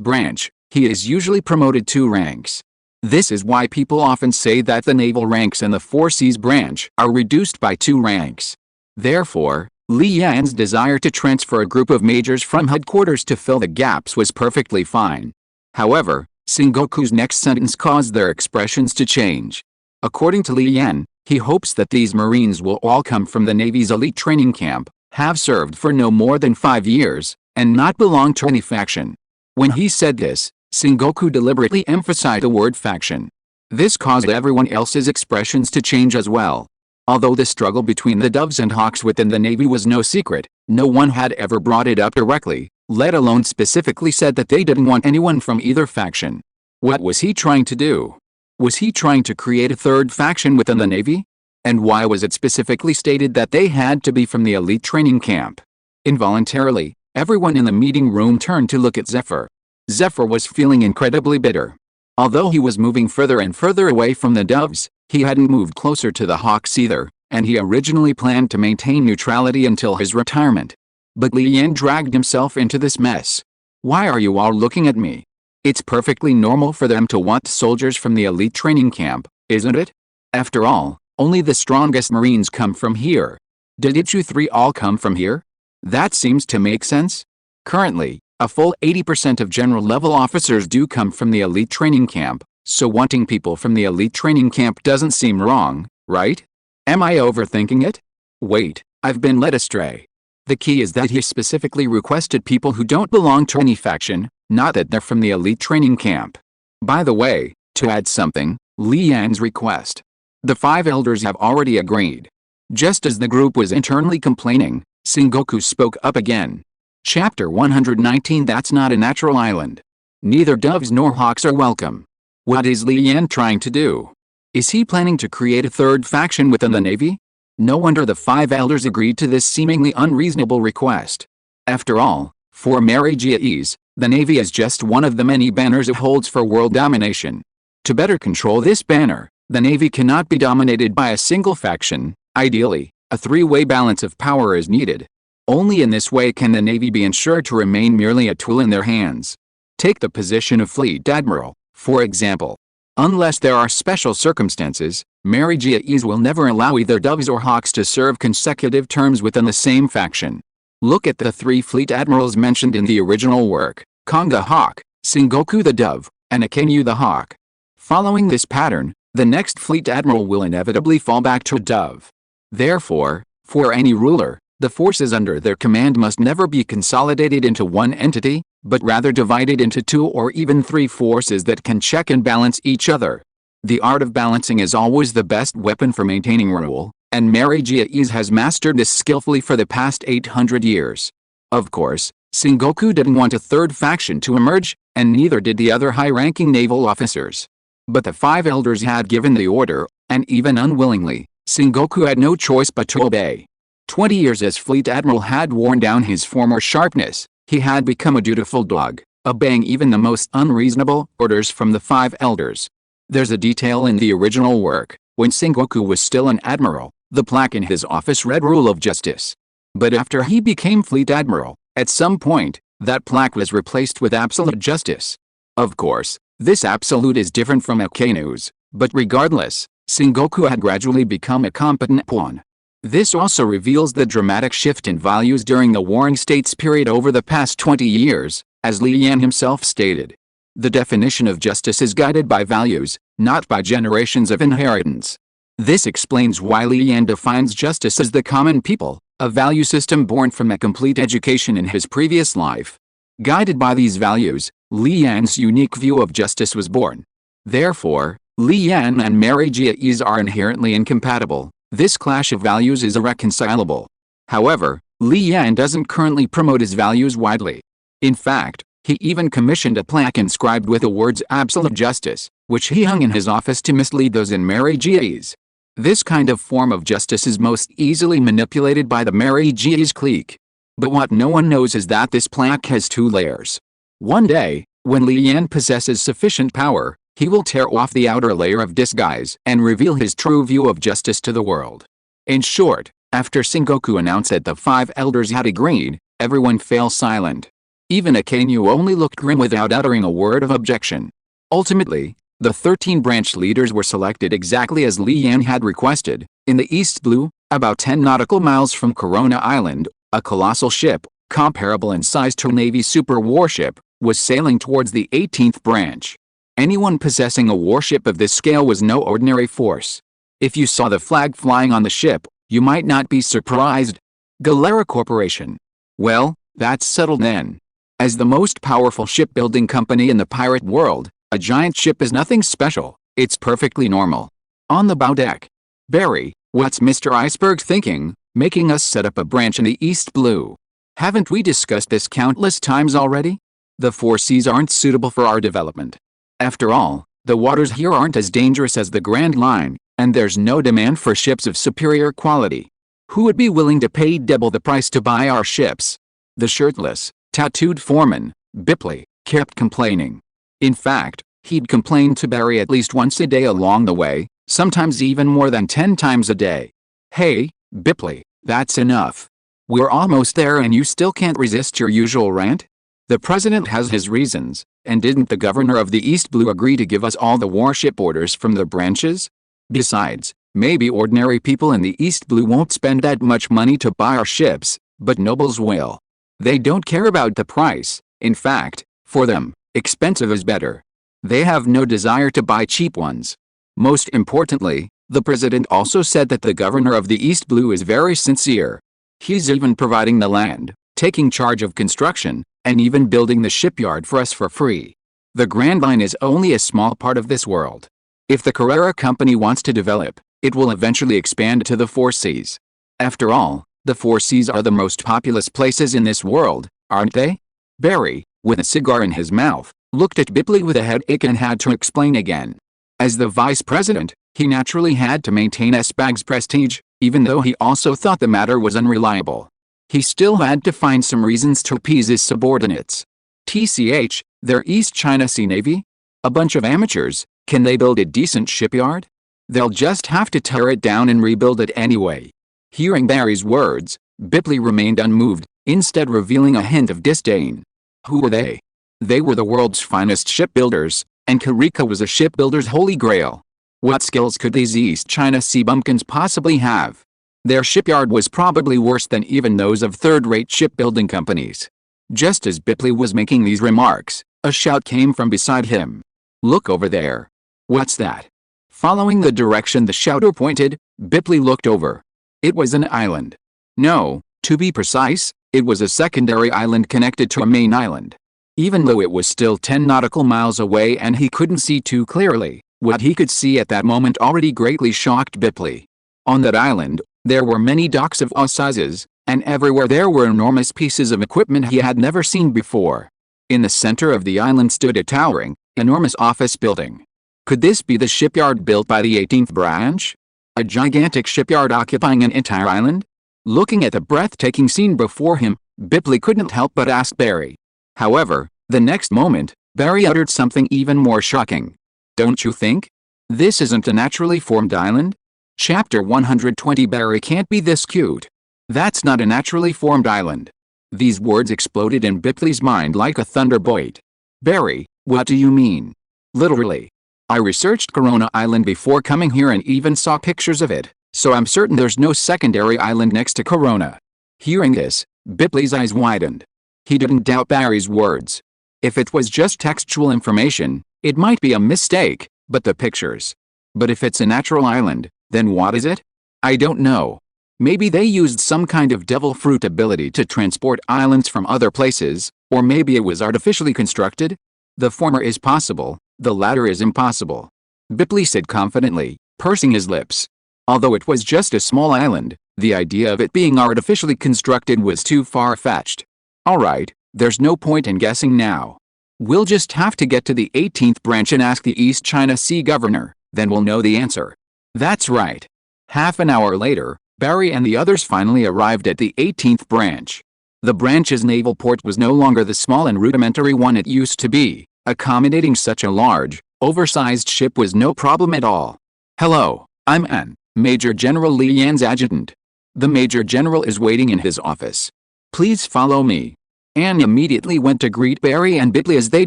branch, he is usually promoted 2 ranks. This is why people often say that the naval ranks in the 4 Seas branch are reduced by 2 ranks. Therefore, Li Yan's desire to transfer a group of majors from headquarters to fill the gaps was perfectly fine. However, Sengoku's next sentence caused their expressions to change. According to Li Yan, he hopes that these Marines will all come from the Navy's elite training camp, have served for no more than 5 years, and not belong to any faction. When he said this, Sengoku deliberately emphasized the word faction. This caused everyone else's expressions to change as well. Although the struggle between the Doves and Hawks within the Navy was no secret, no one had ever brought it up directly, let alone specifically said that they didn't want anyone from either faction. What was he trying to do? Was he trying to create a third faction within the Navy? And why was it specifically stated that they had to be from the elite training camp? Involuntarily, everyone in the meeting room turned to look at Zephyr. Zephyr was feeling incredibly bitter. Although he was moving further and further away from the Doves, he hadn't moved closer to the Hawks either, and he originally planned to maintain neutrality until his retirement. But Li Yan dragged himself into this mess. Why are you all looking at me? It's perfectly normal for them to want soldiers from the elite training camp, isn't it? After all, only the strongest Marines come from here. Didn't you 3 all come from here? That seems to make sense. Currently, a full 80% of general-level officers do come from the elite training camp, so wanting people from the elite training camp doesn't seem wrong, right? Am I overthinking it? Wait, I've been led astray. The key is that he specifically requested people who don't belong to any faction, not that they're from the elite training camp. By the way, to add something, Li Yan's request. The 5 elders have already agreed. Just as the group was internally complaining, Sengoku spoke up again. Chapter 119. That's not a natural island. Neither doves nor hawks are welcome. What is Li Yan trying to do? Is he planning to create a third faction within the Navy? No wonder the 5 elders agreed to this seemingly unreasonable request. After all, for Mary Jia's, the Navy is just one of the many banners it holds for world domination. To better control this banner, the Navy cannot be dominated by a single faction. Ideally, a three-way balance of power is needed. Only in this way can the Navy be ensured to remain merely a tool in their hands. Take the position of Fleet Admiral, for example. Unless there are special circumstances, Mary Jia's will never allow either doves or hawks to serve consecutive terms within the same faction. Look at the 3 fleet admirals mentioned in the original work: Kong the hawk, Sengoku the dove, and Akainu the hawk. Following this pattern, the next fleet admiral will inevitably fall back to a dove. Therefore, for any ruler, the forces under their command must never be consolidated into one entity, but rather divided into 2 or even 3 forces that can check and balance each other. The art of balancing is always the best weapon for maintaining rule, and Mary Jia's has mastered this skillfully for the past 800 years. Of course, Sengoku didn't want a third faction to emerge, and neither did the other high-ranking naval officers. But the 5 elders had given the order, and even unwillingly, Sengoku had no choice but to obey. 20 years as fleet admiral had worn down his former sharpness. He had become a dutiful dog, obeying even the most unreasonable orders from the 5 elders. There's a detail in the original work. When Sengoku was still an admiral, the plaque in his office read Rule of Justice. But after he became fleet admiral, at some point, that plaque was replaced with Absolute Justice. Of course, this absolute is different from Akainu's, but regardless, Sengoku had gradually become a competent pawn. This also reveals the dramatic shift in values during the Warring States period over the past 20 years, as Li Yan himself stated. The definition of justice is guided by values, not by generations of inheritance. This explains why Li Yan defines justice as the common people, a value system born from a complete education in his previous life. Guided by these values, Li Yan's unique view of justice was born. Therefore, Li Yan and Mary Jia's are inherently incompatible. This clash of values is irreconcilable. However, Li Yan doesn't currently promote his values widely. In fact, he even commissioned a plaque inscribed with the words Absolute Justice, which he hung in his office to mislead those in Mary Jia's. This kind of form of justice is most easily manipulated by the Mary Jia's clique. But what no one knows is that this plaque has 2 layers. One day, when Li Yan possesses sufficient power, he will tear off the outer layer of disguise and reveal his true view of justice to the world. In short, after Sengoku announced that the 5 elders had agreed, everyone fell silent. Even Akainu only looked grim without uttering a word of objection. Ultimately, the 13 branch leaders were selected exactly as Li Yan had requested. In the East Blue, about 10 nautical miles from Corona Island, a colossal ship, comparable in size to a Navy super warship, was sailing towards the 18th branch. Anyone possessing a warship of this scale was no ordinary force. If you saw the flag flying on the ship, you might not be surprised. Galera Corporation. Well, that's settled then. As the most powerful shipbuilding company in the pirate world, a giant ship is nothing special, it's perfectly normal. On the bow deck. Barry, what's Mr. Iceberg thinking, making us set up a branch in the East Blue? Haven't we discussed this countless times already? The 4 seas aren't suitable for our development. After all, the waters here aren't as dangerous as the Grand Line, and there's no demand for ships of superior quality. Who would be willing to pay double the price to buy our ships? The shirtless, tattooed foreman, Bipley, kept complaining. In fact, he'd complain to Barry at least once a day along the way, sometimes even more than 10 times a day. Hey, Bipley, that's enough. We're almost there and you still can't resist your usual rant? The president has his reasons, and didn't the governor of the East Blue agree to give us all the warship orders from the branches? Besides, maybe ordinary people in the East Blue won't spend that much money to buy our ships, but nobles will. They don't care about the price. In fact, for them, expensive is better. They have no desire to buy cheap ones. Most importantly, the president also said that the governor of the East Blue is very sincere. He's even providing the land, taking charge of construction, and even building the shipyard for us for free. The Grand Line is only a small part of this world. If the Carrera Company wants to develop, it will eventually expand to the 4 seas. After all, The four seas are the most populous places in this world, aren't they? Barry, with a cigar in his mouth, looked at Bipley with a headache and had to explain again. As the vice president, he naturally had to maintain SBAG's prestige, even though he also thought the matter was unreliable. He still had to find some reasons to appease his subordinates. TCH, their East China Sea Navy? A bunch of amateurs, can they build a decent shipyard? They'll just have to tear it down and rebuild it anyway. Hearing Barry's words, Bipley remained unmoved, instead revealing a hint of disdain. Who were they? They were the world's finest shipbuilders, and Karika was a shipbuilder's holy grail. What skills could these East China Sea bumpkins possibly have? Their shipyard was probably worse than even those of third-rate shipbuilding companies. Just as Bipley was making these remarks, a shout came from beside him. Look over there. What's that? Following the direction the shouter pointed, Bipley looked over. It was an island. No, to be precise, it was a secondary island connected to a main island. Even though it was still 10 nautical miles away and he couldn't see too clearly, what he could see at that moment already greatly shocked Bipley. On that island, there were many docks of all sizes, and everywhere there were enormous pieces of equipment he had never seen before. In the center of the island stood a towering, enormous office building. Could this be the shipyard built by the 18th branch? A gigantic shipyard occupying an entire island? Looking at the breathtaking scene before him, Bipley couldn't help but ask Barry. However, the next moment, Barry uttered something even more shocking. Don't you think? This isn't a naturally formed island? Chapter 120. Barry can't be this cute. That's not a naturally formed island. These words exploded in Bipley's mind like a thunderbolt. Barry, what do you mean? Literally. I researched Corona Island before coming here and even saw pictures of it, so I'm certain there's no secondary island next to Corona. Hearing this, Bipley's eyes widened. He didn't doubt Barry's words. If it was just textual information, it might be a mistake, but the pictures. But if it's a natural island, then what is it? I don't know. Maybe they used some kind of devil fruit ability to transport islands from other places, or maybe it was artificially constructed? The former is possible, the latter is impossible. Bipley said confidently, pursing his lips. Although it was just a small island, the idea of it being artificially constructed was too far-fetched. Alright, there's no point in guessing now. We'll just have to get to the 18th branch and ask the East China Sea governor, then we'll know the answer. That's right. Half an hour later, Barry and the others finally arrived at the 18th branch. The branch's naval port was no longer the small and rudimentary one it used to be. Accommodating such a large, oversized ship was no problem at all. Hello, I'm An, Major General Li Yan's adjutant. The Major General is waiting in his office. Please follow me. Anne immediately went to greet Barry and Bipley as they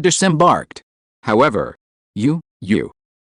disembarked. However, you,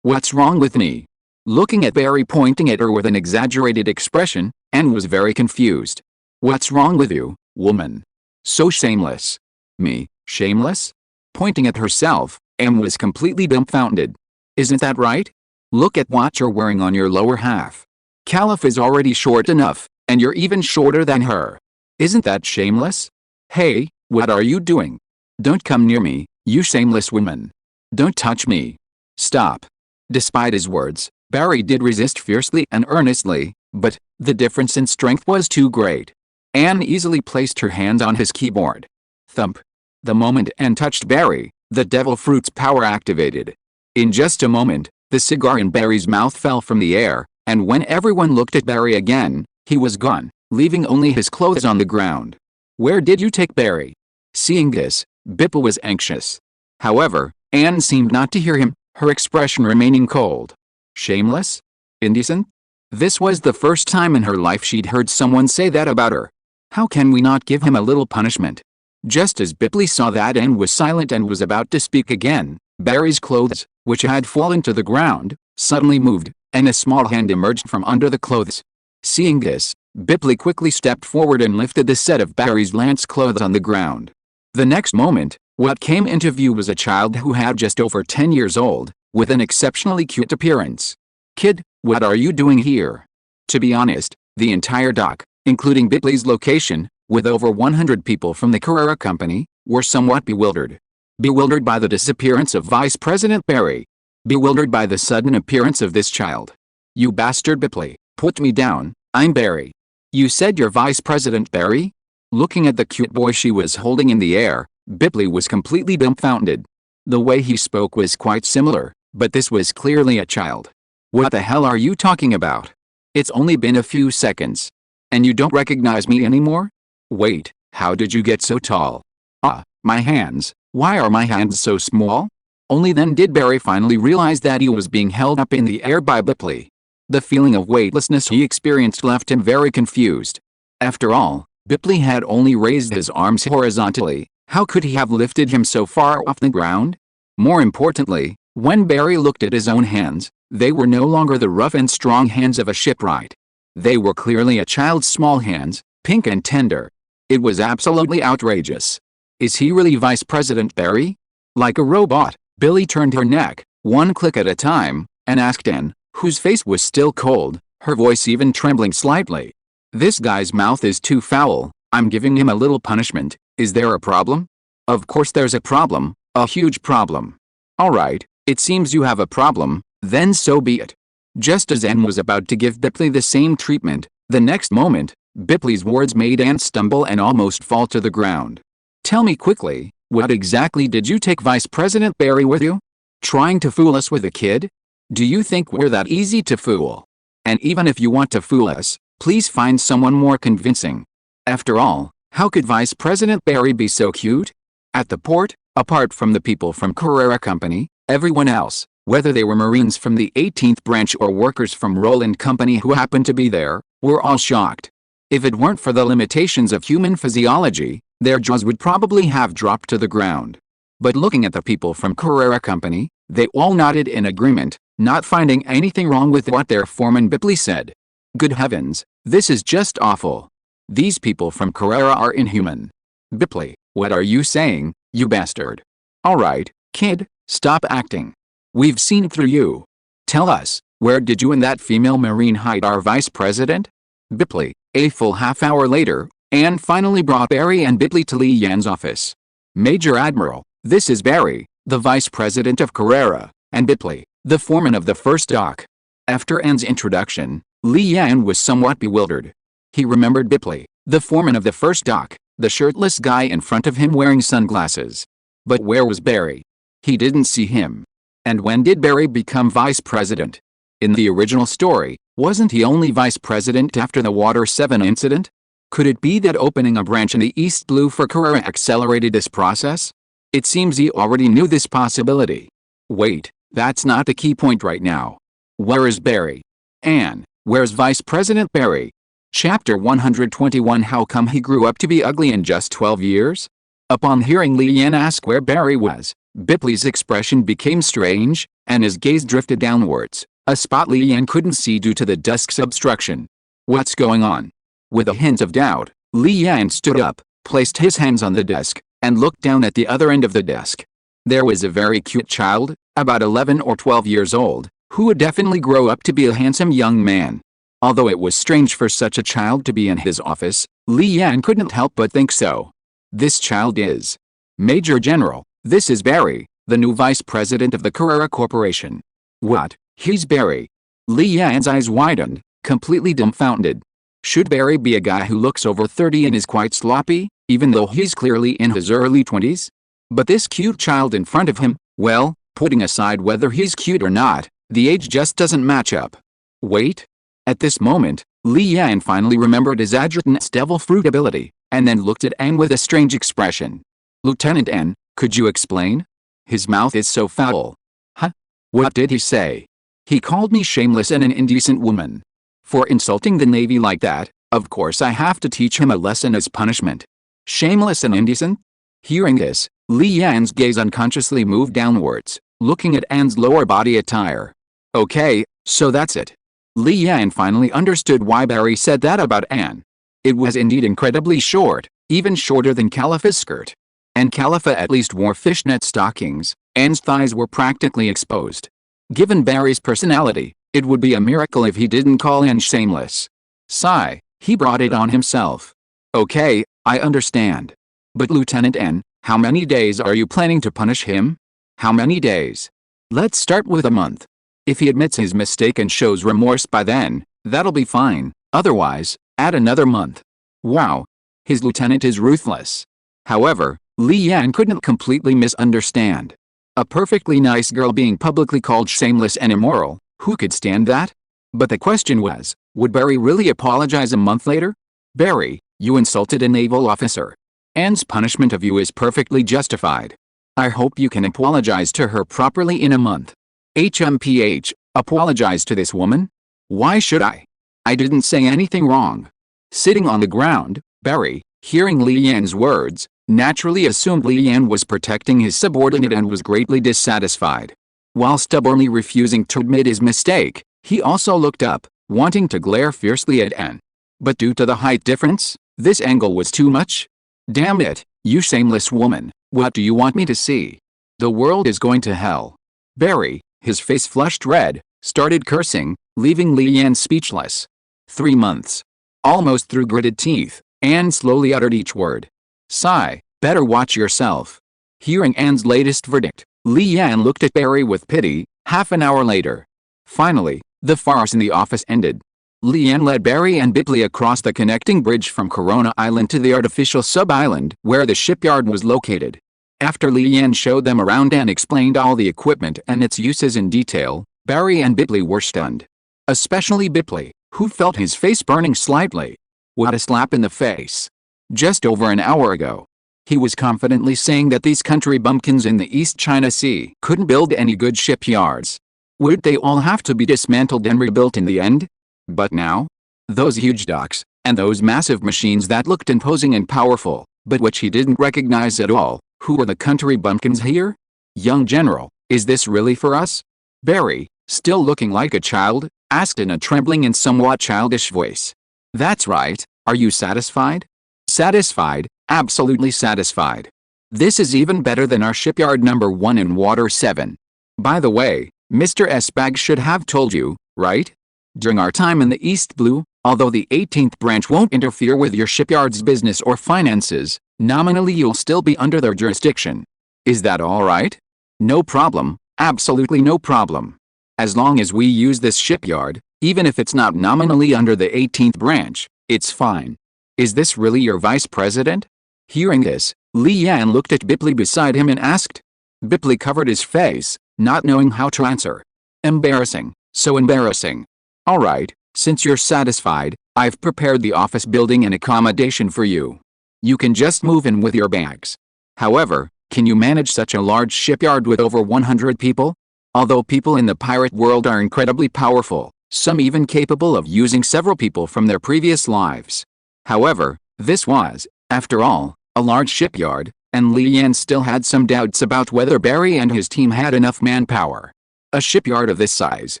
what's wrong with me? Looking at Barry pointing at her with an exaggerated expression, Anne was very confused. What's wrong with you, woman? So shameless. Me, shameless? Pointing at herself, Anne was completely dumbfounded. Isn't that right? Look at what you're wearing on your lower half. Caliph is already short enough, and you're even shorter than her. Isn't that shameless? Hey, what are you doing? Don't come near me, you shameless woman. Don't touch me. Stop. Despite his words, Barry did resist fiercely and earnestly, but the difference in strength was too great. Anne easily placed her hand on his keyboard. Thump. The moment Anne touched Barry, the devil fruit's power activated. In just a moment, the cigar in Barry's mouth fell from the air, and when everyone looked at Barry again, he was gone, leaving only his clothes on the ground. Where did you take Barry? Seeing this, Bipley was anxious. However, Anne seemed not to hear him, her expression remaining cold. Shameless? Indecent? This was the first time in her life she'd heard someone say that about her. How can we not give him a little punishment? Just as Bipley saw that Anne was silent and was about to speak again, Barry's clothes, which had fallen to the ground, suddenly moved, and a small hand emerged from under the clothes. Seeing this, Bipley quickly stepped forward and lifted the set of Barry's lance clothes on the ground. The next moment, what came into view was a child who had just over 10 years old, with an exceptionally cute appearance. Kid, what are you doing here? To be honest, the entire dock, including Bipley's location, with over 100 people from the Carrera Company, were somewhat bewildered. Bewildered by the disappearance of Vice President Barry. Bewildered by the sudden appearance of this child. You bastard Bipley, put me down, I'm Barry. You said you're Vice President Barry? Looking at the cute boy she was holding in the air, Bipley was completely dumbfounded. The way he spoke was quite similar, but this was clearly a child. What the hell are you talking about? It's only been a few seconds. And you don't recognize me anymore? Wait, how did you get so tall? Ah, my hands. Why are my hands so small? Only then did Barry finally realize that he was being held up in the air by Bipley. The feeling of weightlessness he experienced left him very confused. After all, Bipley had only raised his arms horizontally. How could he have lifted him so far off the ground? More importantly, when Barry looked at his own hands, they were no longer the rough and strong hands of a shipwright. They were clearly a child's small hands, pink and tender. It was absolutely outrageous. Is he really Vice President Barry? Like a robot, Billy turned her neck, one click at a time, and asked Anne, whose face was still cold, her voice even trembling slightly. This guy's mouth is too foul. I'm giving him a little punishment. Is there a problem? Of course there's a problem, a huge problem. Alright, it seems you have a problem, then so be it. Just as Anne was about to give Bipley the same treatment, the next moment, Bipley's words made Anne stumble and almost fall to the ground. Tell me quickly, what exactly did you take Vice President Barry with you? Trying to fool us with a kid? Do you think we're that easy to fool? And even if you want to fool us, please find someone more convincing. After all, how could Vice President Barry be so cute? At the port, apart from the people from Carrera Company, everyone else, whether they were Marines from the 18th branch or workers from Roland Company who happened to be there, were all shocked. If it weren't for the limitations of human physiology, their jaws would probably have dropped to the ground. But looking at the people from Carrera Company, they all nodded in agreement, not finding anything wrong with what their foreman Bipley said. Good heavens, this is just awful. These people from Carrera are inhuman. Bipley, what are you saying, you bastard? Alright, kid, stop acting. We've seen through you. Tell us, where did you and that female Marine hide our Vice President? Bipley. A full half-hour later, Anne finally brought Barry and Bipley to Li Yan's office. Major Admiral, this is Barry, the Vice President of Carrera, and Bipley, the foreman of the first dock. After Anne's introduction, Li Yan was somewhat bewildered. He remembered Bipley, the foreman of the first dock, the shirtless guy in front of him wearing sunglasses. But where was Barry? He didn't see him. And when did Barry become Vice President? In the original story, wasn't he only Vice President after the Water 7 incident? Could it be that opening a branch in the East Blue for Carrera accelerated this process? It seems he already knew this possibility. Wait, that's not the key point right now. Where is Barry? Anne, where's Vice President Barry? Chapter 121 How come he grew up to be ugly in just 12 years? Upon hearing Li Yan ask where Barry was, Bipley's expression became strange, and his gaze drifted downwards, a spot Li Yan couldn't see due to the desk's obstruction. What's going on? With a hint of doubt, Li Yan stood up, placed his hands on the desk, and looked down at the other end of the desk. There was a very cute child, about 11 or 12 years old, who would definitely grow up to be a handsome young man. Although it was strange for such a child to be in his office, Li Yan couldn't help but think so. This child is Major General. This is Barry, the new Vice President of the Carrera Corporation. What? He's Barry? Li Yan's eyes widened, completely dumbfounded. Should Barry be a guy who looks over 30 and is quite sloppy, even though he's clearly in his early 20s? But this cute child in front of him, well, putting aside whether he's cute or not, the age just doesn't match up. Wait. At this moment, Li Yan finally remembered his adjutant's devil fruit ability, and then looked at Anne with a strange expression. Lieutenant Anne, could you explain? His mouth is so foul. Huh? What did he say? He called me shameless and an indecent woman. For insulting the Navy like that, of course I have to teach him a lesson as punishment. Shameless and indecent? Hearing this, Li Yan's gaze unconsciously moved downwards, looking at Anne's lower body attire. Okay, so that's it. Li Yan finally understood why Barry said that about Anne. It was indeed incredibly short, even shorter than Califa's skirt. And Califa at least wore fishnet stockings. Anne's thighs were practically exposed. Given Barry's personality, it would be a miracle if he didn't call Anne shameless. Sigh, he brought it on himself. Okay, I understand. But Lieutenant Anne, how many days are you planning to punish him? How many days? Let's start with a month. If he admits his mistake and shows remorse by then, that'll be fine. Otherwise, Add another month. Wow. His lieutenant is ruthless. However, Li Yan couldn't completely misunderstand. A perfectly nice girl being publicly called shameless and immoral, who could stand that? But the question was, would Barry really apologize a month later? Barry, you insulted a naval officer. Anne's punishment of you is perfectly justified. I hope you can apologize to her properly in a month. HMPH, apologize to this woman? Why should I? I didn't say anything wrong. Sitting on the ground, Barry, hearing Li Yan's words, naturally assumed Li Yan was protecting his subordinate and was greatly dissatisfied. While stubbornly refusing to admit his mistake, he also looked up, wanting to glare fiercely at Anne. But due to the height difference, this angle was too much. Damn it, you shameless woman, what do you want me to see? The world is going to hell. Barry, his face flushed red, started cursing, leaving Li Yan speechless. 3 months. Almost through gritted teeth, Anne slowly uttered each word. Sigh, better watch yourself. Hearing Anne's latest verdict, Li Yan looked at Barry with pity. Half an hour later. Finally, the farce in the office ended. Li Yan led Barry and Bipley across the connecting bridge from Corona Island to the artificial sub-island where the shipyard was located. After Li Yan showed them around and explained all the equipment and its uses in detail, Barry and Bipley were stunned. Especially Bipley, who felt his face burning slightly. What a slap in the face. Just over an hour ago, he was confidently saying that these country bumpkins in the East China Sea couldn't build any good shipyards. Would they all have to be dismantled and rebuilt in the end? But now? Those huge docks, and those massive machines that looked imposing and powerful, but which he didn't recognize at all, who were the country bumpkins here? Young General, is this really for us? Barry, still looking like a child, asked in a trembling and somewhat childish voice. That's right, are you satisfied? Satisfied, absolutely satisfied. This is even better than our shipyard number 1 in Water 7. By the way, Mr. Esbag should have told you, right? During our time in the East Blue, although the 18th branch won't interfere with your shipyard's business or finances, nominally you'll still be under their jurisdiction. Is that all right? No problem, absolutely no problem. As long as we use this shipyard, even if it's not nominally under the 18th branch, it's fine. Is this really your vice president? Hearing this, Li Yan looked at Bipley beside him and asked. Bipley covered his face, not knowing how to answer. Embarrassing, so embarrassing. All right, since you're satisfied, I've prepared the office building and accommodation for you. You can just move in with your bags. However, can you manage such a large shipyard with over 100 people? Although people in the pirate world are incredibly powerful, some even capable of using several people from their previous lives. However, this was, after all, a large shipyard, and Li Yan still had some doubts about whether Barry and his team had enough manpower. A shipyard of this size,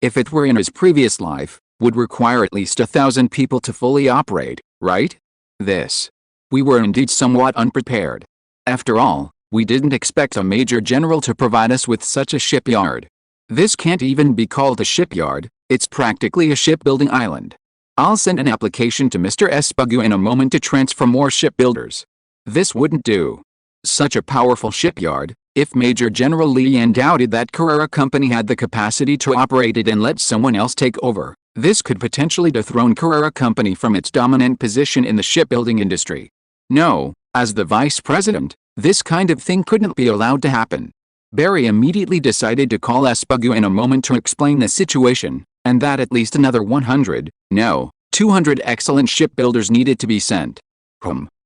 if it were in his previous life, would require at least 1,000 people to fully operate, right? We were indeed somewhat unprepared. After all, we didn't expect a major general to provide us with such a shipyard. This can't even be called a shipyard, it's practically a shipbuilding island. I'll send an application to Mr. Espagu in a moment to transfer more shipbuilders. This wouldn't do. Such a powerful shipyard, if Major General Li Yan doubted that Carrera Company had the capacity to operate it and let someone else take over, this could potentially dethrone Carrera Company from its dominant position in the shipbuilding industry. No, as the vice president, this kind of thing couldn't be allowed to happen. Barry immediately decided to call Espagu in a moment to explain the situation, and that at least another 100, no, 200 excellent shipbuilders needed to be sent.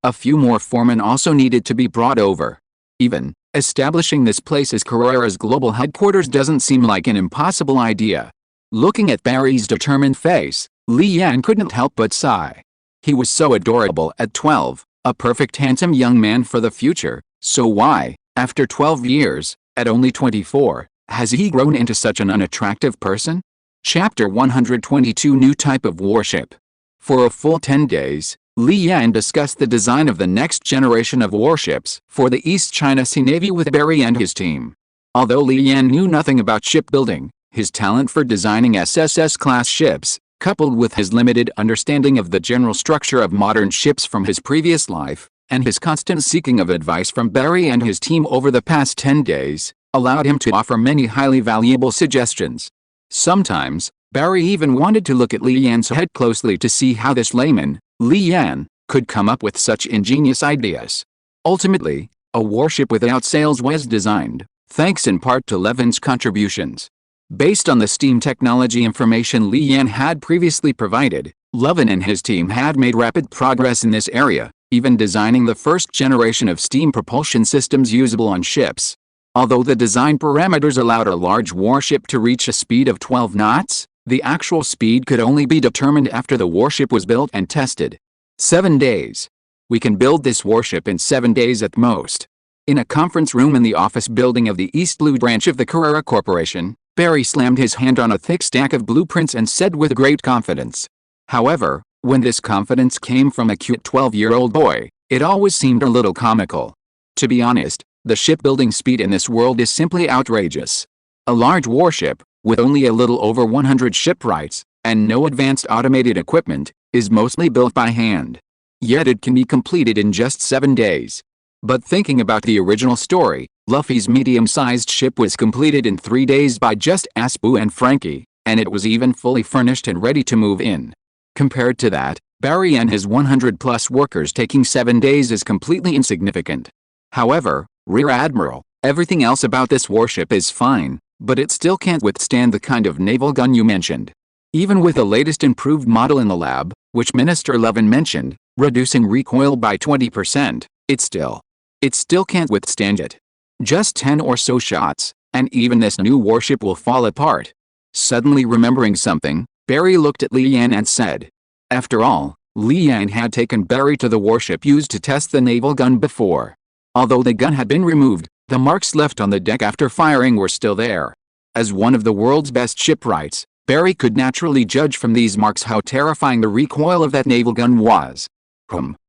A few more foremen also needed to be brought over. Even, establishing this place as Carrera's global headquarters doesn't seem like an impossible idea. Looking at Barry's determined face, Li Yan couldn't help but sigh. He was so adorable at 12, a perfect handsome young man for the future, so why, after 12 years, at only 24, has he grown into such an unattractive person? Chapter 122 New Type of Warship. For a full 10 days, Li Yan discussed the design of the next generation of warships for the East China Sea Navy with Barry and his team. Although Li Yan knew nothing about shipbuilding, his talent for designing SSS-class ships, coupled with his limited understanding of the general structure of modern ships from his previous life, and his constant seeking of advice from Barry and his team over the past 10 days, allowed him to offer many highly valuable suggestions. Sometimes, Barry even wanted to look at Li Yan's head closely to see how this layman, Li Yan, could come up with such ingenious ideas. Ultimately, a warship without sails was designed, thanks in part to Levin's contributions. Based on the steam technology information Li Yan had previously provided, Levin and his team had made rapid progress in this area, even designing the first generation of steam propulsion systems usable on ships. Although the design parameters allowed a large warship to reach a speed of 12 knots, the actual speed could only be determined after the warship was built and tested. 7 days. We can build this warship in 7 days at most. In a conference room in the office building of the East Blue branch of the Carrera Corporation, Barry slammed his hand on a thick stack of blueprints and said with great confidence. However, when this confidence came from a cute 12-year-old boy, it always seemed a little comical. To be honest, the shipbuilding speed in this world is simply outrageous. A large warship, with only a little over 100 shipwrights, and no advanced automated equipment, is mostly built by hand. Yet it can be completed in just 7 days. But thinking about the original story, Luffy's medium-sized ship was completed in 3 days by just Aspu and Frankie, and it was even fully furnished and ready to move in. Compared to that, Barry and his 100-plus workers taking 7 days is completely insignificant. However, Rear Admiral, everything else about this warship is fine, but it still can't withstand the kind of naval gun you mentioned. Even with the latest improved model in the lab, which Minister Levin mentioned, reducing recoil by 20%, it still can't withstand it. Just 10 or so shots, and even this new warship will fall apart. Suddenly remembering something, Barry looked at Li Yan and said. After all, Li Yan had taken Barry to the warship used to test the naval gun before. Although the gun had been removed, the marks left on the deck after firing were still there. As one of the world's best shipwrights, Barry could naturally judge from these marks how terrifying the recoil of that naval gun was.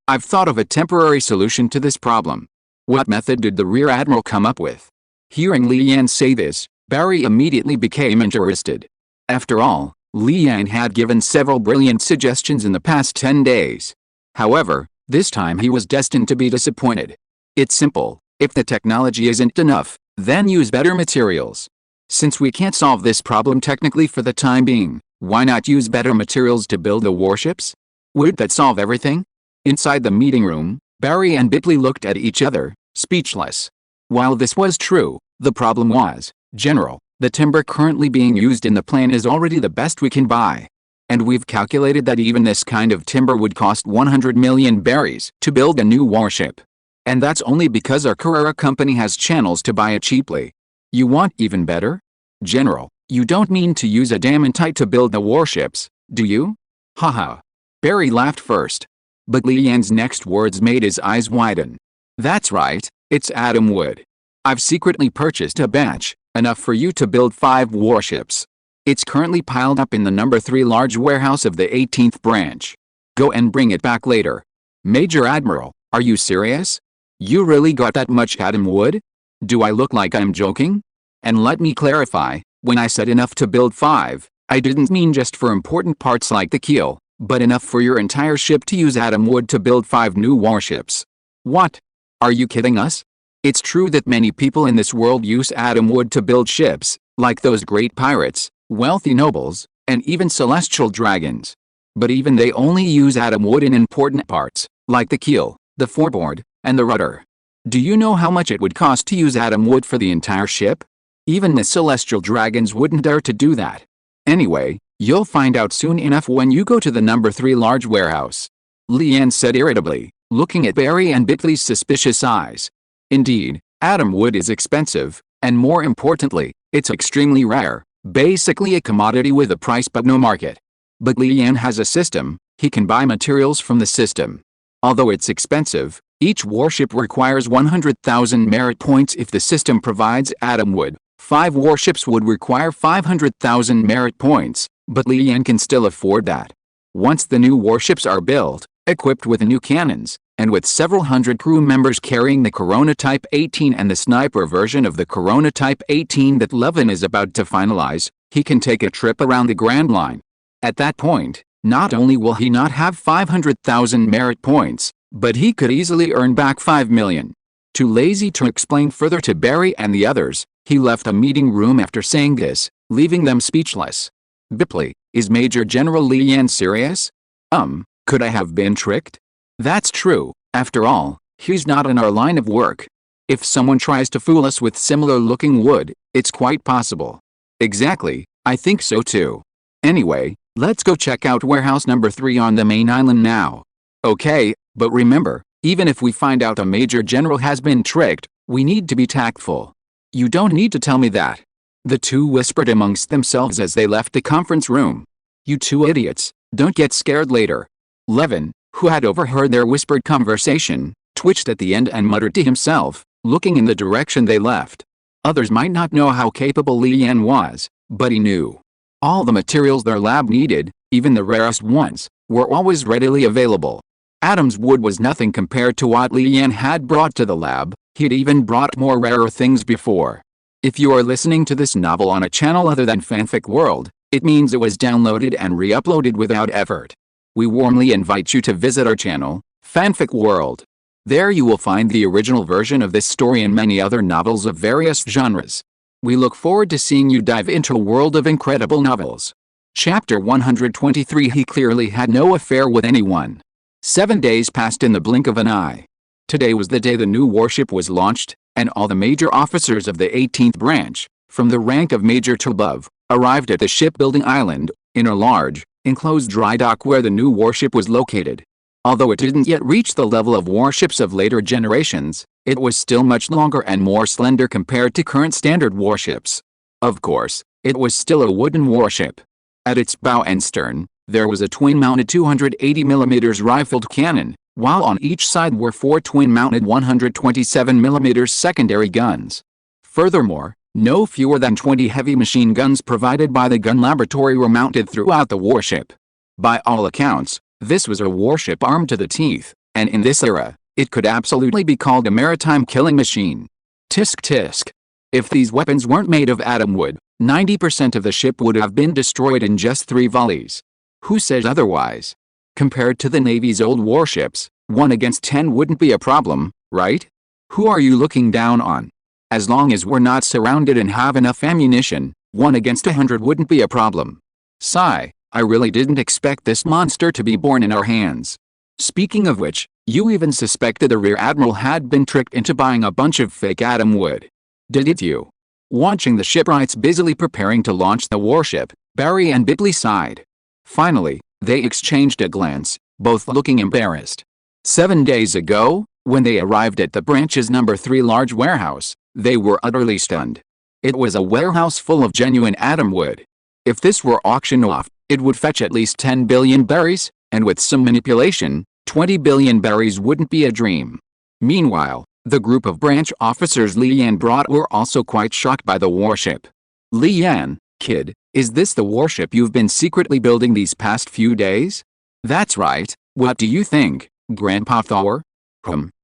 I've thought of a temporary solution to this problem. What method did the Rear Admiral come up with? Hearing Li Yan say this, Barry immediately became interested. After all, Li Yan had given several brilliant suggestions in the past 10 days. However, this time he was destined to be disappointed. It's simple. If the technology isn't enough, then use better materials. Since we can't solve this problem technically for the time being, why not use better materials to build the warships? Would that solve everything? Inside the meeting room, Barry and Bitley looked at each other, speechless. While this was true, the problem was, General, the timber currently being used in the plan is already the best we can buy. And we've calculated that even this kind of timber would cost 100 million berries to build a new warship. And that's only because our Carrera company has channels to buy it cheaply. You want even better? General, you don't mean to use adamantite to build the warships, do you? Haha. Barry laughed first. But Li Yan's next words made his eyes widen. That's right, it's atom wood. I've secretly purchased a batch, enough for you to build 5 warships. It's currently piled up in the number 3 large warehouse of the 18th branch. Go and bring it back later. Major Admiral, are you serious? You really got that much atom wood? Do I look like I'm joking? And let me clarify, when I said enough to build 5, I didn't mean just for important parts like the keel, but enough for your entire ship to use atom wood to build 5 new warships. What? Are you kidding us? It's true that many people in this world use atom wood to build ships, like those great pirates, wealthy nobles, and even celestial dragons. But even they only use atom wood in important parts, like the keel, the foreboard, and the rudder. Do you know how much it would cost to use atom wood for the entire ship? Even the celestial dragons wouldn't dare to do that. Anyway, you'll find out soon enough when you go to the number 3 large warehouse. Li Yan said irritably, looking at Barry and Bitley's suspicious eyes. Indeed, atom wood is expensive, and more importantly, it's extremely rare, basically a commodity with a price but no market. But Li Yan has a system, he can buy materials from the system. Although it's expensive, each warship requires 100,000 merit points if the system provides atom wood. 5 warships would require 500,000 merit points, but Li Yan can still afford that. Once the new warships are built, equipped with new cannons, and with several hundred crew members carrying the Corona Type 18 and the sniper version of the Corona Type 18 that Levin is about to finalize, he can take a trip around the Grand Line. At that point, not only will he not have 500,000 merit points, but he could easily earn back 5 million. Too lazy to explain further to Barry and the others, he left the meeting room after saying this, leaving them speechless. Bipley, is Major General Li Yan serious? Could I have been tricked? That's true, after all, he's not in our line of work. If someone tries to fool us with similar looking wood, it's quite possible. Exactly, I think so too. Anyway, let's go check out warehouse number 3 on the main island now. Okay, but remember, even if we find out a Major General has been tricked, we need to be tactful. You don't need to tell me that. The two whispered amongst themselves as they left the conference room. You two idiots, don't get scared later. Levin, who had overheard their whispered conversation, twitched at the end and muttered to himself, looking in the direction they left. Others might not know how capable Li Yan was, but he knew. All the materials their lab needed, even the rarest ones, were always readily available. Adam's wood was nothing compared to what Li Yan had brought to the lab. He'd even brought more rarer things before. If you are listening to this novel on a channel other than Fanfic World, it means it was downloaded and re-uploaded without effort. We warmly invite you to visit our channel, Fanfic World. There you will find the original version of this story and many other novels of various genres. We look forward to seeing you dive into a world of incredible novels. Chapter 123. He clearly had no affair with anyone. 7 days passed in the blink of an eye. Today was the day the new warship was launched, and all the major officers of the 18th branch, from the rank of major to above, arrived at the shipbuilding island, in a large, enclosed dry dock where the new warship was located. Although it didn't yet reach the level of warships of later generations, it was still much longer and more slender compared to current standard warships. Of course, it was still a wooden warship. At its bow and stern, there was a twin-mounted 280mm rifled cannon, while on each side were 4 twin-mounted 127mm secondary guns. Furthermore, no fewer than 20 heavy machine guns provided by the gun laboratory were mounted throughout the warship. By all accounts, this was a warship armed to the teeth, and in this era, it could absolutely be called a maritime killing machine. Tisk tisk. If these weapons weren't made of atom wood, 90% of the ship would have been destroyed in just 3 volleys. Who says otherwise? Compared to the Navy's old warships, 1 against 10 wouldn't be a problem, right? Who are you looking down on? As long as we're not surrounded and have enough ammunition, 1 against 100 wouldn't be a problem. Sigh, I really didn't expect this monster to be born in our hands. Speaking of which, you even suspected the Rear Admiral had been tricked into buying a bunch of fake atom wood. Didn't you? Watching the shipwrights busily preparing to launch the warship, Barry and Bipley sighed. Finally, they exchanged a glance, both looking embarrassed. 7 days ago, when they arrived at the branch's number 3 large warehouse, they were utterly stunned. It was a warehouse full of genuine atom wood. If this were auctioned off, it would fetch at least 10 billion berries, and with some manipulation, 20 billion berries wouldn't be a dream. Meanwhile, the group of branch officers Li Yan brought were also quite shocked by the warship. Li Yan, kid, is this the warship you've been secretly building these past few days? That's right, what do you think, Grandpa Thor?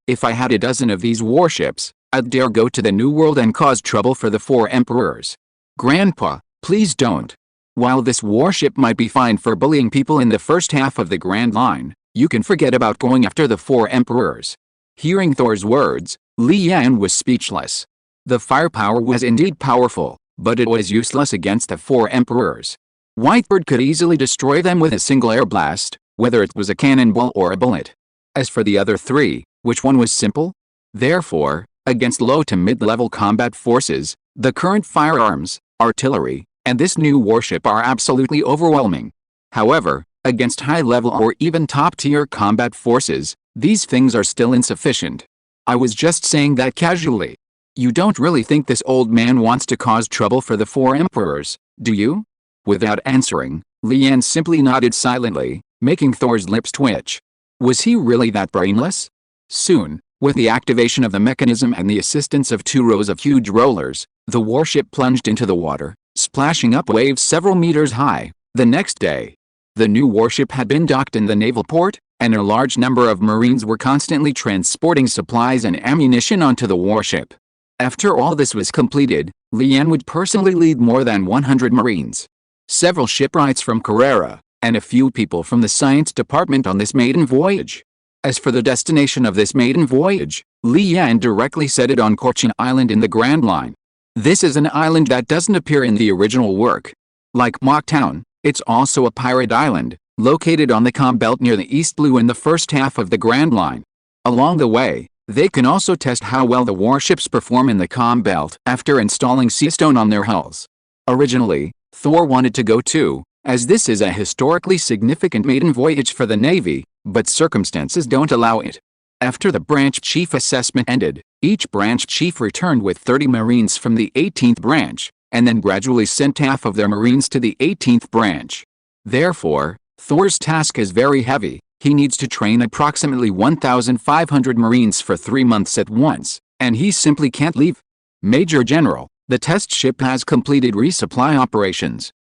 If I had a dozen of these warships, I'd dare go to the New World and cause trouble for the 4 emperors. Grandpa, please don't. While this warship might be fine for bullying people in the first half of the Grand Line, you can forget about going after the 4 emperors. Hearing Thor's words, Li Yan was speechless. The firepower was indeed powerful, but it was useless against the 4 emperors. Whitebird could easily destroy them with a single air blast, whether it was a cannonball or a bullet. As for the other 3, which one was simple? Therefore, against low to mid-level combat forces, the current firearms, artillery, and this new warship are absolutely overwhelming. However, against high-level or even top-tier combat forces, these things are still insufficient. I was just saying that casually. You don't really think this old man wants to cause trouble for the 4 emperors, do you? Without answering, Li Yan simply nodded silently, making Thor's lips twitch. Was he really that brainless? Soon, with the activation of the mechanism and the assistance of 2 rows of huge rollers, the warship plunged into the water, splashing up waves several meters high. The next day, the new warship had been docked in the naval port, and a large number of Marines were constantly transporting supplies and ammunition onto the warship. After all this was completed, Li Yan would personally lead more than 100 Marines, several shipwrights from Carrera, and a few people from the science department on this maiden voyage. As for the destination of this maiden voyage, Li Yan directly set it on Korchin Island in the Grand Line. This is an island that doesn't appear in the original work. Like Mocktown, It's also a pirate island, located on the calm belt near the East Blue in the first half of the Grand Line. Along the way, they can also test how well the warships perform in the calm belt after installing seastone on their hulls. Originally, Thor wanted to go too, as this is a historically significant maiden voyage for the Navy, but circumstances don't allow it. After the branch chief assessment ended, each branch chief returned with 30 Marines from the 18th branch, and then gradually sent half of their Marines to the 18th branch. Therefore, Thor's task is very heavy. He needs to train approximately 1,500 Marines for 3 months at once, and he simply can't leave. Major General, the test ship has completed resupply operations.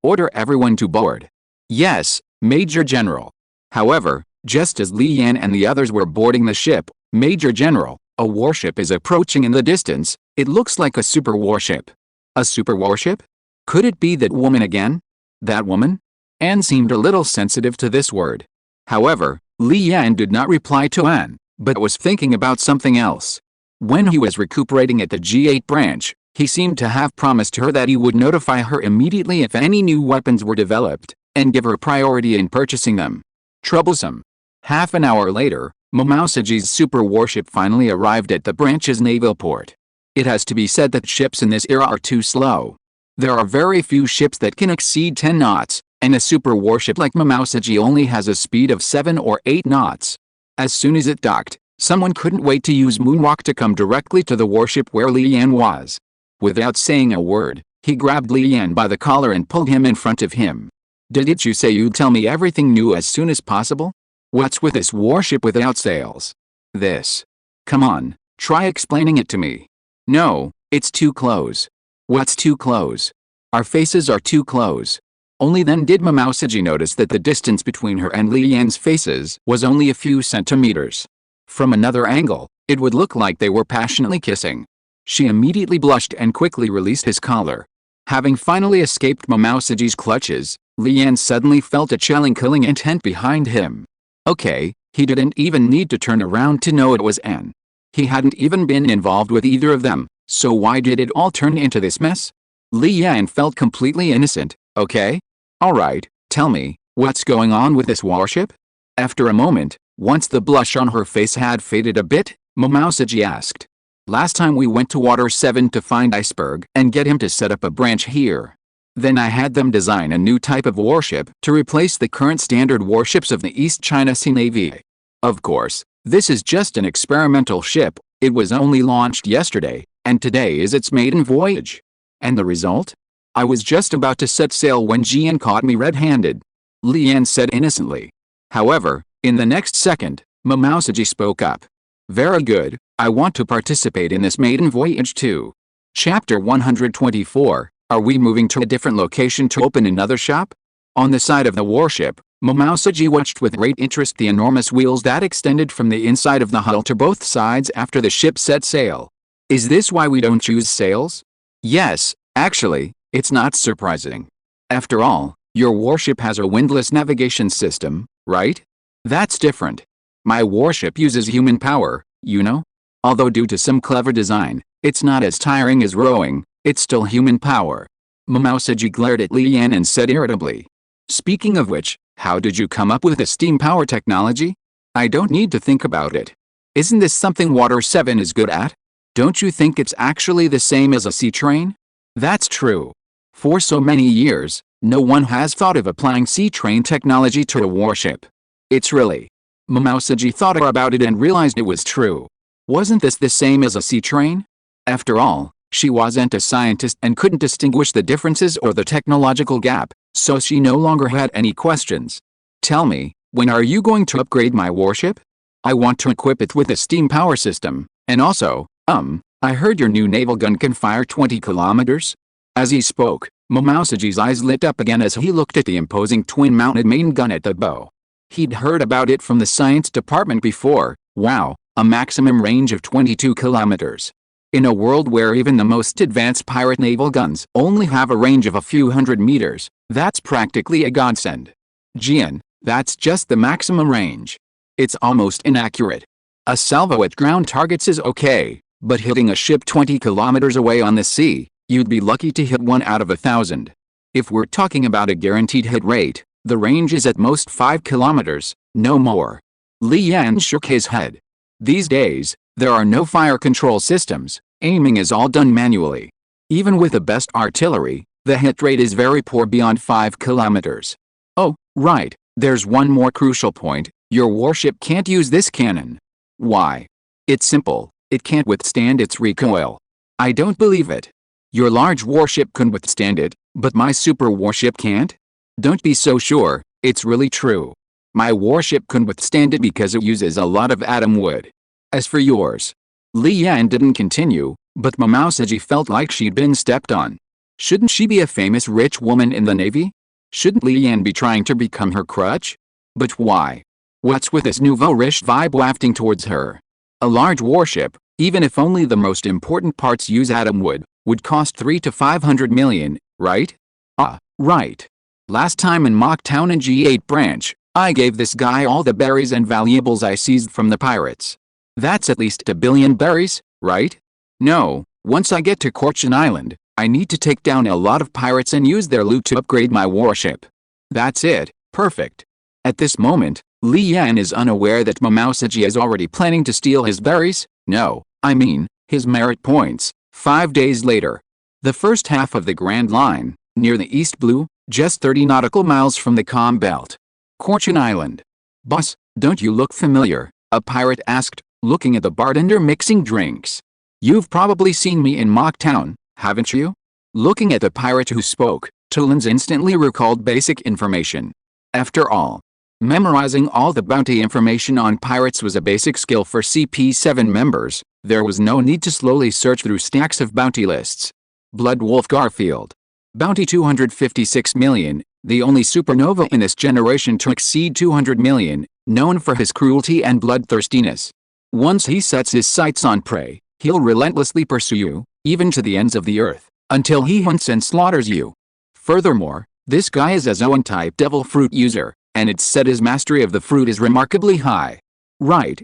Order everyone to board. Yes, Major General. However, just as Li Yan and the others were boarding the ship, Major General, a warship is approaching in the distance. It looks like a super warship. A super warship? Could it be that woman again? That woman? Anne seemed a little sensitive to this word. However, Li Yan did not reply to Anne, but was thinking about something else. When he was recuperating at the G8 branch, he seemed to have promised her that he would notify her immediately if any new weapons were developed, and give her priority in purchasing them. Troublesome. Half an hour later, Momausaji's super warship finally arrived at the branch's naval port. It has to be said that ships in this era are too slow. There are very few ships that can exceed 10 knots, and a super warship like Momausaji only has a speed of 7 or 8 knots. As soon as it docked, someone couldn't wait to use moonwalk to come directly to the warship where Li Yan was. Without saying a word, he grabbed Li Yan by the collar and pulled him in front of him. Didn't you say you'd tell me everything new as soon as possible? What's with this warship without sails? This. Come on, try explaining it to me. No, it's too close. What's too close? Our faces are too close. Only then did Momausaji notice that the distance between her and Li Yan's faces was only a few centimeters. From another angle, it would look like they were passionately kissing. She immediately blushed and quickly released his collar. Having finally escaped Momausaji's clutches, Li Yan suddenly felt a chilling killing intent behind him. Okay, he didn't even need to turn around to know it was Anne. He hadn't even been involved with either of them, so why did it all turn into this mess? Li Yan felt completely innocent. Okay? Alright, tell me, what's going on with this warship? After a moment, once the blush on her face had faded a bit, Momausaji asked. Last time we went to Water 7 to find Iceberg and get him to set up a branch here. Then I had them design a new type of warship to replace the current standard warships of the East China Sea Navy. Of course, this is just an experimental ship. It was only launched yesterday, and today is its maiden voyage. And the result? I was just about to set sail when Jian caught me red-handed. Li Yan said innocently. However, in the next second, Momausaji spoke up. Very good, I want to participate in this maiden voyage too. Chapter 124, Are we moving to a different location to open another shop? On the side of the warship, Momausaji watched with great interest the enormous wheels that extended from the inside of the hull to both sides after the ship set sail. Is this why we don't choose sails? Yes, actually, it's not surprising. After all, your warship has a windless navigation system, right? That's different. My warship uses human power, you know? Although due to some clever design, it's not as tiring as rowing, it's still human power. Momausaji glared at Li Yan and said irritably. Speaking of which, how did you come up with the steam power technology? I don't need to think about it. Isn't this something Water 7 is good at? Don't you think it's actually the same as a sea train? That's true. For so many years, no one has thought of applying sea train technology to a warship. It's really. Momausaji thought about it and realized it was true. Wasn't this the same as a sea train? After all, she wasn't a scientist and couldn't distinguish the differences or the technological gap, so she no longer had any questions. Tell me, when are you going to upgrade my warship? I want to equip it with a steam power system, and also, I heard your new naval gun can fire 20 kilometers? As he spoke, Momausaji's eyes lit up again as he looked at the imposing twin-mounted main gun at the bow. He'd heard about it from the science department before. Wow, a maximum range of 22 kilometers. In a world where even the most advanced pirate naval guns only have a range of a few hundred meters, that's practically a godsend. Jian, that's just the maximum range. It's almost inaccurate. A salvo at ground targets is okay, but hitting a ship 20 kilometers away on the sea, you'd be lucky to hit one out of 1,000. If we're talking about a guaranteed hit rate, the range is at most 5 kilometers, no more. Li Yan shook his head. These days, there are no fire control systems, aiming is all done manually. Even with the best artillery, the hit rate is very poor beyond 5 kilometers. Oh, right, there's one more crucial point, your warship can't use this cannon. Why? It's simple, it can't withstand its recoil. I don't believe it. Your large warship can withstand it, but my super warship can't? Don't be so sure, it's really true. My warship can withstand it because it uses a lot of atom wood. As for yours. Li Yan didn't continue, but Mamousaji felt like she'd been stepped on. Shouldn't she be a famous rich woman in the Navy? Shouldn't Li Yan be trying to become her crutch? But why? What's with this nouveau-riche vibe wafting towards her? A large warship, even if only the most important parts use atom wood, would cost 300 to 500 million, right? Ah, right. Last time in Mocktown and G8 branch, I gave this guy all the berries and valuables I seized from the pirates. That's at least 1 billion berries, right? No, once I get to Corchin Island, I need to take down a lot of pirates and use their loot to upgrade my warship. That's it, perfect. At this moment, Li Yan is unaware that Mamousaji is already planning to steal his berries, no, I mean, his merit points. 5 days later. The first half of the Grand Line, near the East Blue, just 30 nautical miles from the Calm Belt. Corchin Island. Boss, don't you look familiar? A pirate asked, looking at the bartender mixing drinks. You've probably seen me in Mocktown, haven't you? Looking at the pirate who spoke, Tollins instantly recalled basic information. After all, memorizing all the bounty information on pirates was a basic skill for CP7 members. There was no need to slowly search through stacks of bounty lists. Blood Wolf Garfield. Bounty 256 million, the only supernova in this generation to exceed 200 million, known for his cruelty and bloodthirstiness. Once he sets his sights on prey, he'll relentlessly pursue you, even to the ends of the earth, until he hunts and slaughters you. Furthermore, this guy is a Zoan-type devil fruit user, and it's said his mastery of the fruit is remarkably high. Right,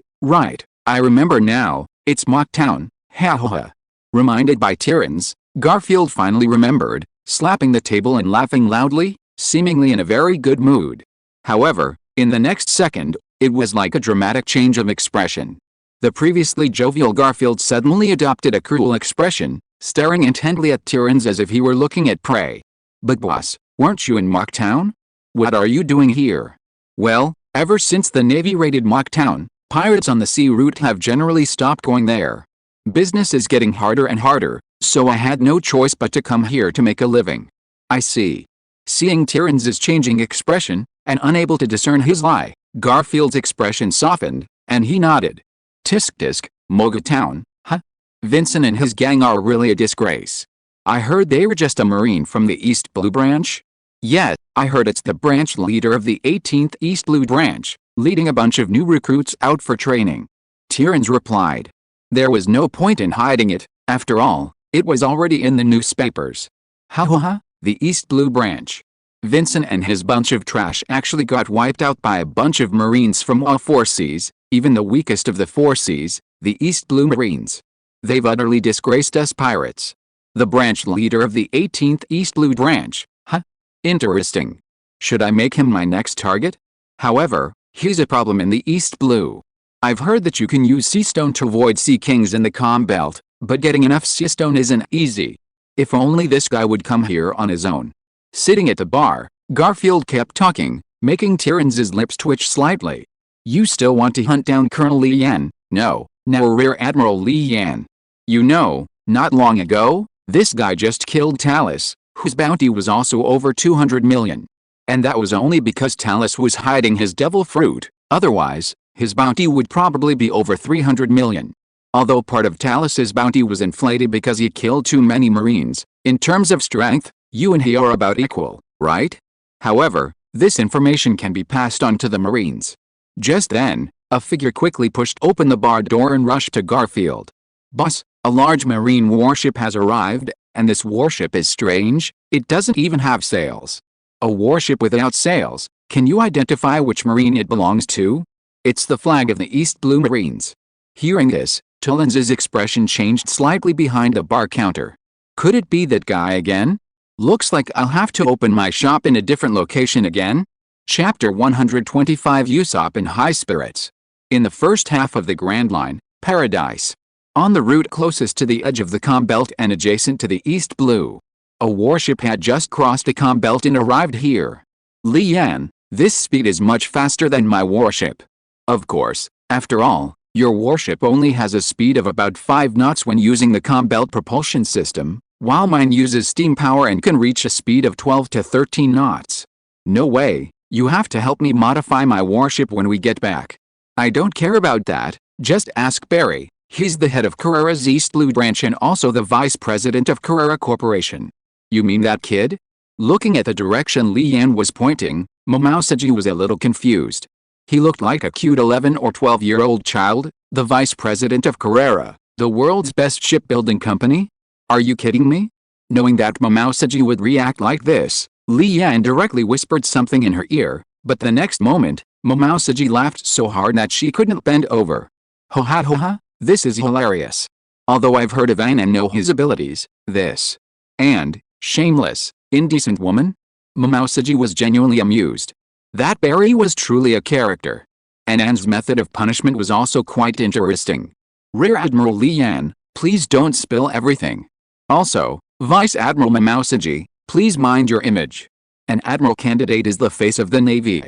I remember now, it's Mocktown, ha ha ha. Reminded by Tyrans, Garfield finally remembered, slapping the table and laughing loudly, seemingly in a very good mood. However, in the next second, it was like a dramatic change of expression. The previously jovial Garfield suddenly adopted a cruel expression, staring intently at Tyrans as if he were looking at prey. But boss, weren't you in Mocktown? What are you doing here? Well, ever since the Navy raided Mocktown, pirates on the sea route have generally stopped going there. Business is getting harder and harder, so I had no choice but to come here to make a living. I see. Seeing Tyrans' changing expression, and unable to discern his lie, Garfield's expression softened, and he nodded. Tisk, Mogatown, huh? Vincent and his gang are really a disgrace. I heard they were just a Marine from the East Blue branch? Yeah, I heard it's the branch leader of the 18th East Blue branch, leading a bunch of new recruits out for training. Tyrans replied. There was no point in hiding it, after all, it was already in the newspapers. Ha ha ha, the East Blue branch. Vincent and his bunch of trash actually got wiped out by a bunch of Marines from all four seas, even the weakest of the four seas, the East Blue Marines. They've utterly disgraced us pirates. The branch leader of the 18th East Blue branch, huh? Interesting. Should I make him my next target? However, here's a problem in the East Blue. I've heard that you can use sea stone to avoid sea kings in the Calm Belt, but getting enough sea stone isn't easy. If only this guy would come here on his own. Sitting at the bar, Garfield kept talking, making Tyrans' lips twitch slightly. You still want to hunt down Colonel Li Yan? No, now Rear Admiral Li Yan. You know, not long ago, this guy just killed Talus, whose bounty was also over 200 million. And that was only because Talus was hiding his devil fruit, otherwise, his bounty would probably be over 300 million. Although part of Talus's bounty was inflated because he killed too many Marines, in terms of strength, you and he are about equal, right? However, this information can be passed on to the Marines. Just then, a figure quickly pushed open the bar door and rushed to Garfield. Boss, a large Marine warship has arrived, and this warship is strange, it doesn't even have sails. A warship without sails, can you identify which Marine it belongs to? It's the flag of the East Blue Marines. Hearing this, Tullens's expression changed slightly behind the bar counter. Could it be that guy again? Looks like I'll have to open my shop in a different location again. Chapter 125 Usopp in High Spirits. In the first half of the Grand Line, Paradise. On the route closest to the edge of the calm belt and adjacent to the East Blue, a warship had just crossed the calm belt and arrived here. Li Yan, this speed is much faster than my warship. Of course, after all, your warship only has a speed of about 5 knots when using the calm belt propulsion system, while mine uses steam power and can reach a speed of 12 to 13 knots. No way, you have to help me modify my warship when we get back. I don't care about that, just ask Barry. He's the head of Carrera's East Blue branch and also the vice president of Carrera Corporation. You mean that kid? Looking at the direction Li Yan was pointing, Momousagi was a little confused. He looked like a cute 11 or 12-year-old child, the vice president of Carrera, the world's best shipbuilding company? Are you kidding me? Knowing that Momousagi would react like this, Li Yan directly whispered something in her ear, but the next moment, Momousagi laughed so hard that she couldn't bend over. Ho ha ho ha, this is hilarious. Although I've heard of Aang and know his abilities, this. And, shameless, indecent woman? Momousagi was genuinely amused. That Barry was truly a character. And Aang's method of punishment was also quite interesting. Rear Admiral Li Yan, please don't spill everything. Also, Vice Admiral Momousagi, please mind your image. An admiral candidate is the face of the Navy.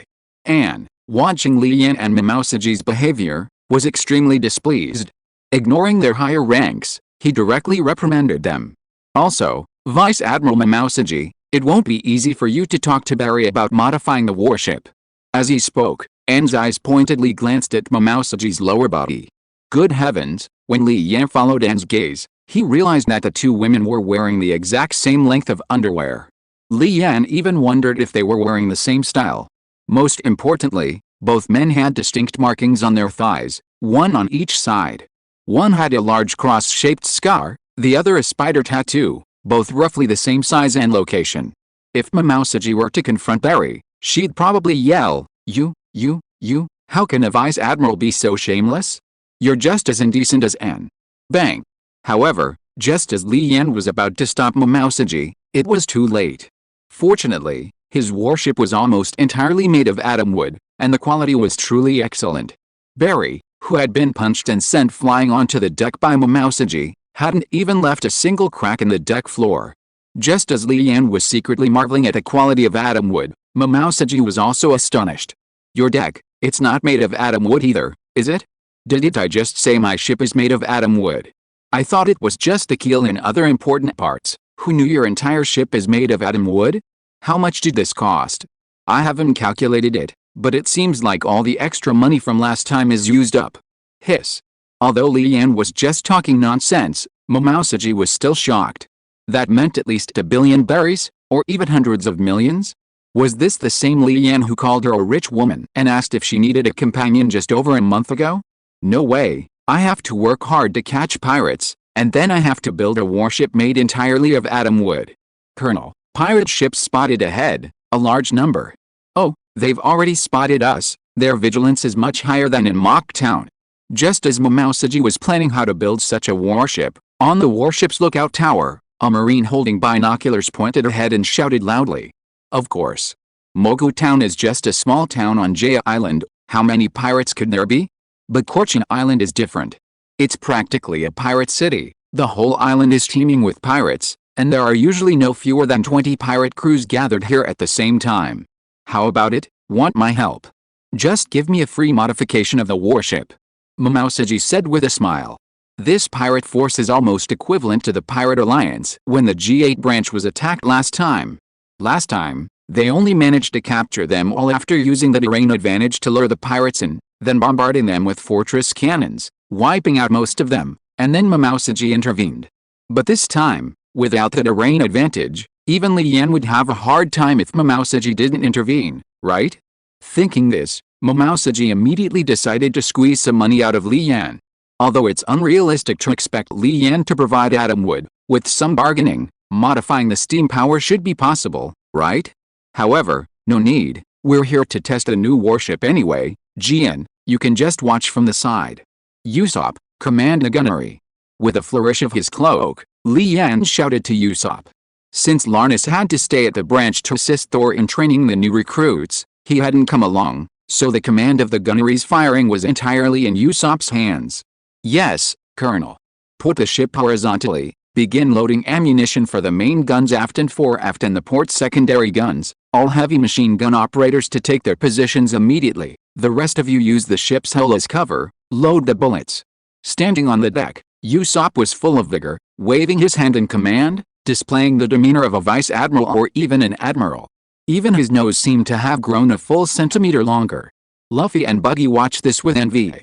Aang, watching Li Yan and Momousagi's behavior, was extremely displeased. Ignoring their higher ranks, he directly reprimanded them. Also, Vice Admiral Momousagi, it won't be easy for you to talk to Barry about modifying the warship. As he spoke, Aang's eyes pointedly glanced at Momousagi's lower body. Good heavens, when Li Yan followed Aang's gaze, he realized that the two women were wearing the exact same length of underwear. Li Yan even wondered if they were wearing the same style. Most importantly, both men had distinct markings on their thighs, one on each side. One had a large cross-shaped scar, the other a spider tattoo, both roughly the same size and location. If Momousagi were to confront Barry, she'd probably yell, You, how can a vice admiral be so shameless? You're just as indecent as Aang. Bang! However, just as Li Yan was about to stop Momousagi, it was too late. Fortunately, his warship was almost entirely made of atom wood, and the quality was truly excellent. Barry, who had been punched and sent flying onto the deck by Momousagi, hadn't even left a single crack in the deck floor. Just as Li Yan was secretly marveling at the quality of atom wood, Momousagi was also astonished. Your deck, it's not made of atom wood either, is it? Didn't I just say my ship is made of atom wood? I thought it was just the keel and other important parts. Who knew your entire ship is made of atom wood? How much did this cost? I haven't calculated it, but it seems like all the extra money from last time is used up. Hiss. Although Li Yan was just talking nonsense, Momousagi was still shocked. That meant at least 1 billion berries, or even hundreds of millions? Was this the same Li Yan who called her a rich woman and asked if she needed a companion just over a month ago? No way, I have to work hard to catch pirates, and then I have to build a warship made entirely of atom wood. Colonel, pirate ships spotted ahead, a large number. Oh, they've already spotted us, their vigilance is much higher than in Mock Town. Just as Momousagi was planning how to build such a warship, on the warship's lookout tower, a marine holding binoculars pointed ahead and shouted loudly. Of course. Mogu Town is just a small town on Jaya Island, how many pirates could there be? But Korchin Island is different. It's practically a pirate city, the whole island is teeming with pirates, and there are usually no fewer than 20 pirate crews gathered here at the same time. How about it, want my help? Just give me a free modification of the warship. Momousagi said with a smile. This pirate force is almost equivalent to the Pirate Alliance when the G8 branch was attacked last time. Last time, they only managed to capture them all after using the terrain advantage to lure the pirates in, then bombarding them with fortress cannons, wiping out most of them, and then Momousagi intervened. But this time, without the terrain advantage, even Li Yan would have a hard time if Momousagi didn't intervene, right? Thinking this, Momousagi immediately decided to squeeze some money out of Li Yan. Although it's unrealistic to expect Li Yan to provide atom wood, with some bargaining, modifying the steam power should be possible, right? However, no need, we're here to test a new warship anyway. Jian, you can just watch from the side. Usopp, command the gunnery. With a flourish of his cloak, Li Yan shouted to Usopp. Since Larnus had to stay at the branch to assist Thor in training the new recruits, he hadn't come along, so the command of the gunnery's firing was entirely in Usopp's hands. "Yes, Colonel. Put the ship horizontally, begin loading ammunition for the main guns aft and foreaft and the port secondary guns, all heavy machine gun operators to take their positions immediately. The rest of you use the ship's hull as cover, load the bullets." Standing on the deck, Usopp was full of vigor, waving his hand in command, displaying the demeanor of a vice admiral or even an admiral. Even his nose seemed to have grown a full centimeter longer. Luffy and Buggy watched this with envy.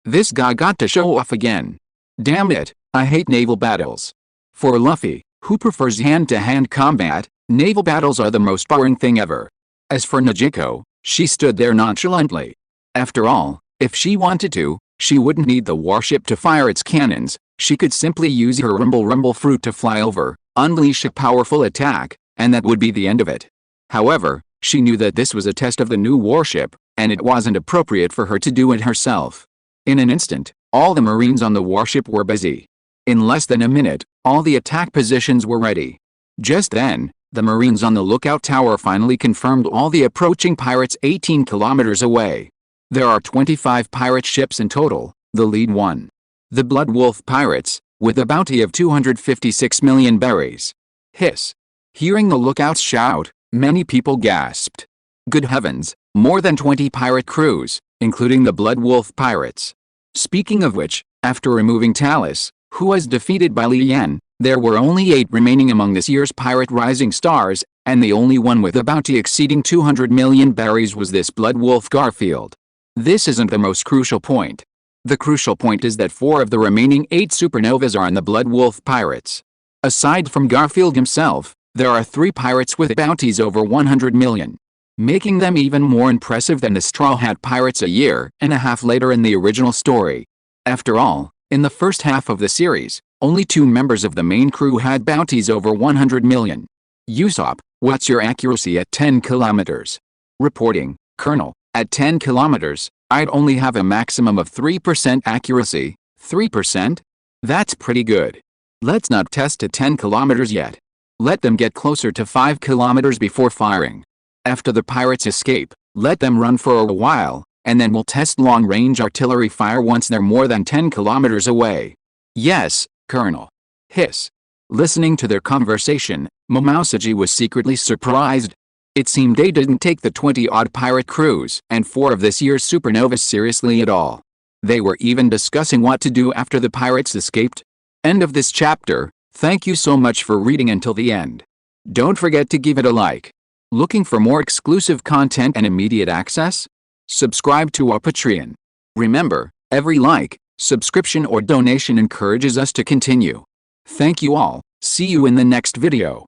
This guy got to show off again. Damn it, I hate naval battles. For Luffy, who prefers hand-to-hand combat, naval battles are the most boring thing ever. As for Nezuko, she stood there nonchalantly. After all, if she wanted to, she wouldn't need the warship to fire its cannons. She could simply use her rumble fruit to fly over, unleash a powerful attack, and that would be the end of it. However, she knew that this was a test of the new warship, and it wasn't appropriate for her to do it herself. In an instant, all the Marines on the warship were busy. In less than a minute, all the attack positions were ready. Just then, the Marines on the lookout tower finally confirmed all the approaching pirates 18 kilometers away. There are 25 pirate ships in total, the lead one. The Blood Wolf pirates, with a bounty of 256 million berries. Hiss. Hearing the lookouts shout, many people gasped. Good heavens, more than 20 pirate crews, including the Blood Wolf pirates. Speaking of which, after removing Talus, who was defeated by Li Yan, there were only 8 remaining among this year's pirate rising stars, and the only one with a bounty exceeding 200 million berries was this Blood Wolf Garfield. This isn't the most crucial point. The crucial point is that 4 of the remaining 8 supernovas are in the Blood Wolf pirates. Aside from Garfield himself, there are 3 pirates with bounties over 100 million. Making them even more impressive than the Straw Hat Pirates a year and a half later in the original story. After all, in the first half of the series, only 2 members of the main crew had bounties over 100 million. Usopp, what's your accuracy at 10 kilometers? Reporting, Colonel, at 10 kilometers, I'd only have a maximum of 3% accuracy. 3%? That's pretty good. Let's not test at 10 kilometers yet. Let them get closer to 5 kilometers before firing. After the pirates escape, let them run for a while, and then we'll test long-range artillery fire once they're more than 10 kilometers away. Yes, Colonel. Hiss. Listening to their conversation, Momousagi was secretly surprised. It seemed they didn't take the 20-odd pirate crews and 4 of this year's supernovas seriously at all. They were even discussing what to do after the pirates escaped. End of this chapter. Thank you so much for reading until the end. Don't forget to give it a like. Looking for more exclusive content and immediate access? Subscribe to our Patreon. Remember, every like, subscription or donation encourages us to continue. Thank you all. See you in the next video.